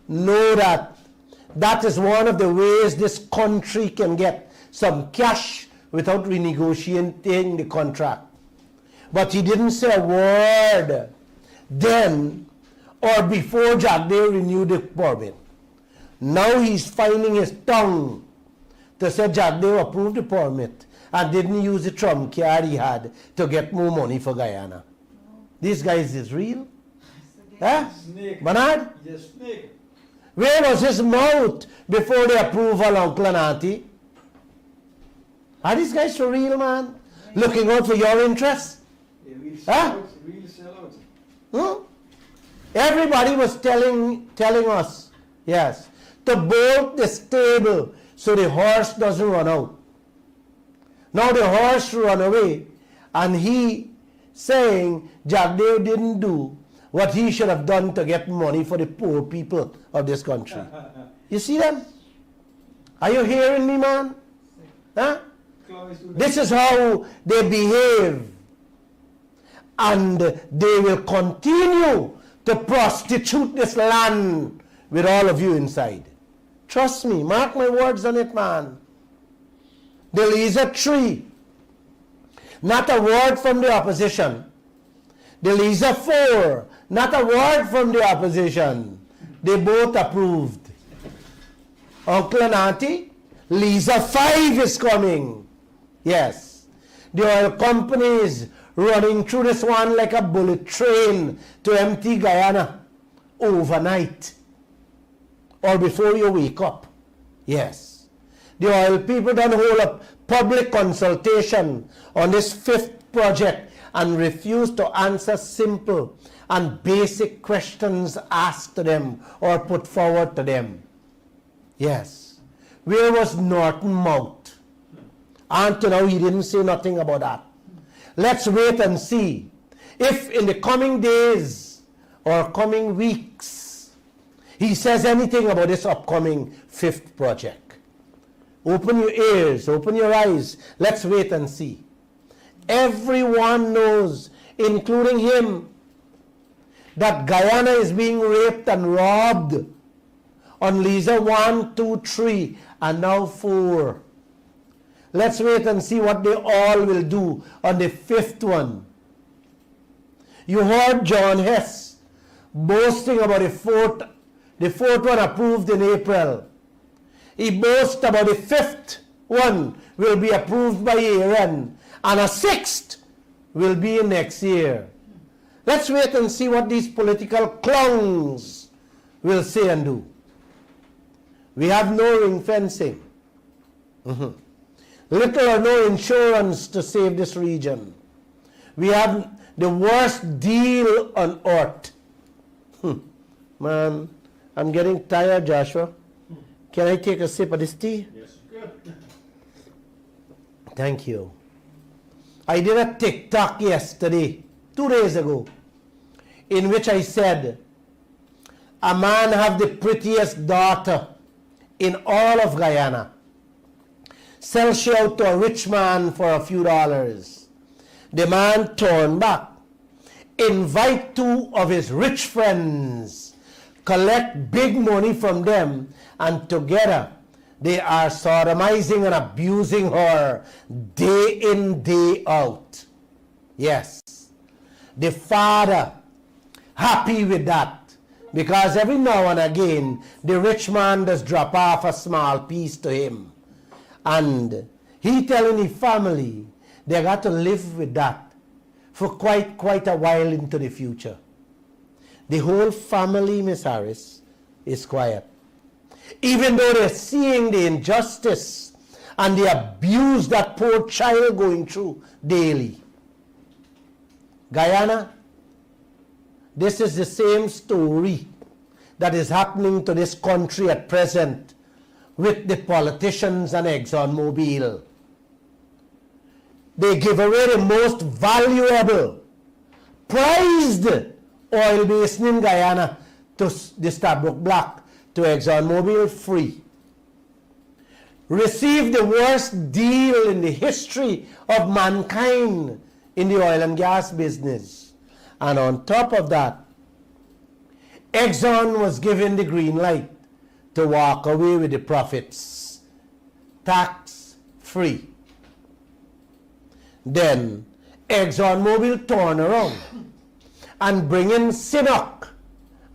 know that is one of the ways this country can get some cash without renegotiating the contract. But he didn't say a word then or before Jagdeo renewed the permit. Now he's finding his tongue to say Jagdeo approved the permit and didn't use the trump card he had to get more money for Guyana. This guy is real? Huh? Bernard? He's a snake. Where was his mouth before the approval, Uncle and Auntie? Are these guys for real, man? Looking out for your interests? Huh? Real sellouts. Everybody was telling us, yes, to bolt the stable so the horse doesn't run out. Now the horse run away, and he saying Jagdeo didn't do what he should have done to get money for the poor people of this country. You see them? Are you hearing me, man? Huh? This is how they behave. And they will continue to prostitute this land with all of you inside. Trust me, mark my words on it, man. The Liza 3, not a word from the opposition. The Liza 4, not a word from the opposition. They both approved. Uncle and Auntie, Liza 5 is coming. Yes. The oil companies running through this one like a bullet train to empty Guyana overnight or before you wake up. Yes. The oil people don't hold up public consultation on this 5th project and refuse to answer simple and basic questions asked to them or put forward to them. Yes. Where was Norton Mount? Until now, he didn't say nothing about that. Let's wait and see if in the coming days or coming weeks he says anything about this upcoming 5th project. Open your ears, open your eyes. Let's wait and see. Everyone knows, including him, that Guyana is being raped and robbed on Liza 1, 2, 3, and now 4. Let's wait and see what they all will do on the 5th one. You heard John Hess boasting about the fourth one approved in April. He boasts about the 5th one will be approved by Aaron, and a 6th will be next year. Let's wait and see what these political clowns will say and do. We have no ring fencing. Little or no insurance to save this region. We have the worst deal on earth. Man, I'm getting tired, Joshua. Can I take a sip of this tea? Yes, good. Thank you. I did a TikTok yesterday, 2 days ago, in which I said, a man have the prettiest daughter in all of Guyana. Sell she out to a rich man for a few dollars. The man turned back, invite 2 of his rich friends, collect big money from them, and together they are sodomizing and abusing her day in, day out. Yes. The father happy with that, because every now and again the rich man does drop off a small piece to him. And he telling his family they got to live with that for quite a while into the future. The whole family, Miss Harris, is quiet. Even though they're seeing the injustice and the abuse that poor child going through daily. Guyana, this is the same story that is happening to this country at present with the politicians and ExxonMobil. They give away the most valuable, prized oil basin in Guyana to the Stabroek Block, to ExxonMobil free. Receive the worst deal in the history of mankind in the oil and gas business. And on top of that, Exxon was given the green light to walk away with the profits, tax free. Then ExxonMobil turn around and bring in Sinnock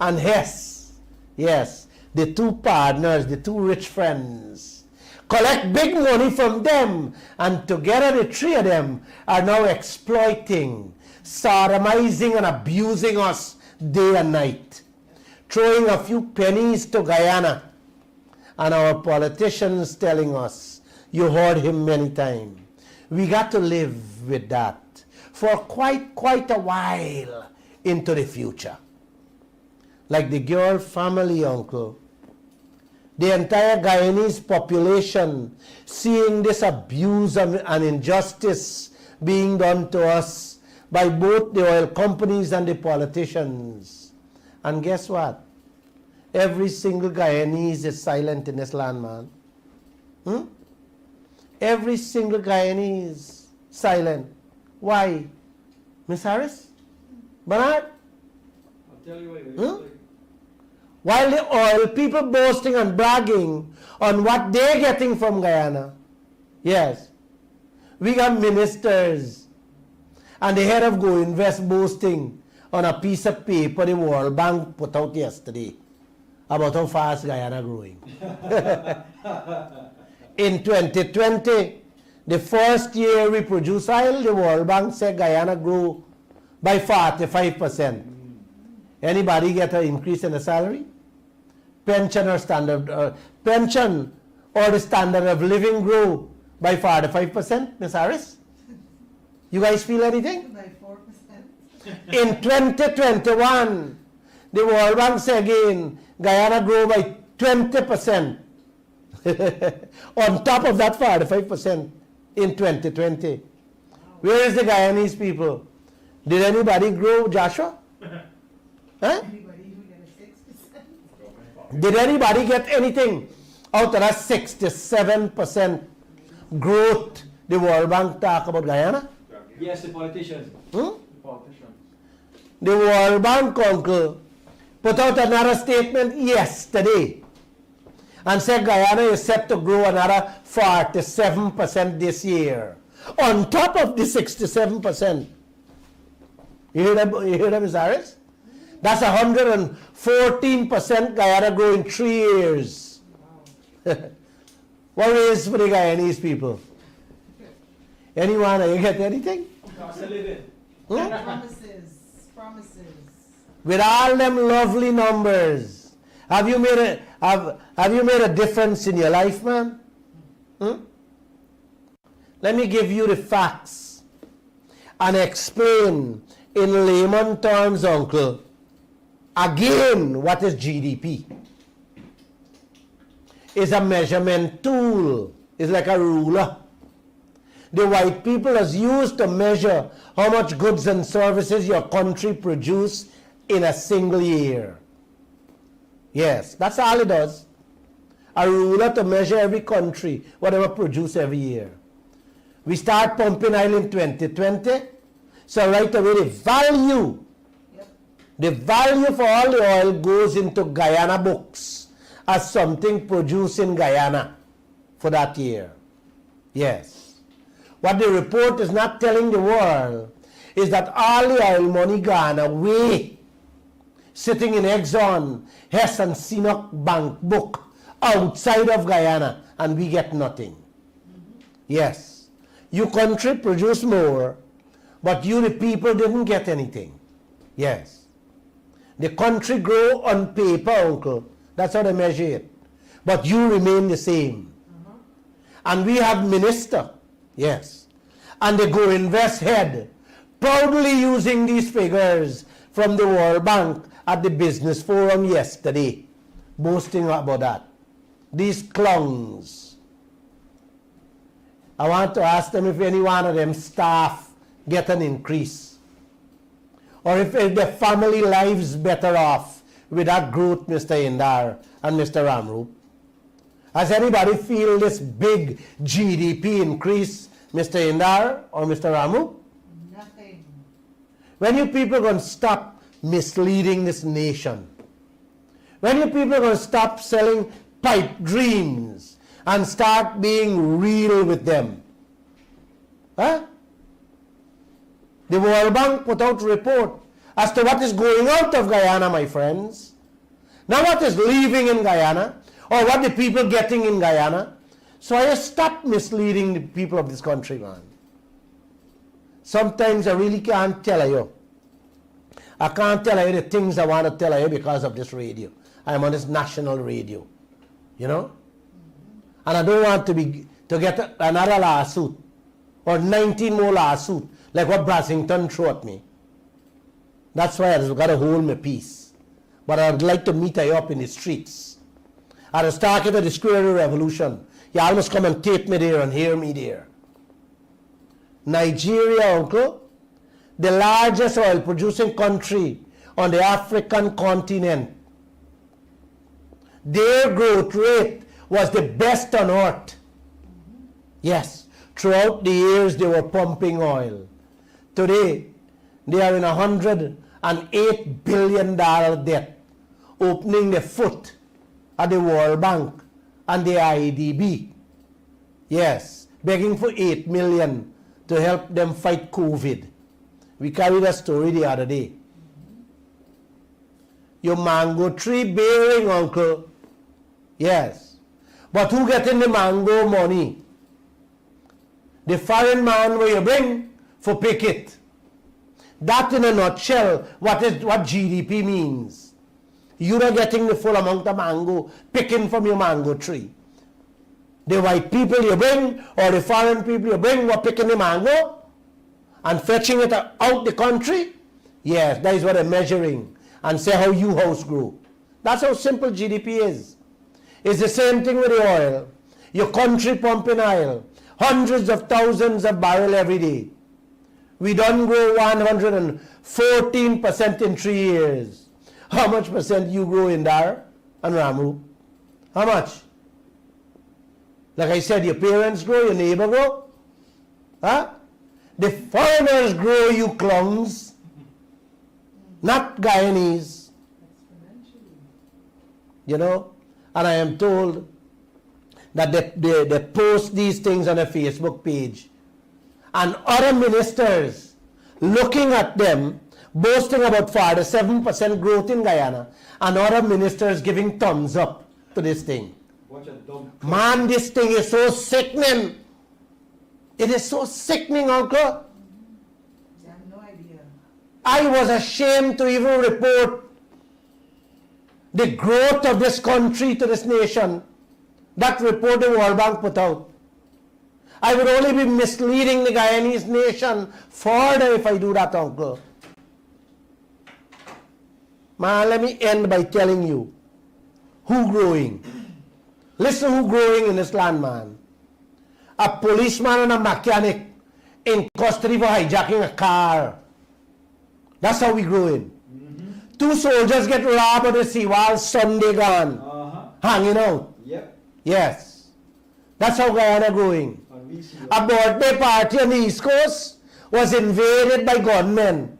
and Hess. Yes, the 2 partners, the 2 rich friends, collect big money from them, and together the 3 of them are now exploiting, sodomizing and abusing us day and night, throwing a few pennies to Guyana. And our politicians telling us, you heard him many times, we got to live with that for quite a while into the future. Like the girl family, uncle, the entire Guyanese population seeing this abuse and injustice being done to us by both the oil companies and the politicians. And guess what? Every single Guyanese is silent in this land, man. Every single Guyanese silent. Why? Miss Harris? Bernard? I'll tell you what. While the oil people boasting and bragging on what they're getting from Guyana. Yes. We got ministers and the head of Go Invest boasting on a piece of paper the World Bank put out yesterday about how fast Guyana growing. In 2020, the first year we produce oil, the World Bank said Guyana grew by 45%. Anybody get an increase in the salary? Pension or pension or the standard of living grew by 45%, Ms. Harris? You guys feel anything? By 4%. In 2021, the World Bank said again, Guyana grew by 20%. On top of that 45% in 2020. Where is the Guyanese people? Did anybody grow, Joshua? Huh? Did anybody get anything out of that 67% growth the World Bank talk about Guyana? Yes, the politicians. Hmm? The politicians. The World Bank, uncle, put out another statement yesterday and said Guyana is set to grow another 47% this year. On top of the 67%. You hear that, Ms. Harris? That's 114% Guyana grow in 3 years. What is for the Guyanese people? Anyone, you get anything? Cost of living. Promises. With all them lovely numbers, have you made a difference in your life, man? Let me give you the facts and explain in layman terms, uncle, again what is GDP. It's a measurement tool. It's like a ruler. The white people has used to measure how much goods and services your country produce in a single year. Yes, that's all it does. A ruler to measure every country, whatever produce every year. We start pumping oil in 2020, so right away the value for all the oil goes into Guyana books as something produced in Guyana for that year. Yes. What the report is not telling the world is that all the oil money gone away, sitting in Exxon, Hess and Sinnock bank book outside of Guyana, and we get nothing. Yes. Your country produced more, but you, the people, didn't get anything. Yes. The country grow on paper, uncle. That's how they measure it. But you remain the same. And we have minister. Yes. And they go invest head, proudly using these figures from the World Bank at the business forum yesterday, boasting about that. These clowns. I want to ask them if any one of them staff get an increase. Or if their family lives better off with that growth, Mr. Indar and Mr. Ramroop. Has anybody feel this big GDP increase, Mr. Indar or Mr. Ramu? Nothing. When you people going to stop misleading this nation? When you people going to stop selling pipe dreams and start being real with them? Huh? The World Bank put out a report as to what is going out of Guyana, my friends. Now what is leaving in Guyana, or what the people getting in Guyana. So I stop misleading the people of this country, man. Sometimes I really can't tell you. I can't tell you the things I want to tell you because of this radio. I'm on this national radio, you know. And I don't want to get another lawsuit or 19 more lawsuits like what Brassington threw at me. That's why I just got to hold my peace. But I'd like to meet you up in the streets. At the start of the Square Revolution, you almost come and tape me there and hear me there. Nigeria, uncle, the largest oil producing country on the African continent. Their growth rate was the best on earth. Yes, throughout the years they were pumping oil. Today, they are in $108 billion debt, opening the foot at the World Bank and the IDB. Yes, begging for $8 million to help them fight COVID. We carried a story the other day. Your mango tree bearing, uncle. Yes. But who getting the mango money? The foreign man where you bring for pick it. That in a nutshell, what GDP means. You're not getting the full amount of mango picking from your mango tree. The white people you bring or the foreign people you bring were picking the mango, and fetching it out the country? Yes, that is what they're measuring and say how you house grow. That's how simple GDP is. It's the same thing with the oil. Your country pumping oil, hundreds of thousands of barrels every day. We done grow 114% in 3 years. How much percent you grow in Dar and Ramu? How much? Like I said, your parents grow, your neighbor grow. Huh? The foreigners grow, you clowns. Not Guyanese. You know? And I am told that they post these things on a Facebook page. And other ministers looking at them, boasting about 47% growth in Guyana, and other ministers giving thumbs up to this thing. Man, this thing is so sickening. It is so sickening, Uncle. I have no idea. I was ashamed to even report the growth of this country to this nation. That report the World Bank put out. I would only be misleading the Guyanese nation further if I do that, Uncle. Man, let me end by telling you who growing. Listen who growing in this land, man. A policeman and a mechanic in custody for hijacking a car. That's how we growing. 2 soldiers get robbed at the seawall, Sunday gone. Hanging out. Yep. Yes. That's how Guyana growing. A birthday party on the East Coast was invaded by gunmen.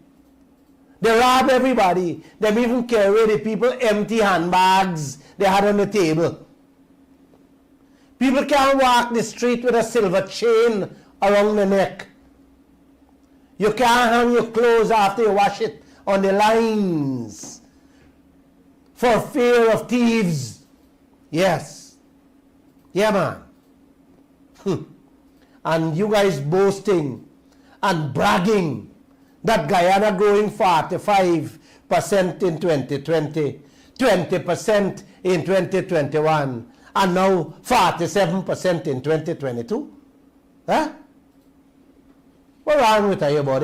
They robbed everybody. They even carried the people empty handbags they had on the table. People can't walk the street with a silver chain around the neck. You can't hang your clothes after you wash it on the lines for fear of thieves. Yes. Yeah, man. And you guys boasting and bragging that Guyana growing 45% in 2020, 20% in 2021, and now 47% in 2022. Huh? What's wrong with you, buddy?